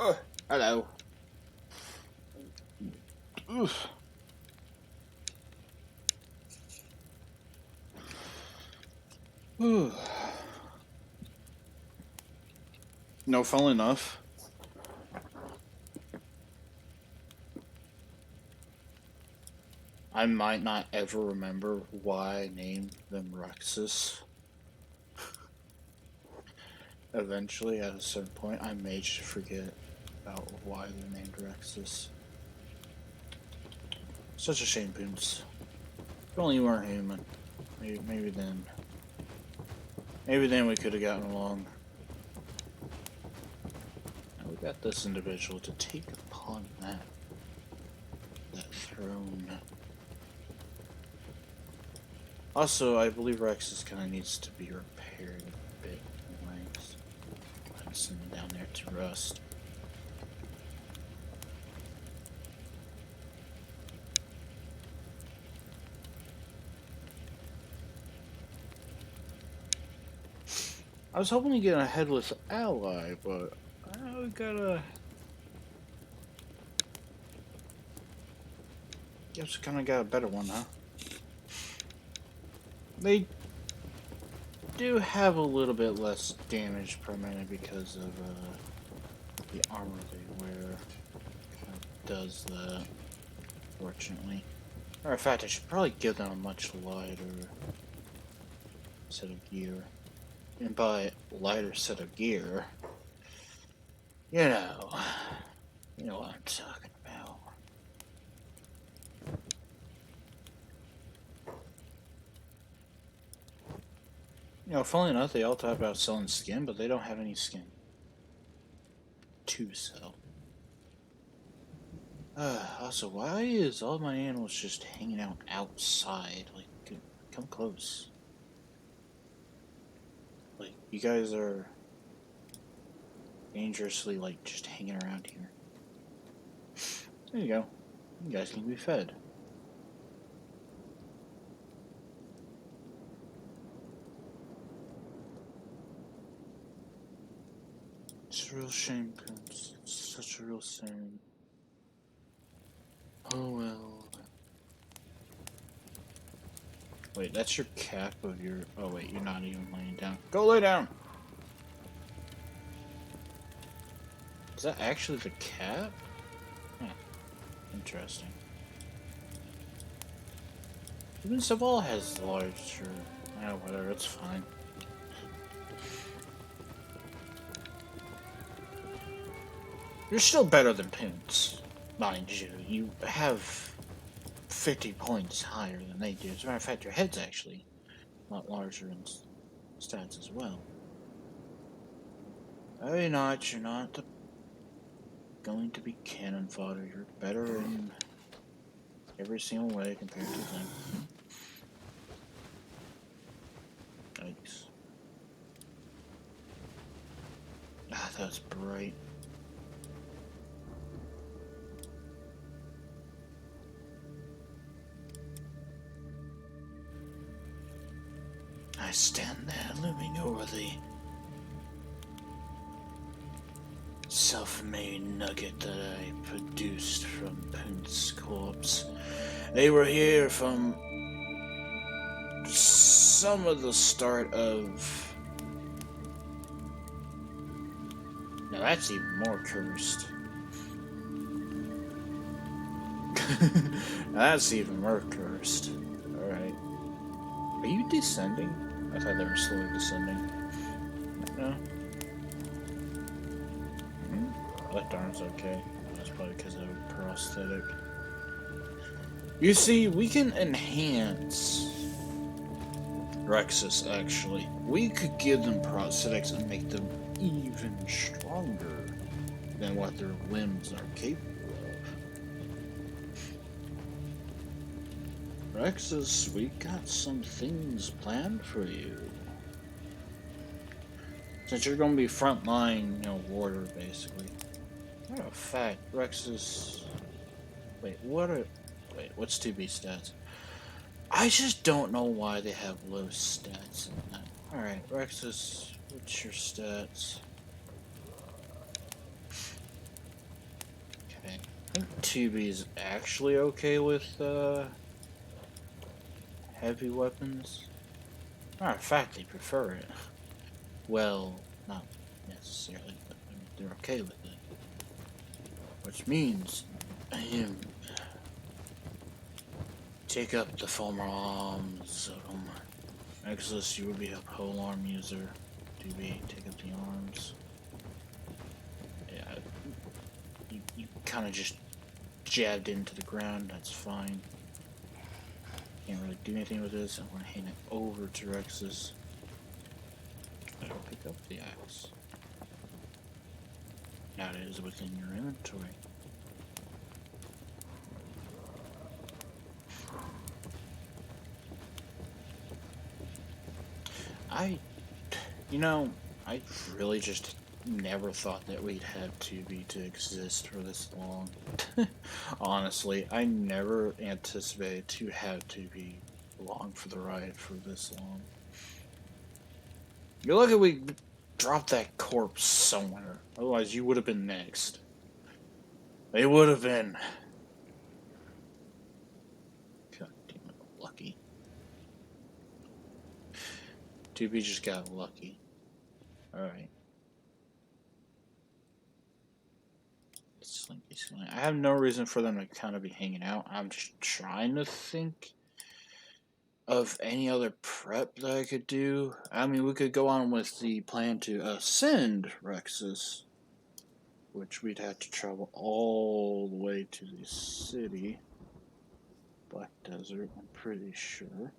Oh, hello. Oof. No, funnily enough, I might not ever remember why I named them Rexus. Eventually, at a certain point, I may just forget about why they're named Rexus. Such a shame, Poons. If only you weren't human. Maybe then. Maybe then we could have gotten along. Now we got this individual to take upon that throne. Also, I believe Rexus kind of needs to be repaired a bit. Anyways, I'll send him down there to rust. I was hoping to get a headless ally, but we gotta... Guess we kinda got a better one, huh? They do have a little bit less damage per minute because of the armor they wear. Kind of does that, fortunately. Matter of fact, I should probably give them a much lighter set of gear. And by lighter set of gear, you know what I'm talking about. Funnily enough, they all talk about selling skin, but they don't have any skin to sell. Also, why is all my animals just hanging out outside? Like, come close. Like, you guys are dangerously, like, just hanging around here. There you go. You guys can be fed. It's a real shame, Prince. It's such a real shame. Oh well. Wait, that's your cap of your... Oh wait, you're not even laying down. Go lay down! Is that actually the cap? Huh. Interesting. Even Saval has large, or... Oh, whatever, it's fine. You're still better than Pins, mind you. You have 50 points higher than they do. As a matter of fact, your head's actually a lot larger in stats as well. Oh, you're not going to be cannon fodder. You're better in every single way compared to them. Yikes. Ah, that's bright. I stand there looming over the self-made nugget that I produced from Poon's corpse. They were here from some of the start of... Now that's even more cursed. That's even more cursed. Alright. Are you descending? I thought they were slowly descending. No? That darn's okay. That's probably because of a prosthetic. You see, we can enhance Rexus, actually. We could give them prosthetics and make them even stronger than what their limbs are capable of. Rexus, we got some things planned for you. Since you're going to be frontline, warder, basically. Matter of fact, Rexus... Wait, what's 2B stats? I just don't know why they have low stats in that. Alright, Rexus, what's your stats? Okay, I think 2B is actually okay with, heavy weapons. Matter of fact, they prefer it. Well, not necessarily, but I mean, they're okay with it. Which means, take up the former arms of them. Exodus, you will be a pole arm user. 2B, take up the arms. Yeah, you kind of just jabbed into the ground, that's fine. Can't really do anything with this. I'm going to hand it over to Rexus. I'll pick up the axe. Now it is within your inventory. I really just never thought that we'd have 2B to exist for this long. Honestly, I never anticipated to have 2B along for the ride for this long. You're lucky we dropped that corpse somewhere. Otherwise, you would have been next. They would have been. God damn it, lucky. 2B just got lucky. Alright. Let's Slinky Slink. I have no reason for them to kind of be hanging out. I'm just trying to think of any other prep that I could do. I mean, we could go on with the plan to ascend Rexus, which we'd have to travel all the way to the city. Black Desert, I'm pretty sure.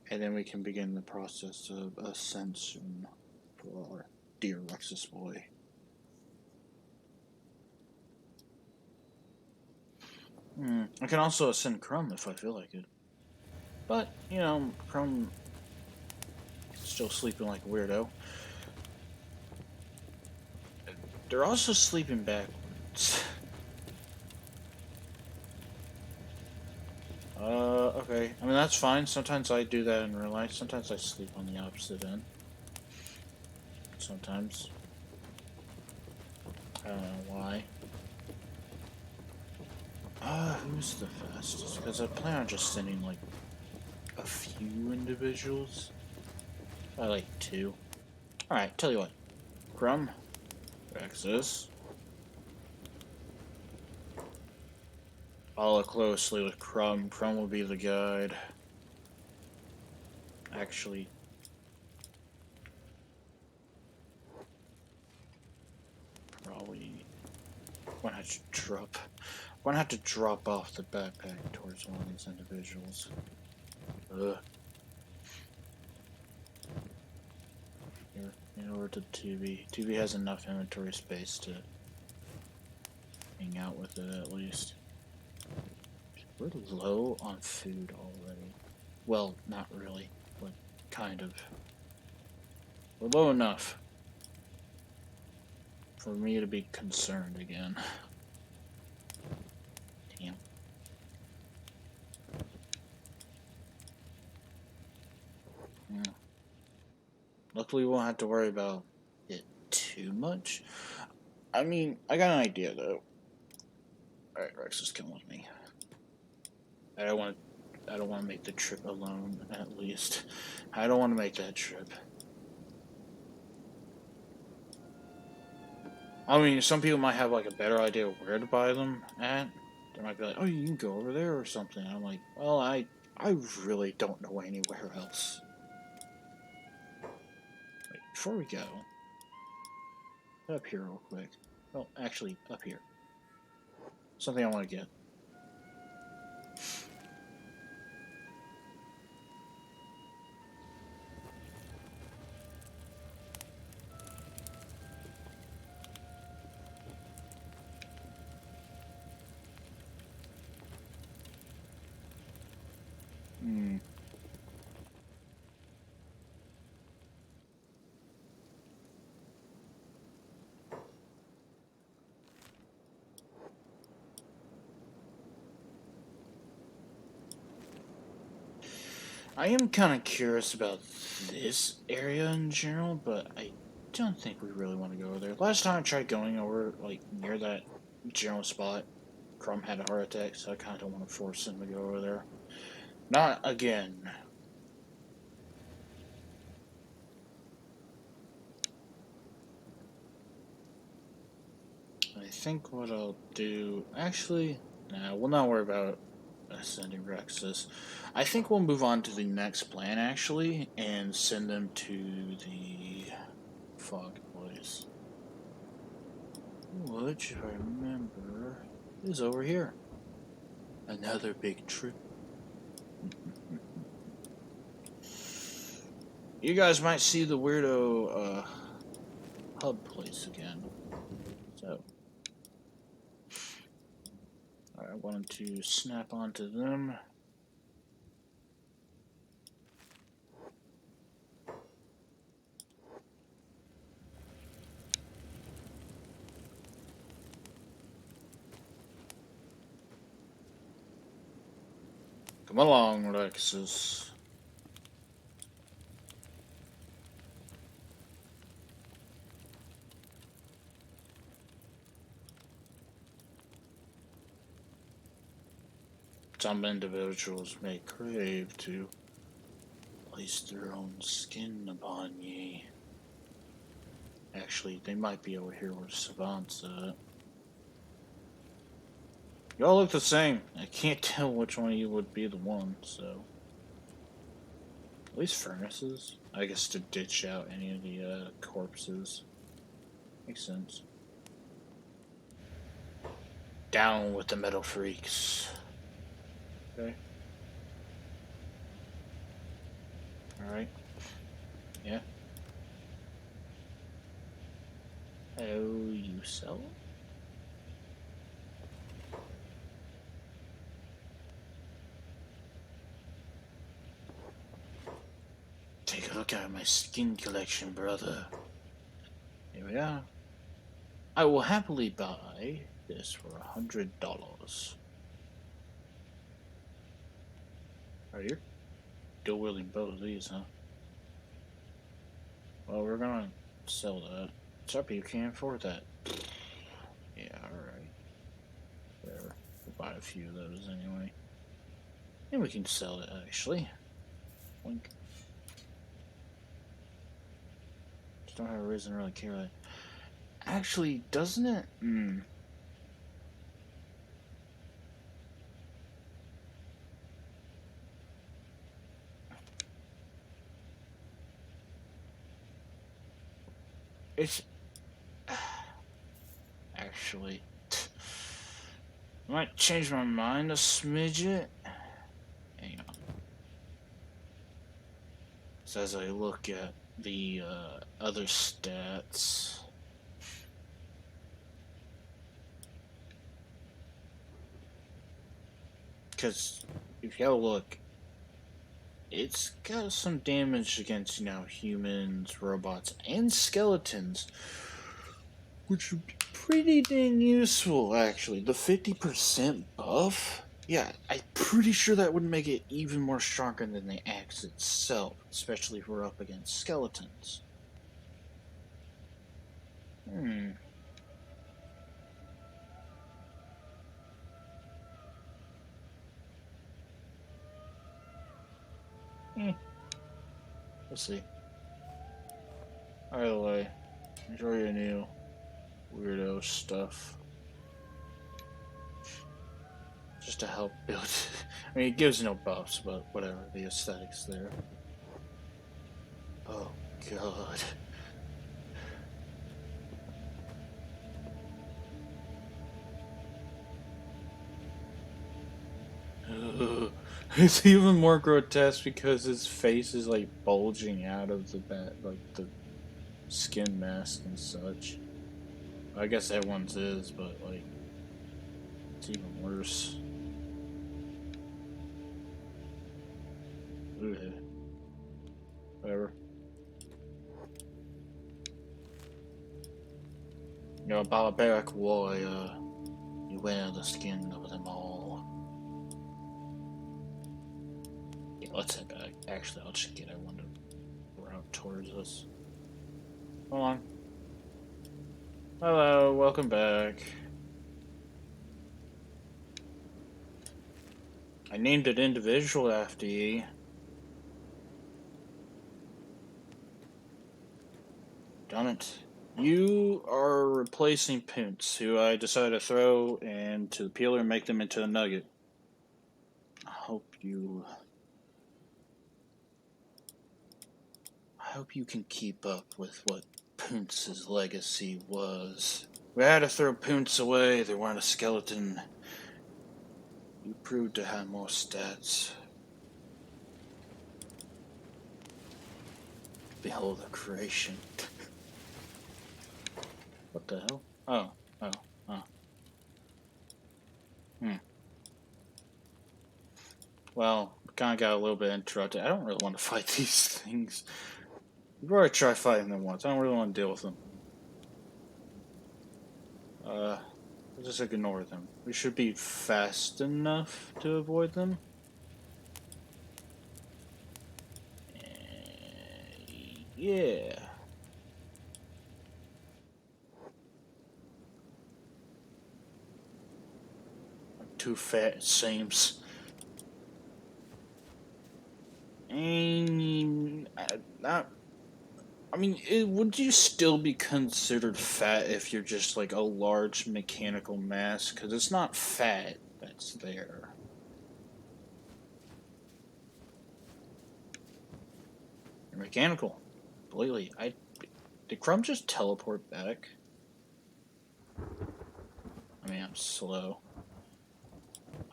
And then we can begin the process of ascension for our dear Rexus boy. I can also ascend Crum if I feel like it. But, you know, Crum still sleeping like a weirdo. They're also sleeping backwards. Okay. I mean, that's fine. Sometimes I do that in real life. Sometimes I sleep on the opposite end. Sometimes. I don't know why. Who's the fastest? Because I plan on just sending, like, a few individuals. Probably, like, 2. Alright, tell you what. Crum. Rexus. Follow closely with Crum. Crum will be the guide. Actually, probably gonna have to drop off the backpack towards one of these individuals. Ugh. Here, over to 2B. 2B has enough inventory space to hang out with it at least. We're low on food already. Well, not really, but kind of. We're low enough for me to be concerned again. Damn. Yeah. Luckily, we won't have to worry about it too much. I mean, I got an idea though. Alright, Rex, just come with me. I don't want to make the trip alone, at least. I don't want to make that trip. I mean, some people might have like a better idea of where to buy them at. They might be like, oh, you can go over there or something. I'm like, well, I really don't know anywhere else. Wait, before we go, up here real quick. Well, actually, up here. Something I want to get. I am kind of curious about this area in general, but I don't think we really want to go over there. Last time I tried going over, like, near that general spot, Crum had a heart attack, so I kind of don't want to force him to go over there. Not again. I think what I'll do... Actually, nah, we'll not worry about ascending Rexus. I think we'll move on to the next plan, actually, and send them to the fog place. Which, if I remember, is over here. Another big trip. You guys might see the weirdo hub place again. So, I wanted to snap onto them. Come along, Lexus. Some individuals may crave to place their own skin upon ye. Actually, they might be over here where Savant's at. Y'all look the same. I can't tell which one of you would be the one, so. At least furnaces. I guess to ditch out any of the corpses. Makes sense. Down with the metal freaks. Okay. Alright. Yeah. Oh, you sell? Take a look at my skin collection, brother. Here we are. I will happily buy this for $100. Are you still wielding both of these, huh? Well, we're gonna sell that. Sorry, you can't afford that. Yeah, alright. Whatever. We'll buy a few of those anyway. And we can sell it, actually. Wink. Just don't have a reason to really care that. Actually, doesn't it? It's actually, I might change my mind a smidget. Hang on. So as I look at the other stats, because if you look, it's got some damage against, humans, robots, and skeletons, which would be pretty dang useful, actually. The 50% buff? Yeah, I'm pretty sure that would make it even more stronger than the axe itself, especially if we're up against skeletons. We'll see. Either way, enjoy your new weirdo stuff. Just to help build. I mean, it gives no buffs, but whatever. The aesthetics there. Oh, God. It's even more grotesque because his face is like bulging out of the the skin mask and such. I guess everyone's is, but like it's even worse. Ugh. Whatever. Barbaric warrior, you wear the skin of them all. Yeah, let's head back. Actually, I'll just get everyone to route towards us. Hold on. Hello, welcome back. I named it individual after ye. Done it. You are replacing Poonts, who I decided to throw into the peeler and make them into a nugget. I hope you can keep up with what Poonts' legacy was. We had to throw Poonts away, they weren't a skeleton. You proved to have more stats. Behold the creation. What the hell? Oh. Well, kind of got a little bit interrupted. I don't really want to fight these things. We've already tried fighting them once. I don't really want to deal with them. Just ignore them. We should be fast enough to avoid them. Yeah. I'm too fat, it seems. And would you still be considered fat if you're just like a large mechanical mass? Because it's not fat. it's there. You're mechanical. Completely. Did Crum just teleport back? I mean, I'm slow.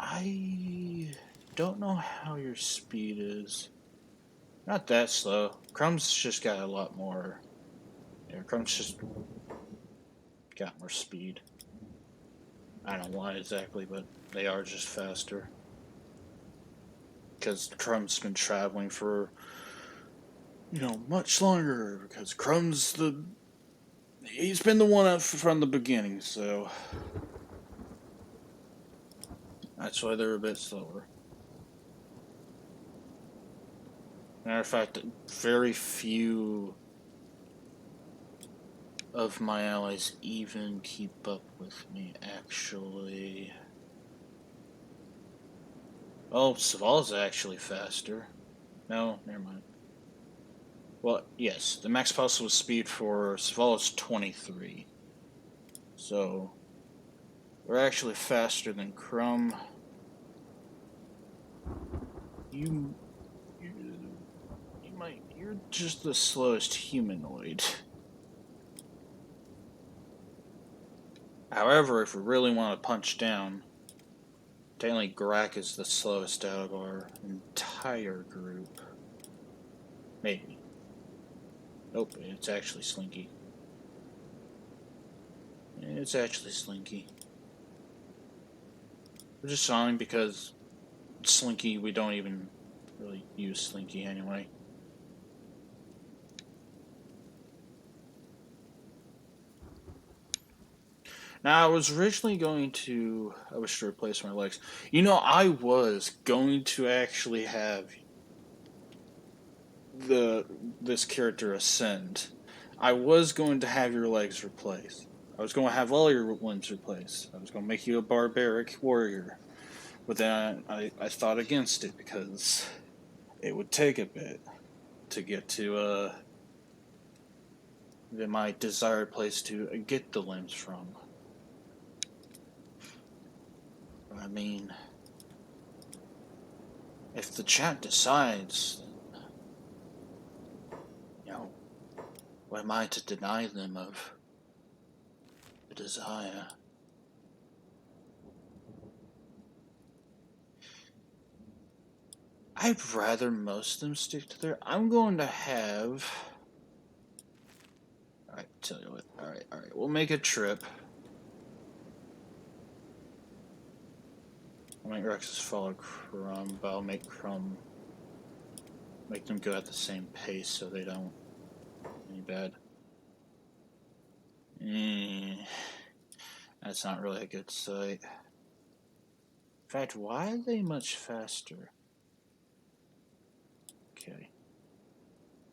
I don't know how your speed is. Not that slow. Crum's just got a lot more. Yeah, Crum's just got more speed. I don't know why exactly, but they are just faster. Because Crum's been traveling for, much longer. Because he's been the one up from the beginning, so that's why they're a bit slower. Matter of fact, very few of my allies even keep up with me, actually. Oh, Saval's actually faster. No, never mind. Well, yes, the max possible speed for Saval is 23. So, we're actually faster than Crum. You're just the slowest humanoid. However, if we really want to punch down, technically Grak is the slowest out of our entire group. Maybe. Nope, it's actually Slinky. It's actually Slinky. We're just on because Slinky, we don't even really use Slinky anyway. Now, I was originally going to... I wish to replace my legs. I was going to actually have this character ascend. I was going to have your legs replaced. I was going to have all your limbs replaced. I was going to make you a barbaric warrior. But then I thought against it because it would take a bit to get to my desired place to get the limbs from. I mean, if the chat decides, what am I to deny them of the desire? I'd rather most of them stick to their... I'm going to have... Alright, tell you what. Alright. We'll make a trip. I'll make Rexus follow Crum, but I'll make Crum... make them go at the same pace so they don't... any bad. That's not really a good sight. In fact, why are they much faster? Okay.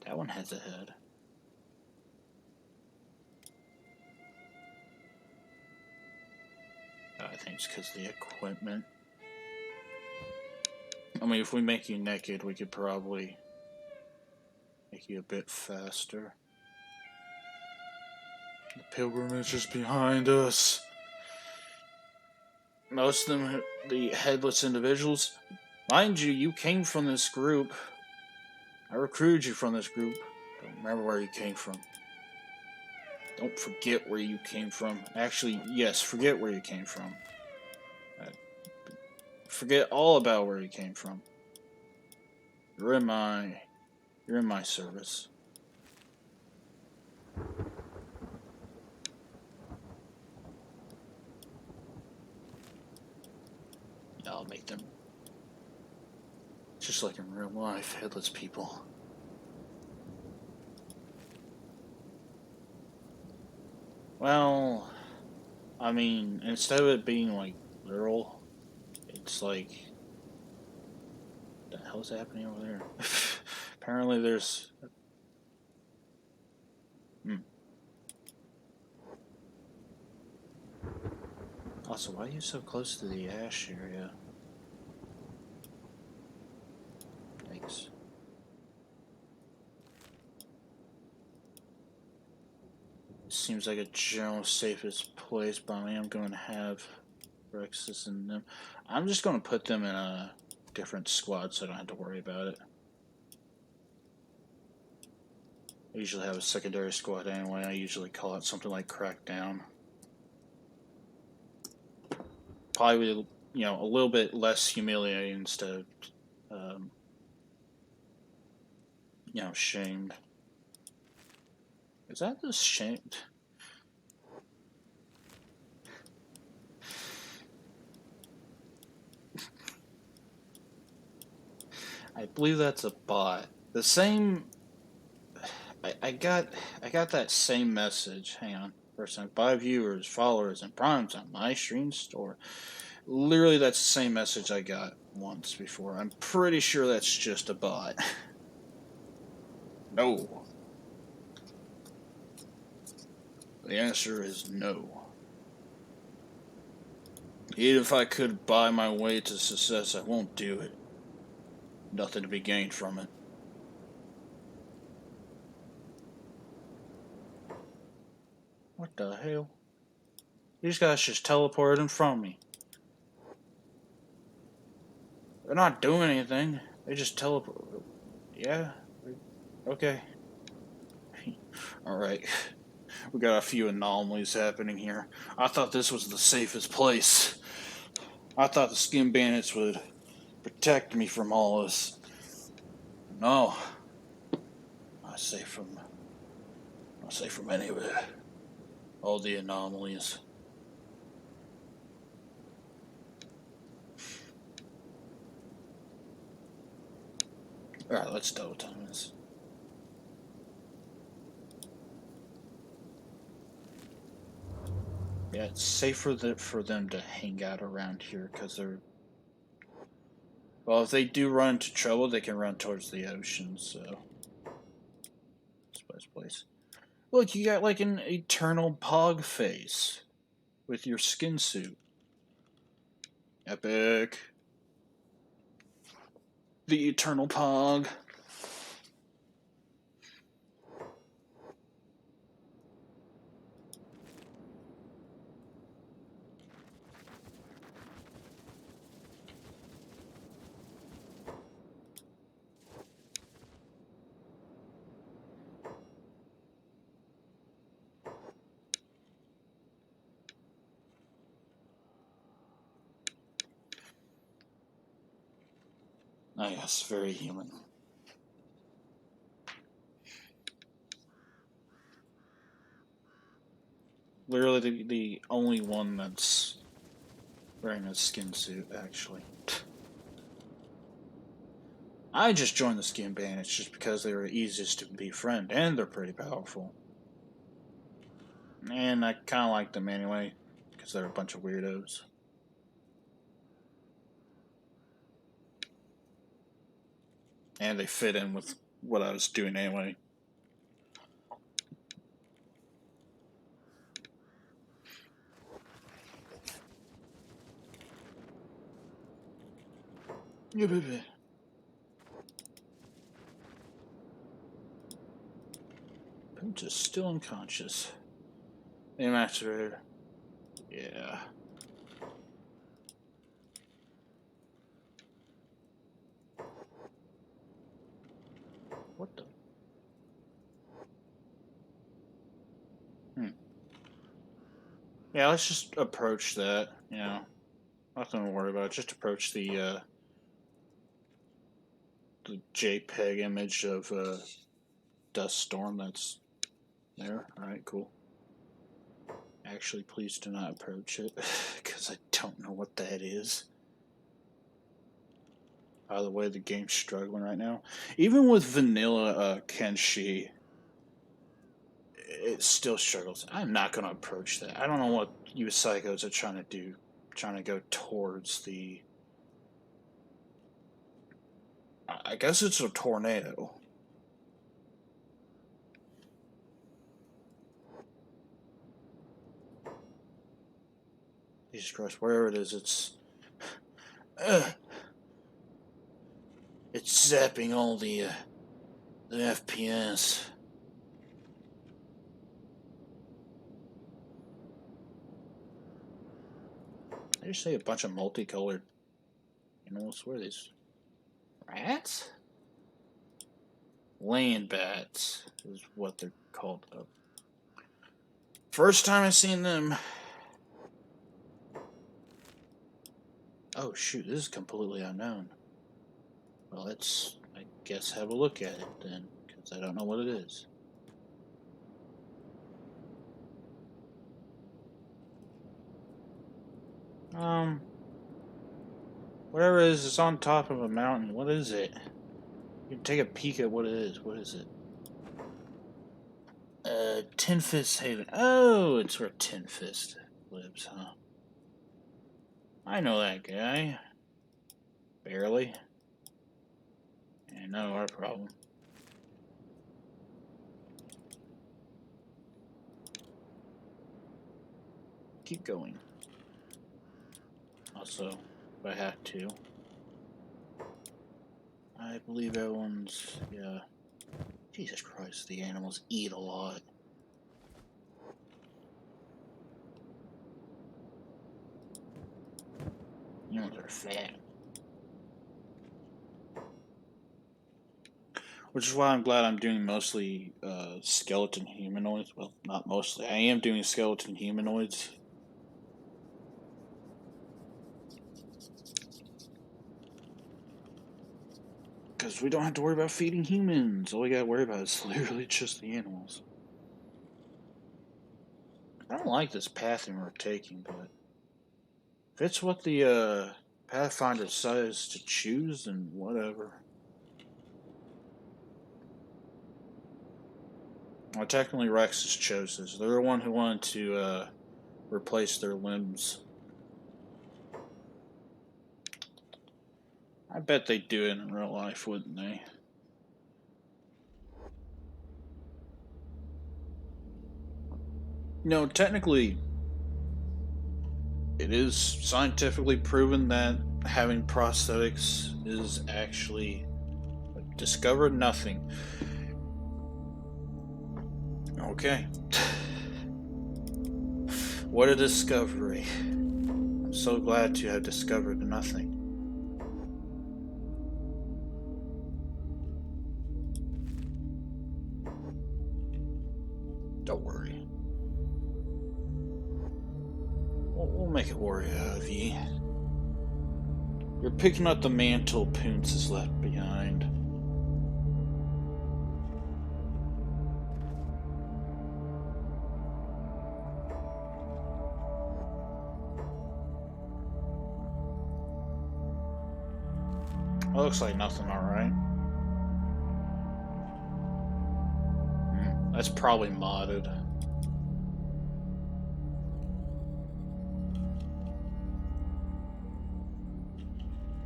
That one has a head. I think it's because of the equipment. I mean, if we make you naked, we could probably make you a bit faster. The pilgrimage is behind us. Most of them, the headless individuals. Mind you, you came from this group. I recruited you from this group. Don't remember where you came from. Don't forget where you came from. Actually, yes, forget where you came from. Forget all about where you came from. You're in my service. I'll make them just like in real life, headless people. Well, I mean, instead of it being like literal, it's like, what the hell's happening over there? Apparently there's... Also, why are you so close to the ash area? Thanks. Seems like a general safest place, but I am going to have Rexus and them. I'm just going to put them in a different squad so I don't have to worry about it. I usually have a secondary squad anyway. I usually call it something like Crackdown. Probably, you know, a little bit less humiliating instead of, you know, shamed. Is that the shamed? I believe that's a bot. The same. I got that same message. Hang on. First time, 5 viewers, followers, and primes on my stream store. Literally, that's the same message I got once before. I'm pretty sure that's just a bot. No. The answer is no. Even if I could buy my way to success, I won't do it. Nothing to be gained from it. What the hell? These guys just teleported in front of me. They're not doing anything. They just teleport. Yeah. Okay. Alright. We got a few anomalies happening here. I thought this was the safest place. I thought the skin bandits would protect me from all this. No. Not safe from any of it. All the anomalies. Alright, let's double time this. Yeah, it's safer for them to hang out around here because they're. Well, if they do run into trouble, they can run towards the ocean, so. This place. Look, you got like an eternal pog face with your skin suit. Epic. The eternal pog. Ah, yes, very human. Literally the only one that's wearing a skin suit, actually. I just joined the skin bandits just because they were easiest to befriend, and they're pretty powerful. And I kind of like them anyway, because they're a bunch of weirdos. And they fit in with what I was doing anyway. Yeah, baby. I'm just still unconscious. Aim activator. Yeah. What the? Yeah, let's just approach that, you know. Nothing to worry about. Just approach the JPEG image of Dust Storm that's there. Alright, cool. Actually, please do not approach it, because I don't know what that is. By the way, the game's struggling right now. Even with vanilla Kenshi, it still struggles. I'm not going to approach that. I don't know what you psychos are trying to do. Trying to go towards the... I guess it's a tornado. Jesus Christ, wherever it is, it's zapping all the FPS. I just say a bunch of multicolored animals. What are these? Rats? Land bats is what they're called. First time I seen them. Oh shoot, this is completely unknown. Well, let's, I guess, have a look at it then, because I don't know what it is. Whatever it is, it's on top of a mountain. What is it? You can take a peek at what it is. What is it? Tin Fist Haven. Oh, it's where Tin Fist lives, huh? I know that guy. Barely. And not our problem. Keep going. Also, if I have to. I believe everyone's, yeah. Jesus Christ, the animals eat a lot. Animals are fat. Which is why I'm glad I'm doing mostly skeleton humanoids. Well, not mostly. I am doing skeleton humanoids. Because we don't have to worry about feeding humans. All we gotta worry about is literally just the animals. I don't like this pathing we're taking, but if it's what the Pathfinder says to choose, then whatever. Well, technically Rex has chose this. They're the one who wanted to replace their limbs. I bet they'd do it in real life, wouldn't they? No, technically, it is scientifically proven that having prosthetics is actually discovered nothing. Okay. What a discovery. I'm so glad to have discovered nothing. Don't worry. We'll make it worry out of ye. You're picking up the mantle Poons has left behind. Well, looks like nothing, alright. That's probably modded.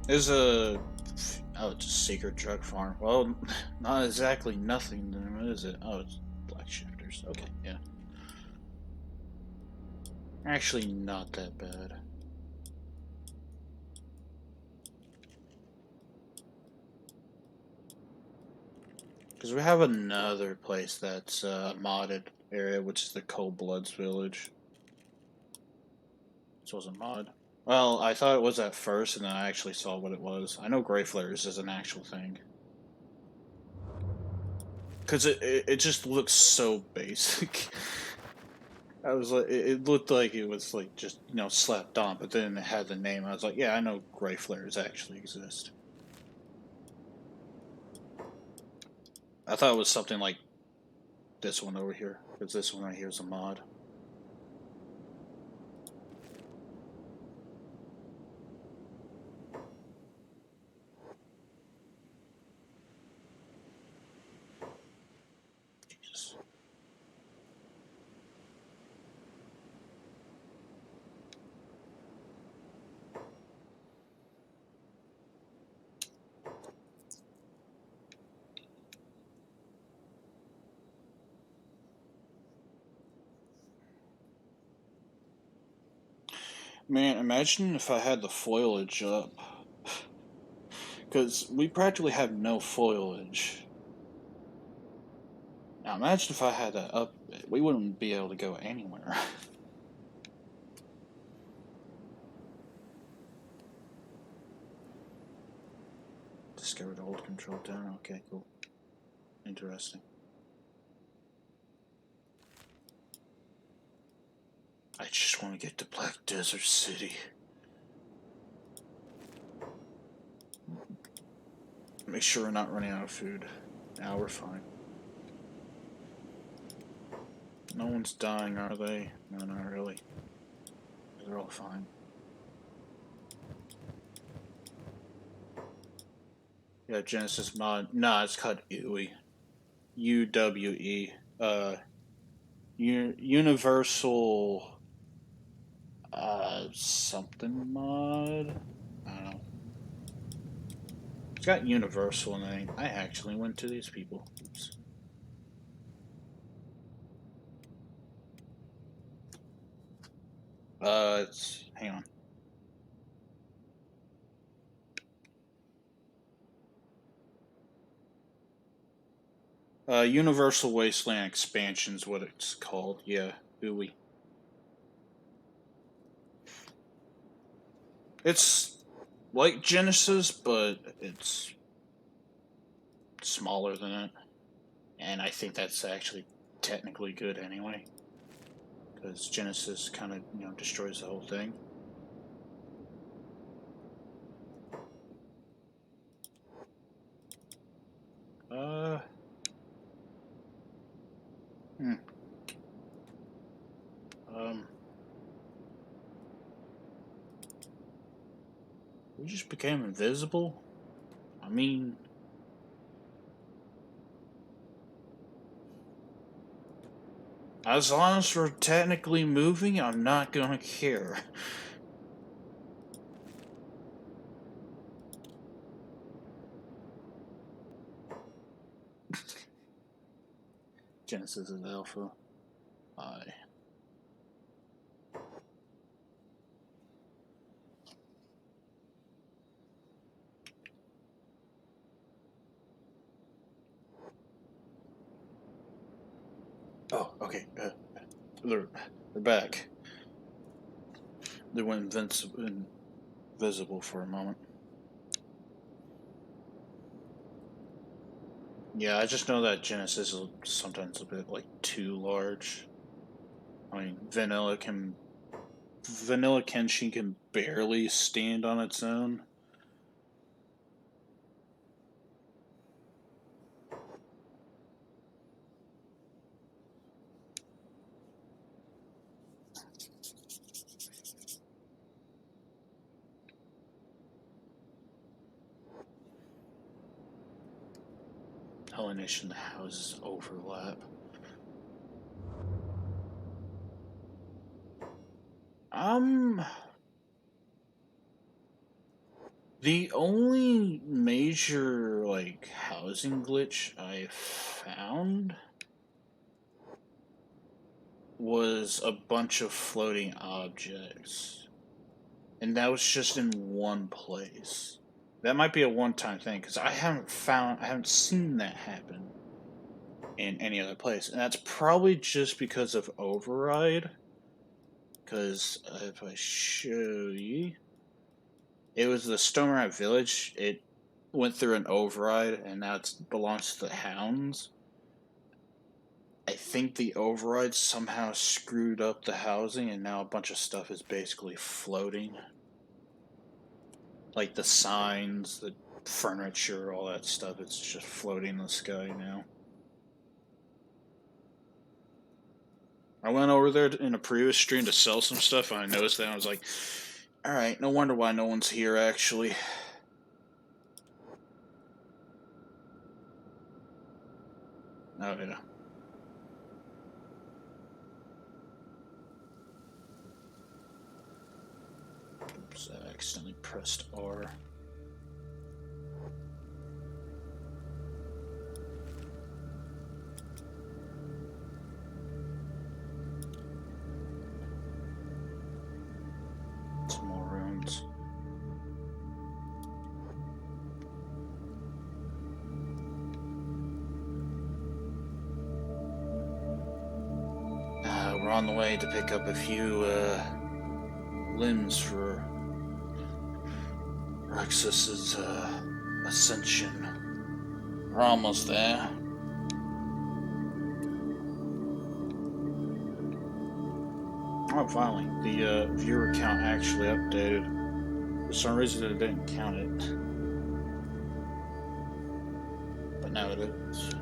There's a... Oh, it's a secret drug farm. Well, not exactly nothing then, what is it? Oh, it's black shifters. Okay, yeah. Actually, not that bad. Because we have another place that's a modded area, which is the Cold Bloods village. This was a mod. Well, I thought it was at first, and then I actually saw what it was. I know Grey Flares is an actual thing. Because it just looks so basic. I was like, it looked like it was like just, you know, slapped on, but then it had the name. I was like, yeah, I know Grey Flares actually exist. I thought it was something like this one over here, because this one right here is a mod. Jesus. Man, imagine if I had the foliage up. Because we practically have no foliage. Now imagine if I had that up, we wouldn't be able to go anywhere. discovered old control tower. Okay, cool. Interesting. I just want to get to Black Desert City. Make sure we're not running out of food. Now we're fine. No one's dying, are they? No, not really. They're all fine. Yeah, Genesis mod. Nah, it's called UWE. UWE. Universal. Something mod? I don't know. It's got Universal in the name. I actually went to these people. Oops. Hang on. Universal Wasteland Expansion's what it's called. Yeah, UWE. It's like Genesis, but it's smaller than it. And I think that's actually technically good anyway. Because Genesis kind of, destroys the whole thing. Hmm. We just became invisible? I mean... As long as we're technically moving, I'm not gonna care. Genesis is alpha. Oh, okay. They're back. They went invisible for a moment. Yeah, I just know that Genesis is sometimes a bit like too large. I mean, Vanilla Kenshin can barely stand on its own. Hellenation, the houses overlap. The only major, like, housing glitch I found was a bunch of floating objects. And that was just in one place. That might be a one-time thing, because I haven't seen that happen in any other place. And that's probably just because of Override. Because if I show you... It was the Stonerat Village. It went through an override, and now it belongs to the Hounds. I think the override somehow screwed up the housing, and now a bunch of stuff is basically floating. Like the signs, the furniture, all that stuff, it's just floating in the sky now. I went over there in a previous stream to sell some stuff, and I noticed that, and I was like, alright, no wonder why no one's here, actually. Oh, yeah. Oops, I accidentally pressed R. Some more runes. We're on the way to pick up a few limbs for Rexus's Ascension. We're almost there. Oh, finally, the viewer count actually updated. For some reason, it didn't count it, but now it is.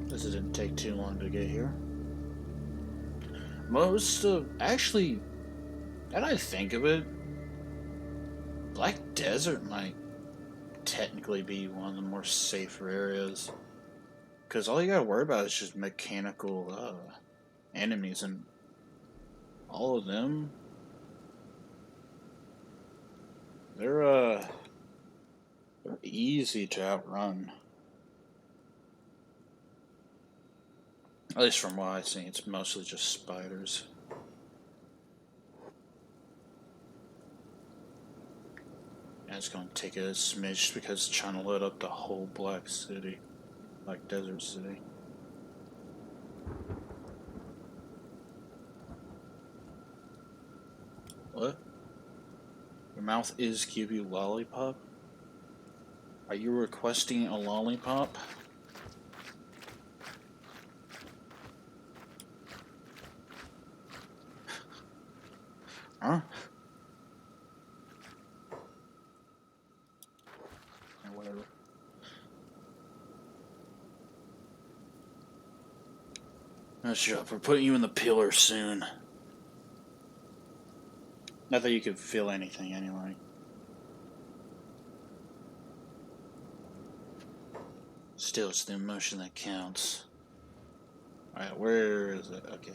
This didn't take too long to get here. Most of, actually, now that I think of it, Black Desert might technically be one of the more safer areas. Because all you gotta worry about is just mechanical enemies, and all of them, they're easy to outrun. At least from what I've seen, it's mostly just spiders. And it's gonna take a smidge just because it's trying to load up the whole Black Desert City. What? Your mouth is give you lollipop? Are you requesting a lollipop? Huh? Or whatever. Oh, shut up. We're putting you in the pillar soon. Not that you could feel anything anyway. Still, it's the emotion that counts. Alright, where is it? Okay.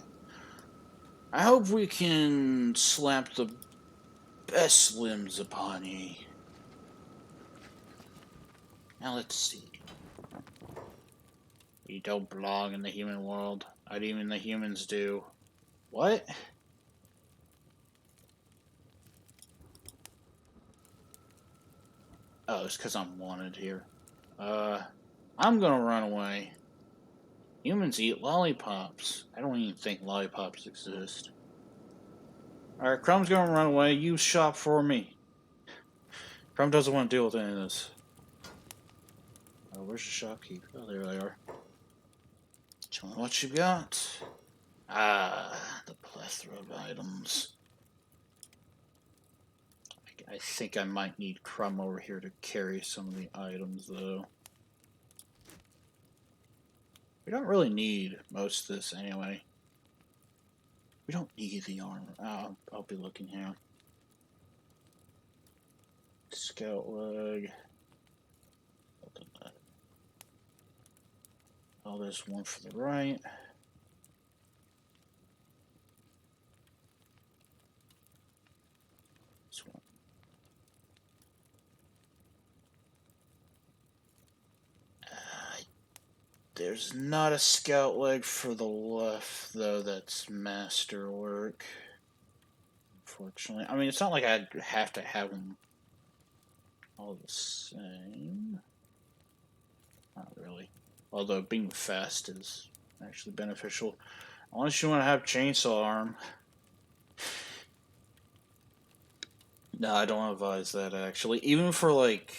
I hope we can slap the best limbs upon ye. Now let's see. You don't belong in the human world. Not even the humans do. What? Oh, it's because I'm wanted here. I'm gonna run away. Humans eat lollipops. I don't even think lollipops exist. Alright, Crum's gonna run away. You shop for me. Crum doesn't want to deal with any of this. Oh, where's the shopkeep? Oh, there they are. Tell me what you got. Ah, the plethora of items. I think I might need Crum over here to carry some of the items, though. We don't really need most of this anyway. We don't need the armor. I'll be looking here. Scout leg. Oh, there's one for the right. This one. There's not a scout leg for the left, though. That's masterwork. Unfortunately. I mean, it's not like I'd have to have them all the same. Not really. Although being fast is actually beneficial. Unless you want to have chainsaw arm. No, I don't advise that, actually. Even for, like,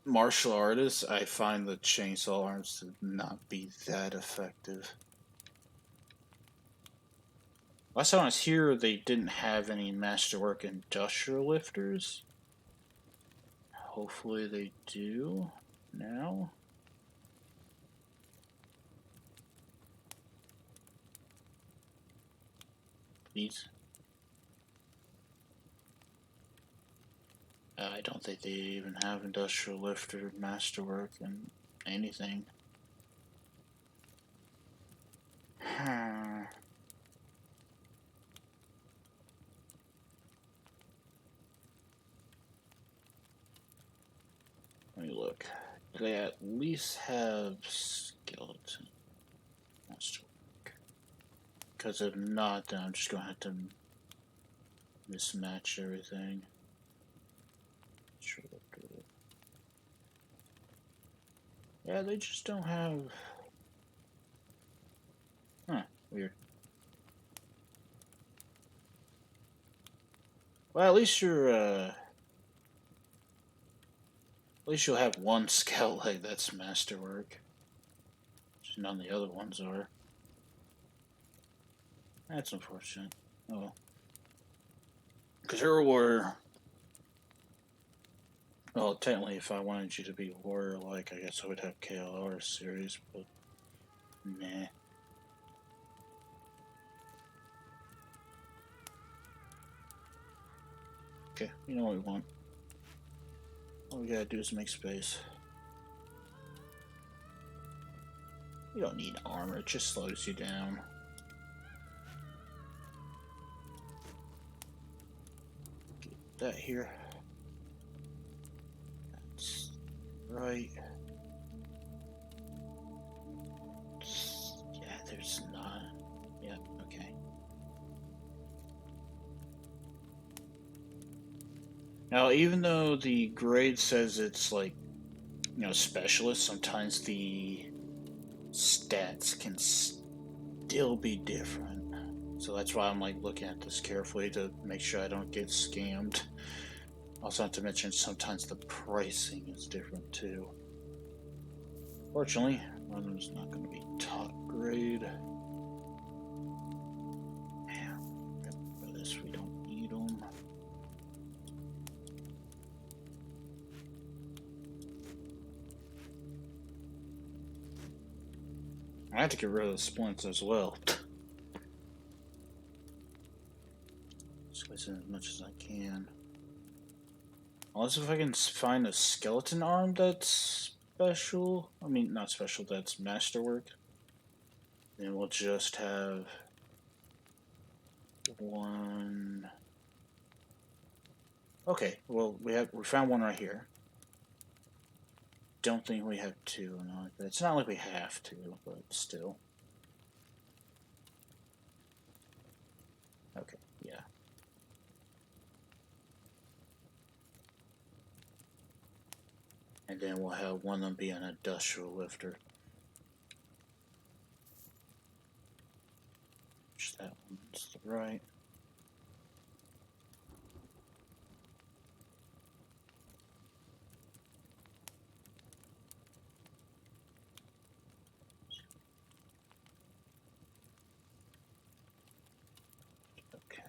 martial artists, I find the chainsaw arms to not be that effective. Last time I was here, they didn't have any masterwork industrial lifters. Hopefully they do now. Please. I don't think they even have industrial lifter masterwork and anything. Let me look. Do they at least have skeleton masterwork? Because if not, then I'm just going to have to mismatch everything. Should upgrade it. Yeah, they just don't have. Huh, weird. Well, at least you'll have one scout leg that's masterwork. None of the other ones are. That's unfortunate. Oh well. Because you're a warrior. Well, technically, if I wanted you to be warrior-like, I guess I would have KLR series, but nah. Okay, you know what we want. All we gotta do is make space. You don't need armor, it just slows you down. Get that here. That's right. Yeah, there's not. Yeah, okay. Now, even though the grade says it's like, specialist, sometimes the stats can still be different. So that's why I'm like looking at this carefully to make sure I don't get scammed. Also, not to mention sometimes the pricing is different too. Fortunately, runner's not going to be top grade. Man, for this we don't need them. I have to get rid of the splints as well. Squeeze in as much as I can. Unless if I can find a skeleton arm that's special. I mean, not special, that's masterwork. Then we'll just have one. Okay, well we found one right here. Don't think we have two. No, it's not like we have to, but still. Okay, yeah. And then we'll have one of them be an industrial lifter. Which that one's to the right. Okay.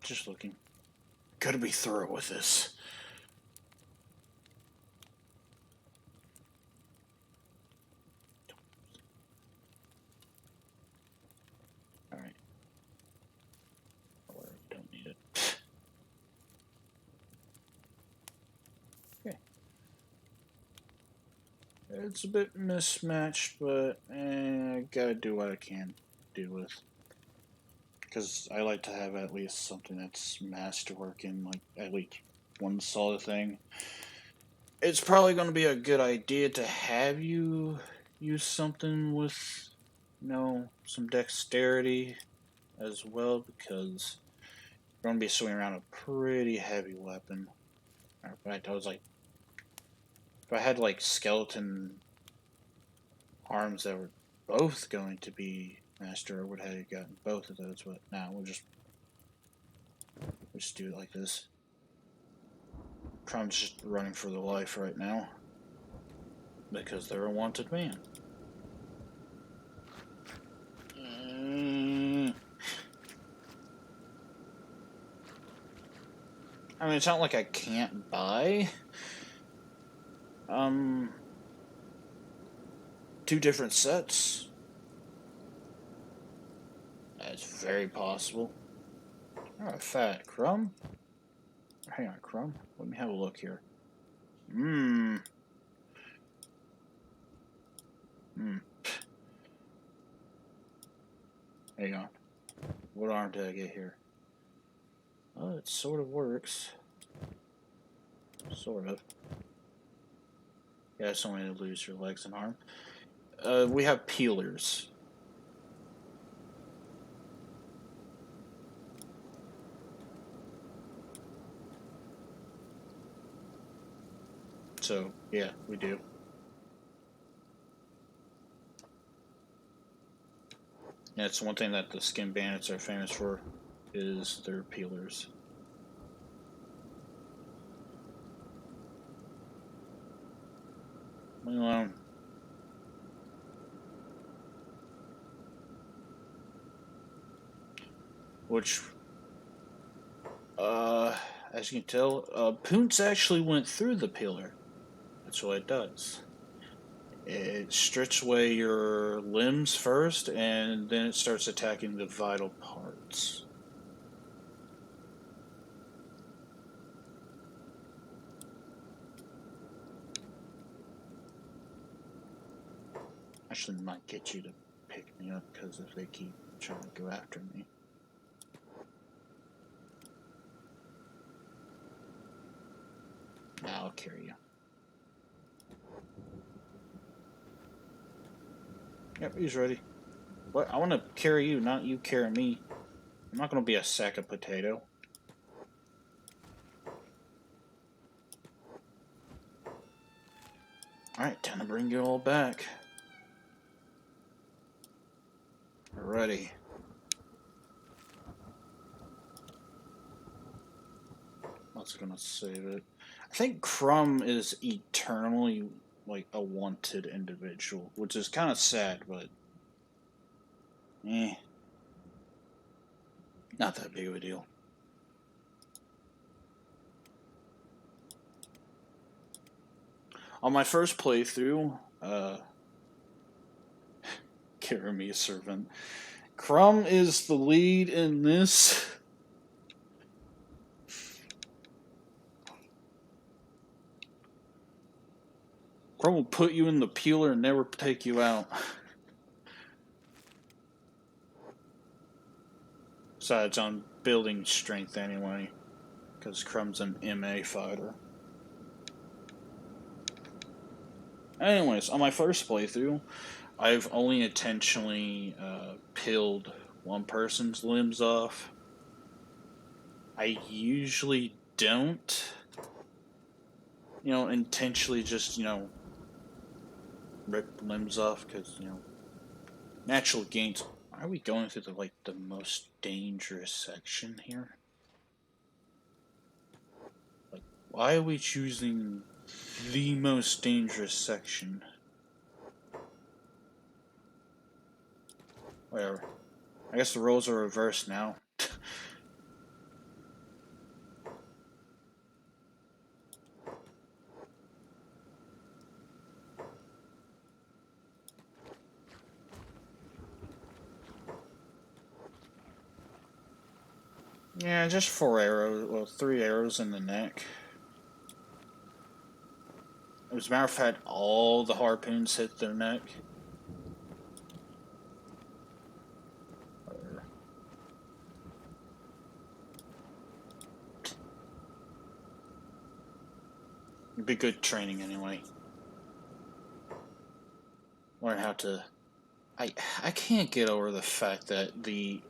Just looking. Gotta be thorough with this. Alright. Or don't need it. Okay. It's a bit mismatched, but I gotta do what I can do with. Because I like to have at least something that's masterwork in, like, at least one solid thing. It's probably going to be a good idea to have you use something with, some dexterity as well, because you're going to be swinging around a pretty heavy weapon. In fact, if I had like skeleton arms that were both going to be master, I would have gotten both of those, but now we'll just do it like this. Crum's just running for their life right now because they're a wanted man. I mean, it's not like I can't buy two different sets. That's very possible. Alright, fat Crum. Hang on, Crum. Let me have a look here. Hang on. What arm did I get here? Well, it sort of works. Sort of. Yeah, it's only to lose your legs and arm. We have peelers. So, yeah, we do. Yeah, it's one thing that the skin bandits are famous for, is their peelers. Leave me alone. Which, as you can tell, Poonce actually went through the peeler. That's what it does. It strips away your limbs first, and then it starts attacking the vital parts. Actually, might get you to pick me up, because if they keep trying to go after me. Nah, I'll carry you. Yep, he's ready. What? I want to carry you, not you carry me. I'm not going to be a sack of potato. Alright, time to bring you all back. We're ready. I was gonna save it. I think Crum is eternally like a wanted individual, which is kind of sad, but not that big of a deal. On my first playthrough, carry me a servant. Crum is the lead in this. Crum will put you in the peeler and never take you out. Besides, I'm building strength anyway, because Crum's an MA fighter. Anyways, on my first playthrough, I've only intentionally peeled one person's limbs off. I usually don't, intentionally just, rip limbs off, because, natural gains. Why are we going through the most dangerous section here? Like, why are we choosing the most dangerous section? Whatever. I guess the roles are reversed now. Yeah, just 4 arrows. Well, 3 arrows in the neck. As a matter of fact, all the harpoons hit their neck. It'd be good training anyway. Learn how to. I can't get over the fact that the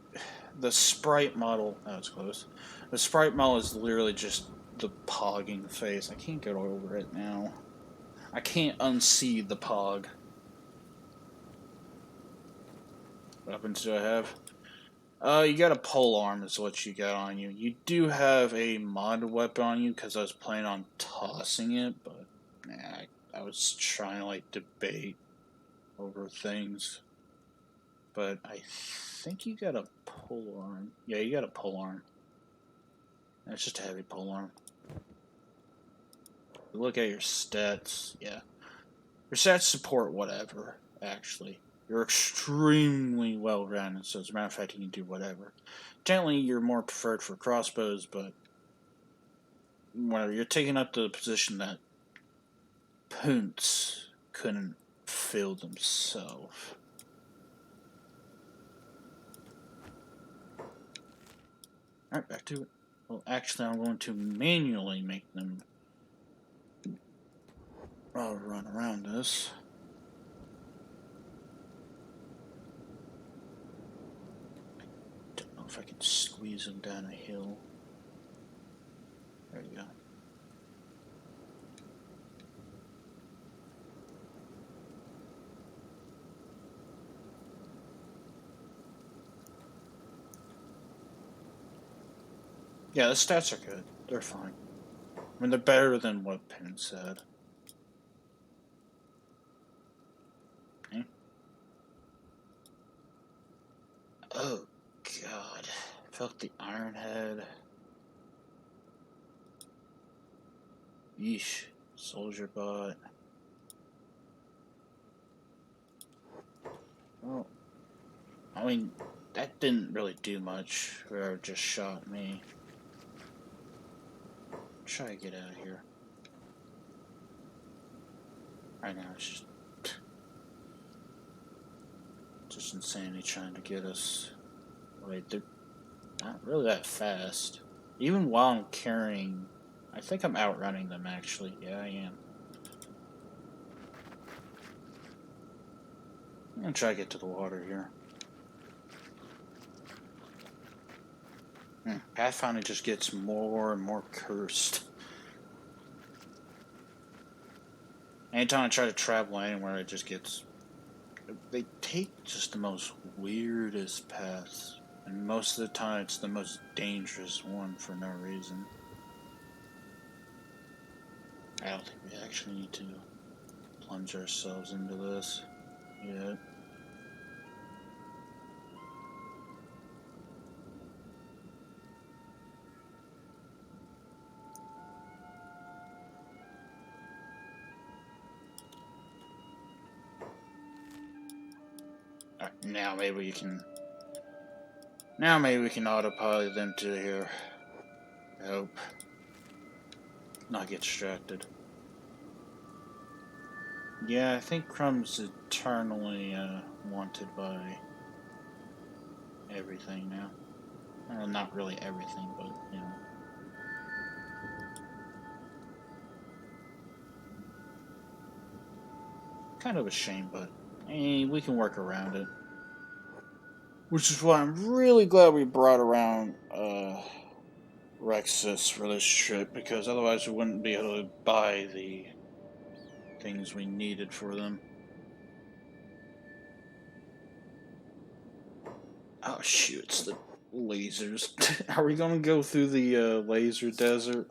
sprite model. Oh, it's close. The sprite model is literally just the pogging face. I can't get over it now. I can't unsee the pog. What weapons do I have? You got a pole arm is what you got on you. You do have a mod weapon on you, because I was planning on tossing it, but I was trying to debate over things. But I think you got a pole arm. Yeah, you got a pole arm. It's just a heavy pole arm. Look at your stats. Yeah, your stats support whatever. Actually, you're extremely well rounded. So as a matter of fact, you can do whatever. Generally, you're more preferred for crossbows, but whatever. You're taking up the position that Poonce couldn't fill themselves. Alright, back to it. Well, actually, I'm going to manually make them run around this. Don't know if I can squeeze them down a hill. There you go. Yeah, the stats are good. They're fine. I mean, they're better than what Penn said. Okay. Oh, God. Felt the iron head. Yeesh. Soldier bot. Well, I mean, that didn't really do much. Whoever just shot me. Try to get out of here. Right now, it's just insanity trying to get us. Wait, they're not really that fast. Even while I'm carrying, I think I'm outrunning them actually. Yeah, I am. I'm gonna try to get to the water here. Pathfinder just gets more and more cursed. Anytime I try to travel anywhere, it just gets. They take just the most weirdest paths. And most of the time, it's the most dangerous one for no reason. I don't think we actually need to plunge ourselves into this yet. Alright, now maybe we can. Now maybe we can autopilot them to here. I hope. Not get distracted. Yeah, I think Crum's eternally wanted by everything now. Well, not really everything, but, you know. Kind of a shame, but we can work around it. Which is why I'm really glad we brought around Rexus for this trip, because otherwise we wouldn't be able to buy the things we needed for them. Oh shoot, it's the lasers. Are we gonna go through the laser desert?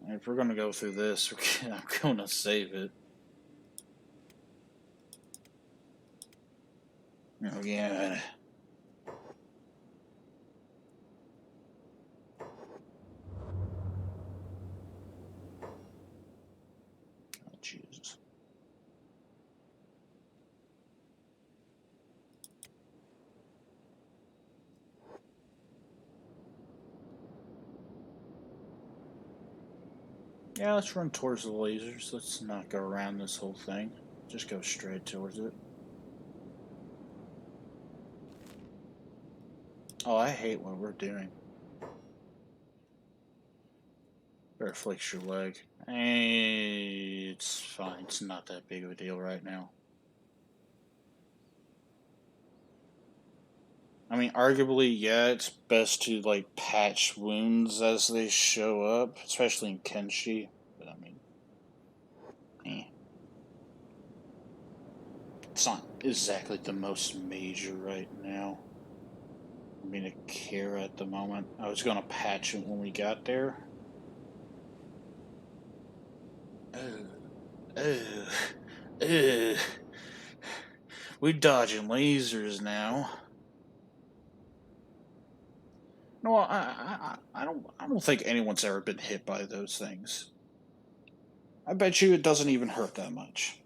If we're gonna go through this, I'm gonna save it. Oh yeah. Oh Jesus. Yeah, let's run towards the lasers. Let's not go around this whole thing. Just go straight towards it. Oh, I hate what we're doing. Better flex your leg. Hey, it's fine. It's not that big of a deal right now. I mean, arguably, yeah, it's best to, like, patch wounds as they show up, especially in Kenshi. But, I mean, it's not exactly the most major right now. I mean, a care at the moment. I was gonna patch it when we got there. Ugh. Ugh. We're dodging lasers now. No, I don't think anyone's ever been hit by those things. I bet you it doesn't even hurt that much.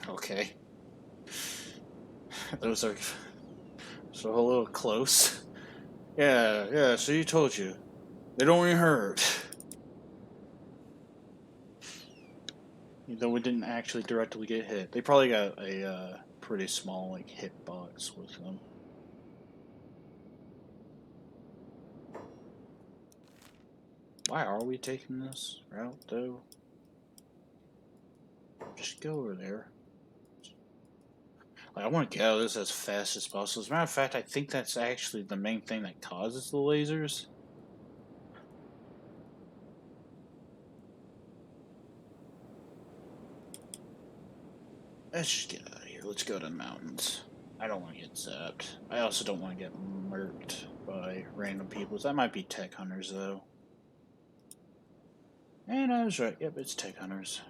Okay. Those are so a little close. Yeah, so you told you. They don't even hurt. Though we didn't actually directly get hit. They probably got a pretty small like hitbox with them. Why are we taking this route though? Just go over there. Like, I want to get out of this as fast as possible. As a matter of fact, I think that's actually the main thing that causes the lasers. Let's just get out of here. Let's go to the mountains. I don't want to get zapped. I also don't want to get murked by random people. That might be tech hunters, though. And I was right. Yep, it's tech hunters.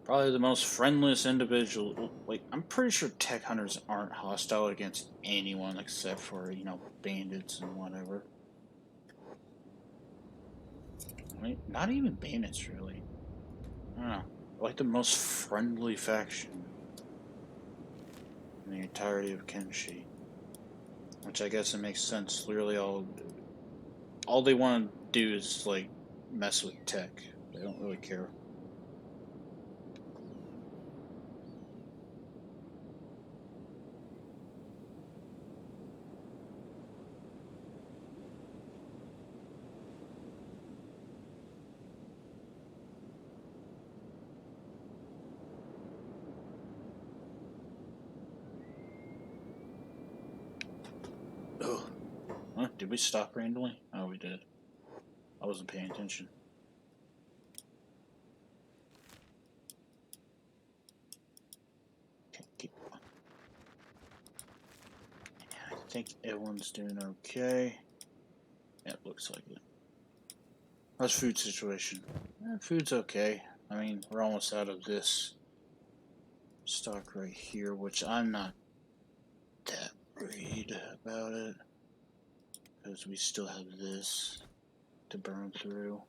Probably the most friendliest individual. Like, I'm pretty sure tech hunters aren't hostile against anyone except for, you know, bandits and whatever. I mean, not even bandits, really. I don't know. Like the most friendly faction in the entirety of Kenshi. Which I guess it makes sense. Literally all they want to do is, like, mess with tech. They don't really care. Ugh. Huh? Did we stop randomly? Oh, we did. I wasn't paying attention. Okay, keep going. I think everyone's doing okay. Yeah, it looks like it. How's food situation? Food's okay. I mean, we're almost out of this stock right here, which I'm not that worried about it. Because we still have this to burn through.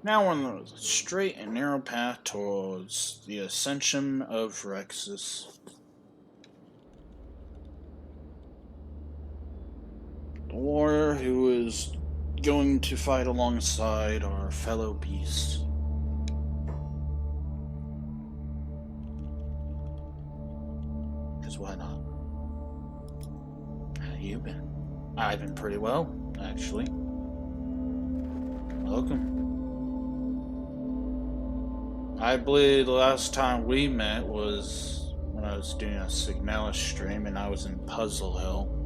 Now we're on the straight and narrow path towards the ascension of Rexus. The warrior who is going to fight alongside our fellow beasts. Because why not? How you been? I've been pretty well, actually. Welcome. I believe the last time we met was when I was doing a Signalis stream and I was in Puzzle Hell.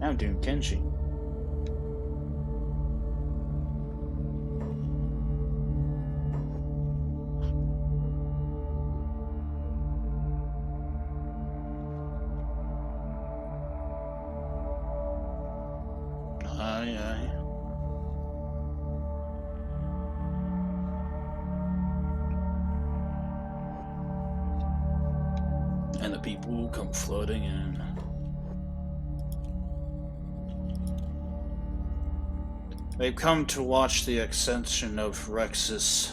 Now I'm doing Kenshi. Aye, aye. And the people will come flooding in. They've come to watch the ascension of Rexus.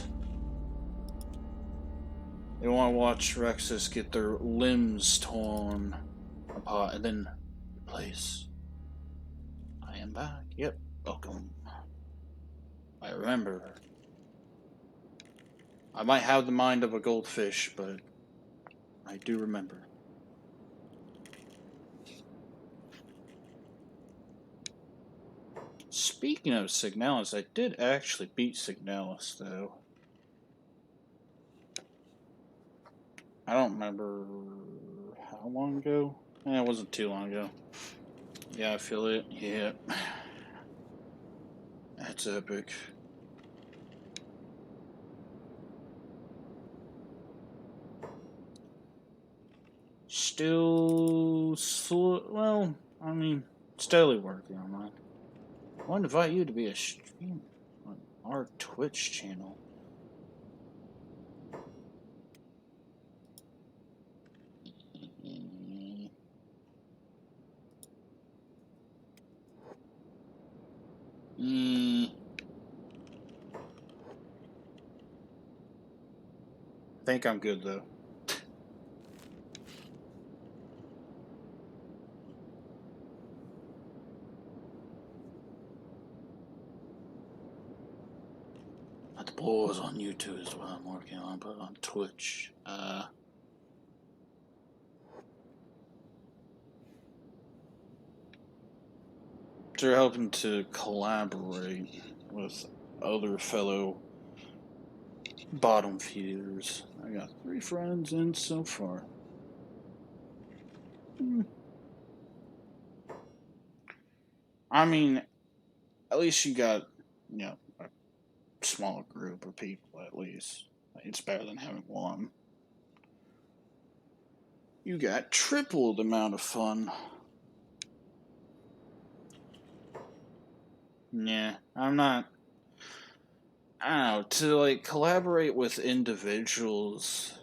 They want to watch Rexus get their limbs torn apart and then replaced. I am back. Yep, welcome. I remember. I might have the mind of a goldfish, but I do remember. Speaking of Signalis, I did actually beat Signalis, though. I don't remember how long ago. It wasn't too long ago. Yeah, I feel it. Yeah. That's epic. Still slow. Well, I mean, steadily working on that. I want to invite you to be a stream on our Twitch channel. I think I'm good though. Not the balls on YouTube is what I'm working on, but on Twitch. They're hoping to collaborate with other fellow bottom feeders. I got 3 friends in so far. I mean, at least you got, a small group of people at least. It's better than having one. You got triple the amount of fun. Yeah, I'm not. I don't know, to like collaborate with individuals,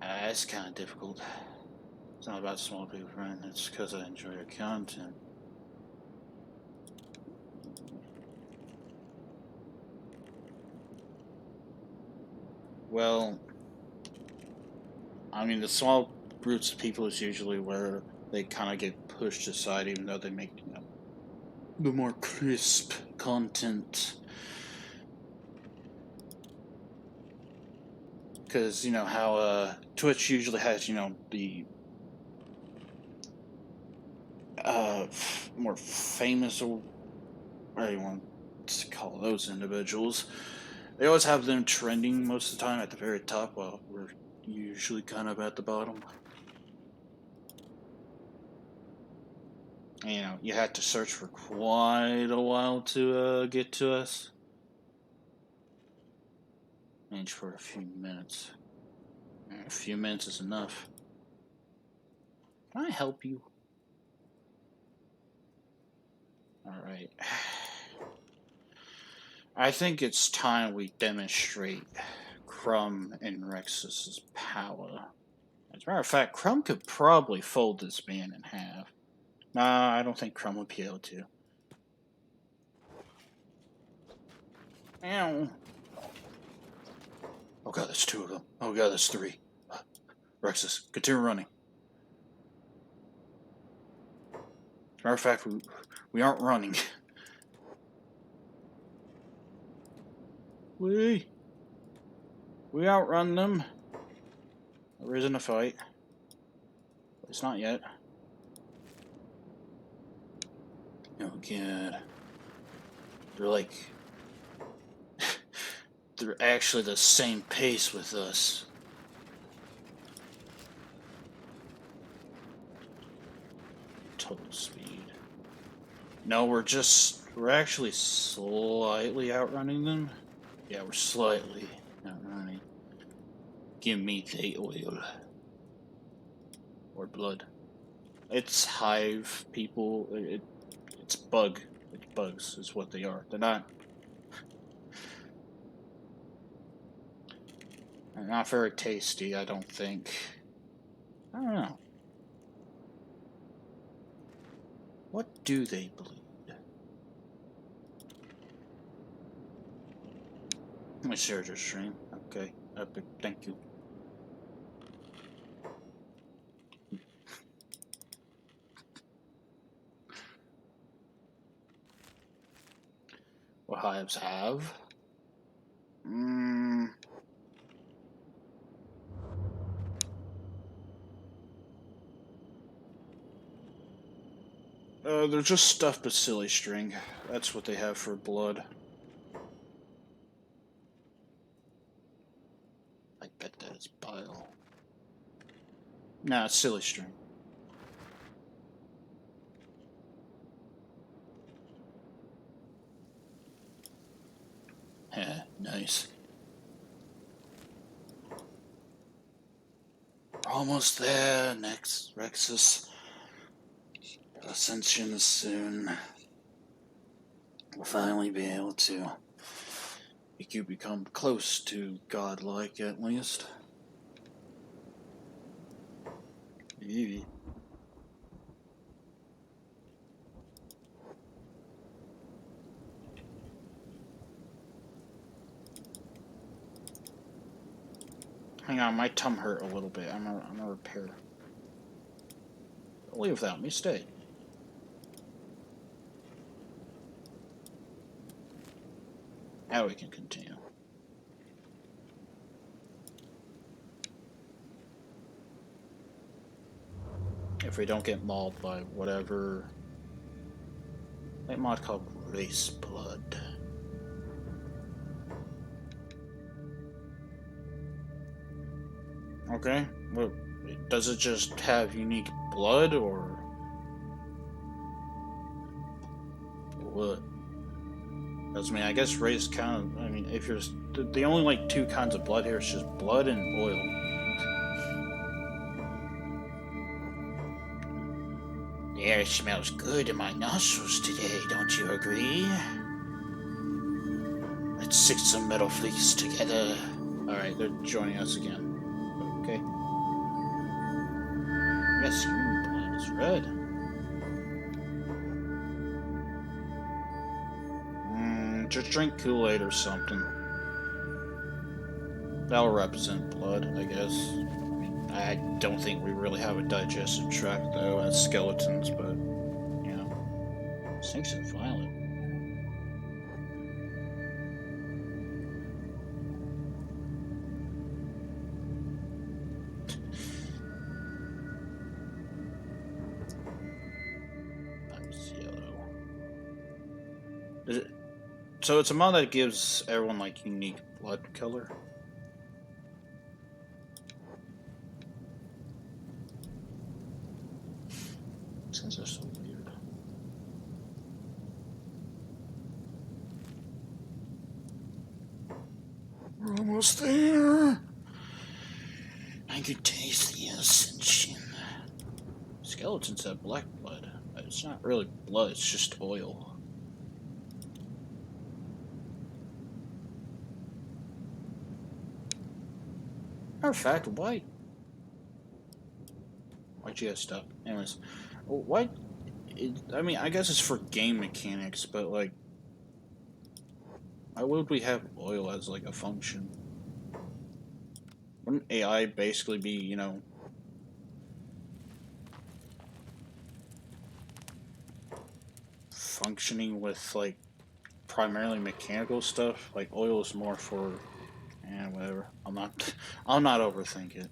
it's kind of difficult. It's not about small people, right? It's because I enjoy your content. Well, I mean, the small groups of people is usually where they kind of get pushed aside, even though they make, the more crisp content. Because, you know, how Twitch usually has, the more famous, or whatever you want to call those individuals. They always have them trending most of the time at the very top, while we're usually kind of at the bottom. You know, you had to search for quite a while to get to us. Manage for a few minutes. A few minutes is enough. Can I help you? Alright. I think it's time we demonstrate Crum and Rexus's power. As a matter of fact, Crum could probably fold this man in half. Nah, I don't think Crum would be able to. Ow. Oh god, there's 2 of them. Oh god, there's 3. Rexus, continue running. As a matter of fact, we aren't running. We outrun them. There isn't a fight. It's not yet. Oh god. They're like... they're actually the same pace with us. Total speed. No, we're actually slightly outrunning them. Yeah, we're slightly outrunning. Give me the oil. Or blood. It's hive people. It's bug. It's bugs is what they are. They're not very tasty, I don't think. I don't know. What do they bleed? My shared your stream. Okay, epic. Thank you. What hives have? They're just stuffed bacilli string. That's what they have for blood. I bet that is bile. Nah, it's silly string. Heh, nice. We're almost there. Next, Rexus. Ascension is soon. We'll finally be able to make you become close to godlike, at least. Eee. Hang on, my tum hurt a little bit. I'm gonna repair. Don't leave without me. Stay. Now we can continue. if we don't get mauled by whatever that mod called race blood. Okay, well, does it just have unique blood or what? Because I mean, I guess race kind of. I mean, if you're the only like two kinds of blood here is just blood and oil. The air smells good in my nostrils today, don't you agree? Let's stick some metal flakes together. Alright, they're joining us again. Okay. Yes, human blood is red. Just drink Kool-Aid or something. That'll represent blood, I guess. I mean, I don't think we really have a digestive tract, though, as skeletons, but, you know. Snakes and violet. That's yellow. Is it, so it's a mod that gives everyone, like, unique blood color? Things are so weird. We're almost there. I could taste the ascension. Skeletons have black blood. It's not really blood, it's just oil. Matter of fact, why'd you guys stop? Anyways, why? I mean, I guess it's for game mechanics, but like, why would we have oil as like a function? Wouldn't AI basically be, you know, functioning with like primarily mechanical stuff? Like oil is more for, whatever. I'm not overthinking it.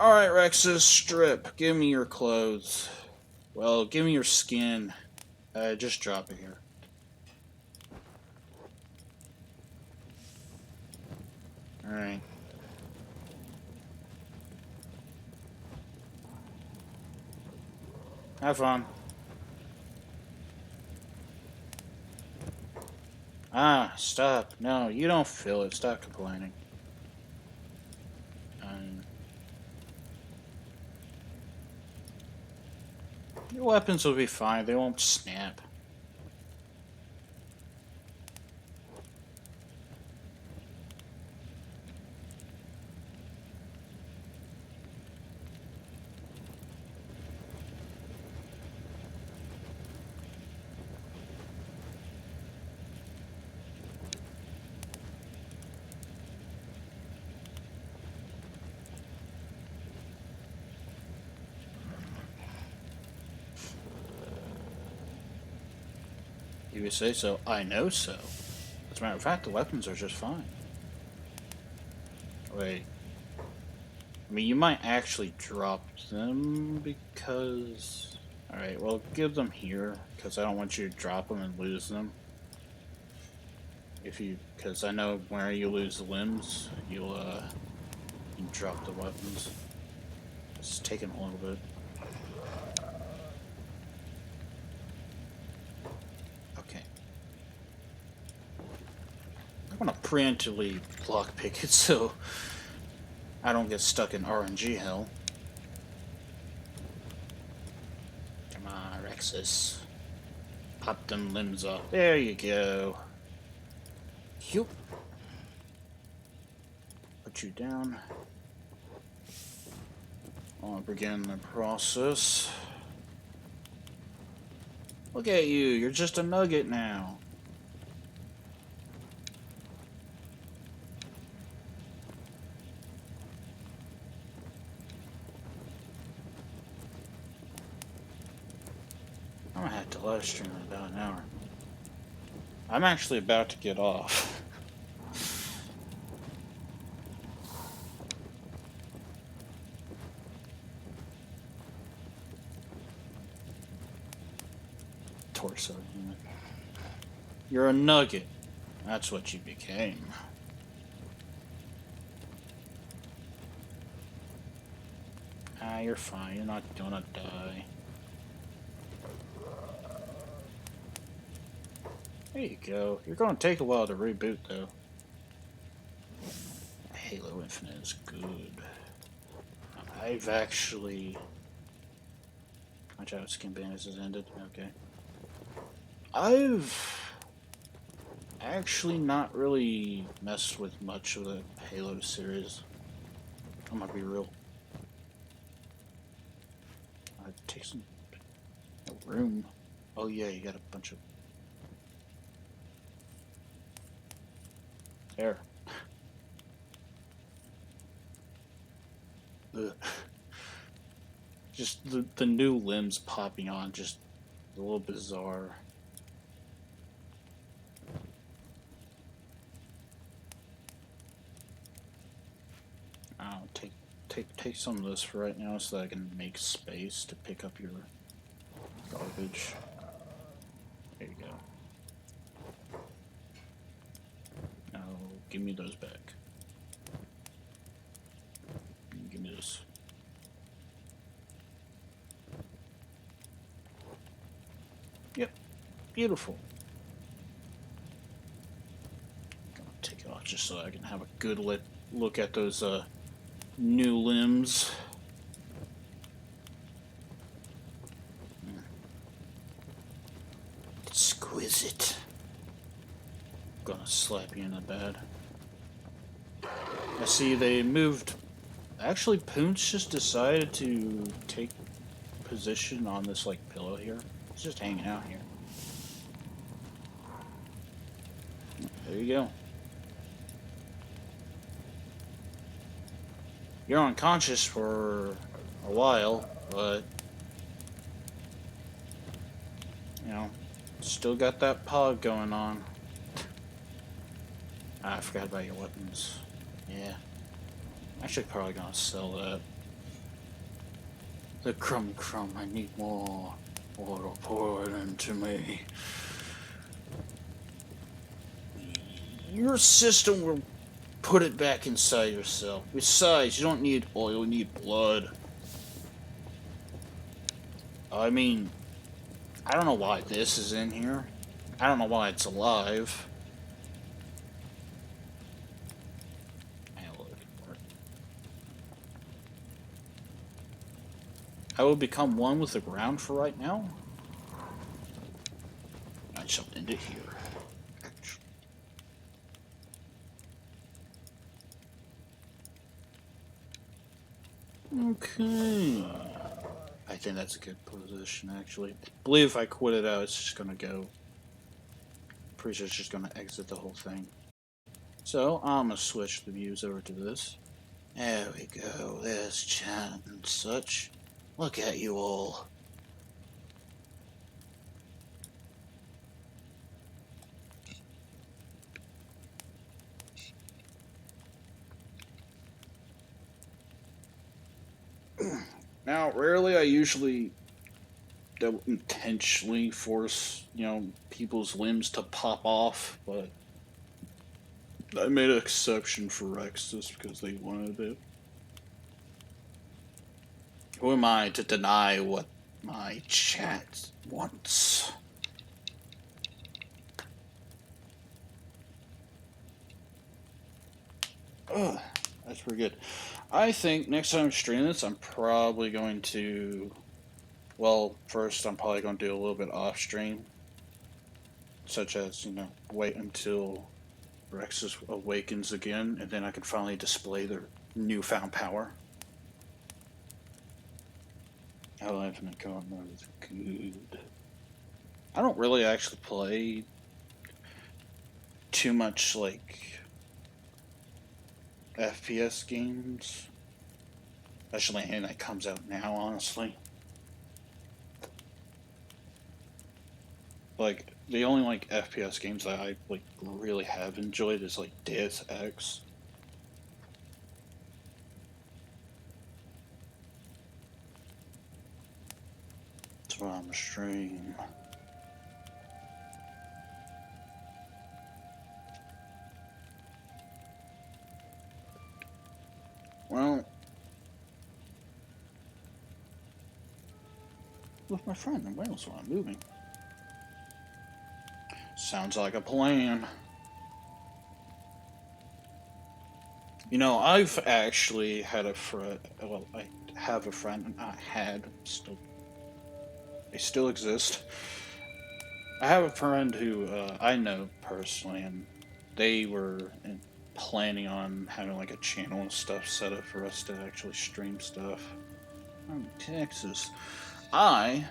All right, Rexus, strip. Give me your clothes. Well, give me your skin. Just drop it here. All right. Have fun. Ah, stop. No, you don't feel it. Stop complaining. Your weapons will be fine. They won't snap. You would say so. I know so. As a matter of fact, the weapons are just fine. Wait. I mean, you might actually drop them because... Alright, well, give them here, because I don't want you to drop them and lose them. Because I know where you lose limbs, you drop the weapons. It's taking a little bit. Okay. I want to preemptively lockpick it so I don't get stuck in RNG hell. Come on, Rexus. Pop them limbs off. There you go. Put you down. I'll begin the process. Look at you, you're just a nugget now. I'm gonna have to live stream in about an hour. I'm actually about to get off. torso unit. You're a nugget. That's what you became. Ah, you're fine. You're not gonna die. There you go. You're gonna take a while to reboot, though. Halo Infinite is good. I've actually... Watch out, Skin Bandits has ended. Okay. I've actually not really messed with much of the Halo series. I'm gonna be real. Take some room. Oh yeah, you got a bunch of... There. Just the new limbs popping on, just a little bizarre. I'll take some of this for right now so that I can make space to pick up your garbage. There you go. Now give me those back. Give me this. Yep, beautiful. Gonna take it off just so I can have a good look at those new limbs. Exquisite. Gonna slap you in the bed. I see they moved. Actually, Poonch just decided to take position on this like pillow here. He's just hanging out here. There you go. You're unconscious for a while, but you know, still got that pog going on. I forgot about your weapons. Yeah. Actually, probably gonna sell that. The Crum, I need more. Water pour it into me. Your system will put it back inside yourself. Besides, you don't need oil, you need blood. I mean, I don't know why this is in here. I don't know why it's alive. I will become one with the ground for right now. I shall end it here. Okay. I think that's a good position, actually. I believe if I quit it out, it's just gonna go. Pretty sure it's just gonna exit the whole thing. So, I'm gonna switch the views over to this. There we go. There's chat and such. Look at you all. Now, rarely I usually don't intentionally force, you know, people's limbs to pop off, but I made an exception for Rex just because they wanted it. Who am I to deny what my chat wants? Ugh, that's pretty good. I think next time I stream this, I'm probably going to... Well, first I'm probably going to do a little bit off stream. Such as, you know, wait until Rex awakens again, and then I can finally display their newfound power. Halo Infinite co-op mode is good. I don't really actually play too much, like, FPS games. Especially anything that comes out now, honestly. Like, the only, like, FPS games that I, like, really have enjoyed is, like, Deus Ex. That's why I'm a stream. Well, with my friend in Wales while I'm moving. Sounds like a plan. You know, I've actually had a friend. Well, I have a friend, and I had still. They still exist. I have a friend who I know personally, and they were planning on having like a channel and stuff set up for us to actually stream stuff. I'm in Texas. I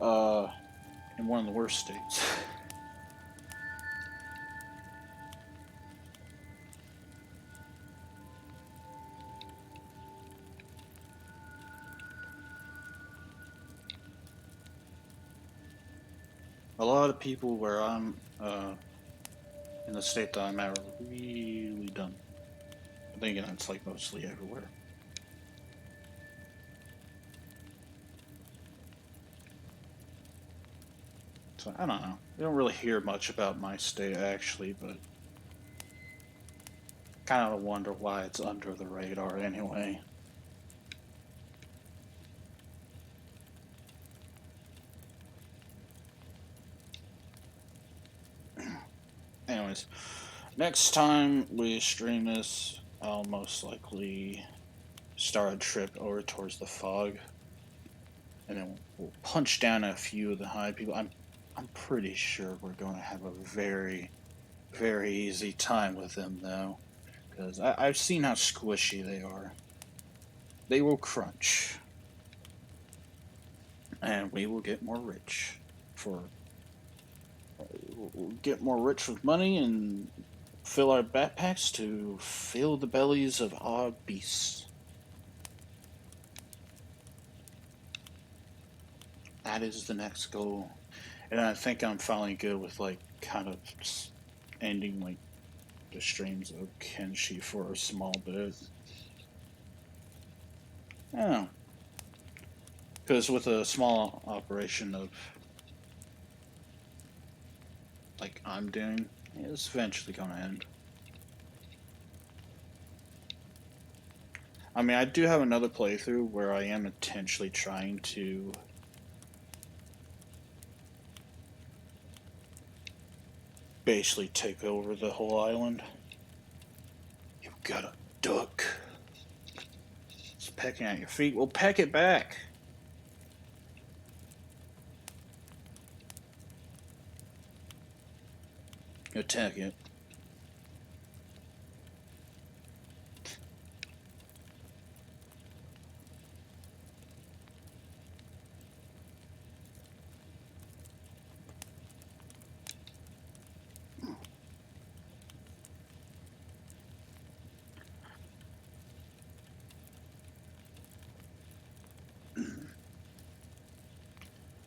am one of the worst states. A lot of people where I'm in the state that I'm at are really dumb. But then again, it's like mostly everywhere. So I don't know. You don't really hear much about my state actually, but kind of wonder why it's under the radar anyway. Anyways, next time we stream this, I'll most likely start a trip over towards the fog, and then we'll punch down a few of the high people. I'm pretty sure we're going to have a very very easy time with them though, because I've seen how squishy they are. They will crunch, and we will get more rich for we'll get more rich with money and fill our backpacks to fill the bellies of our beasts. That is the next goal, and I think I'm finally good with like kind of ending like the streams of Kenshi for a small bit. Yeah, because with a small operation of like I'm doing, it's eventually gonna end. I mean, I do have another playthrough where I am intentionally trying to basically take over the whole island. You got a duck. It's pecking at your feet. Well, peck it back. Attack it.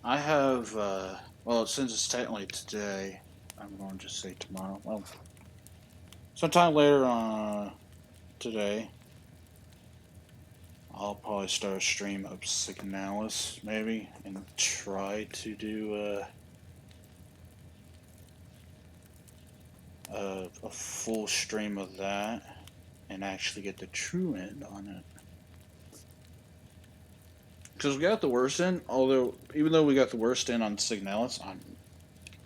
I have, well, since it's technically today, I'm going to just say tomorrow. Well, sometime later on today, I'll probably start a stream of Signalis, maybe, and try to do a full stream of that and actually get the true end on it. Because we got the worst end, although, even though we got the worst end on Signalis, I'm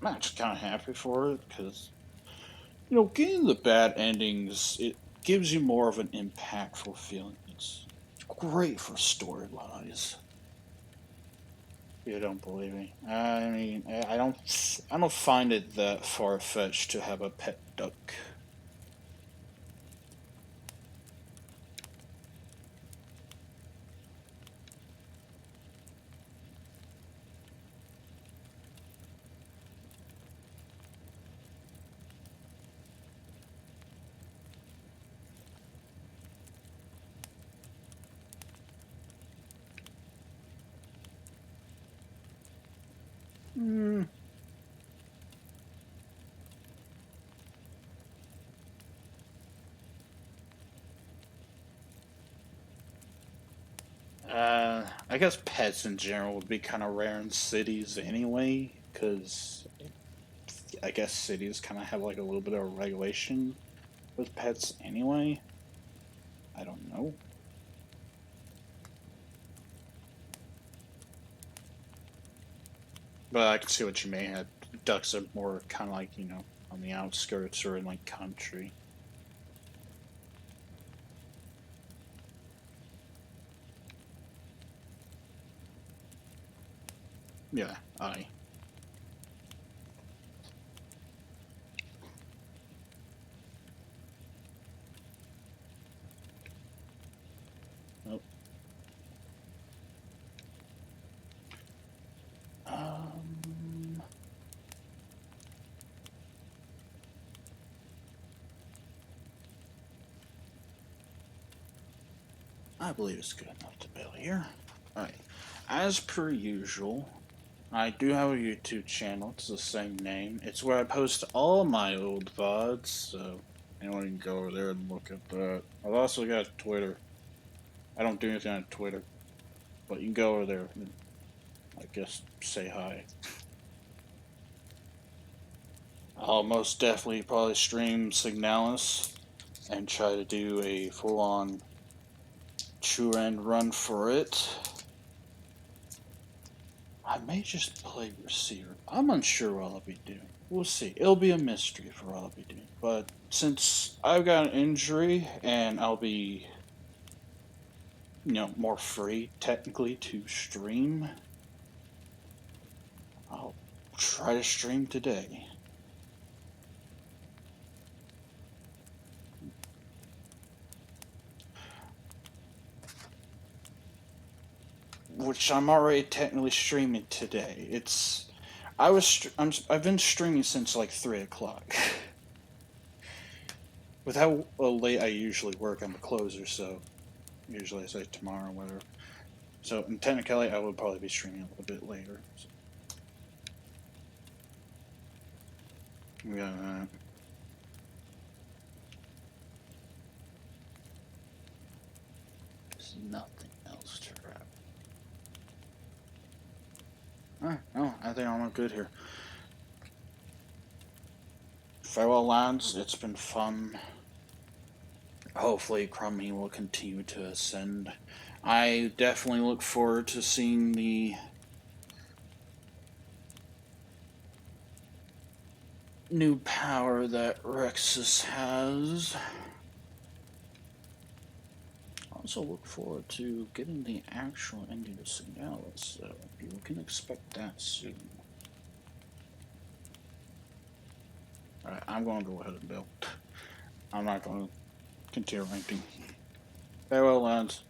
actually kind of happy for it, because, you know, getting the bad endings, it gives you more of an impactful feeling. It's great for story-wise. You don't believe me? I mean, I don't find it that far-fetched to have a pet duck. Hmm. I guess pets in general would be kind of rare in cities anyway, because I guess cities kind of have like a little bit of regulation with pets anyway. I don't know. But I can see what you may have. Ducks are more kind of like, on the outskirts or in like country. Yeah, aye. Nope. Um, I believe it's good enough to build here. Alright. As per usual, I do have a YouTube channel. It's the same name. It's where I post all my old VODs, so anyone can go over there and look at that. I've also got Twitter. I don't do anything on Twitter, but you can go over there and, I guess, say hi. I'll most definitely probably stream Signalis and try to do a full-on true end run for it. I may just play receiver. I'm unsure what I'll be doing. We'll see. It'll be a mystery for what I'll be doing. But since I've got an injury and I'll be, more free technically to stream, I'll try to stream today. Which I'm already technically streaming today. I've been streaming since like 3 o'clock. With how late I usually work, I'm a closer, so usually I say tomorrow or whatever. So in technicality, I would probably be streaming a little bit later. So. We got that. There's nothing else to wrap. Alright, no, I think I'm good here. Farewell, lads. It's been fun. Hopefully, Crum will continue to ascend. I definitely look forward to seeing the new power that Rexus has. I also look forward to getting the actual ending of Signalis, so you can expect that soon. Alright, I'm going to go ahead and build. I'm not going to continue ranking. Farewell, lads.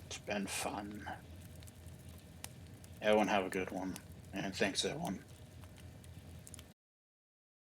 It's been fun. Everyone have a good one, and thanks everyone.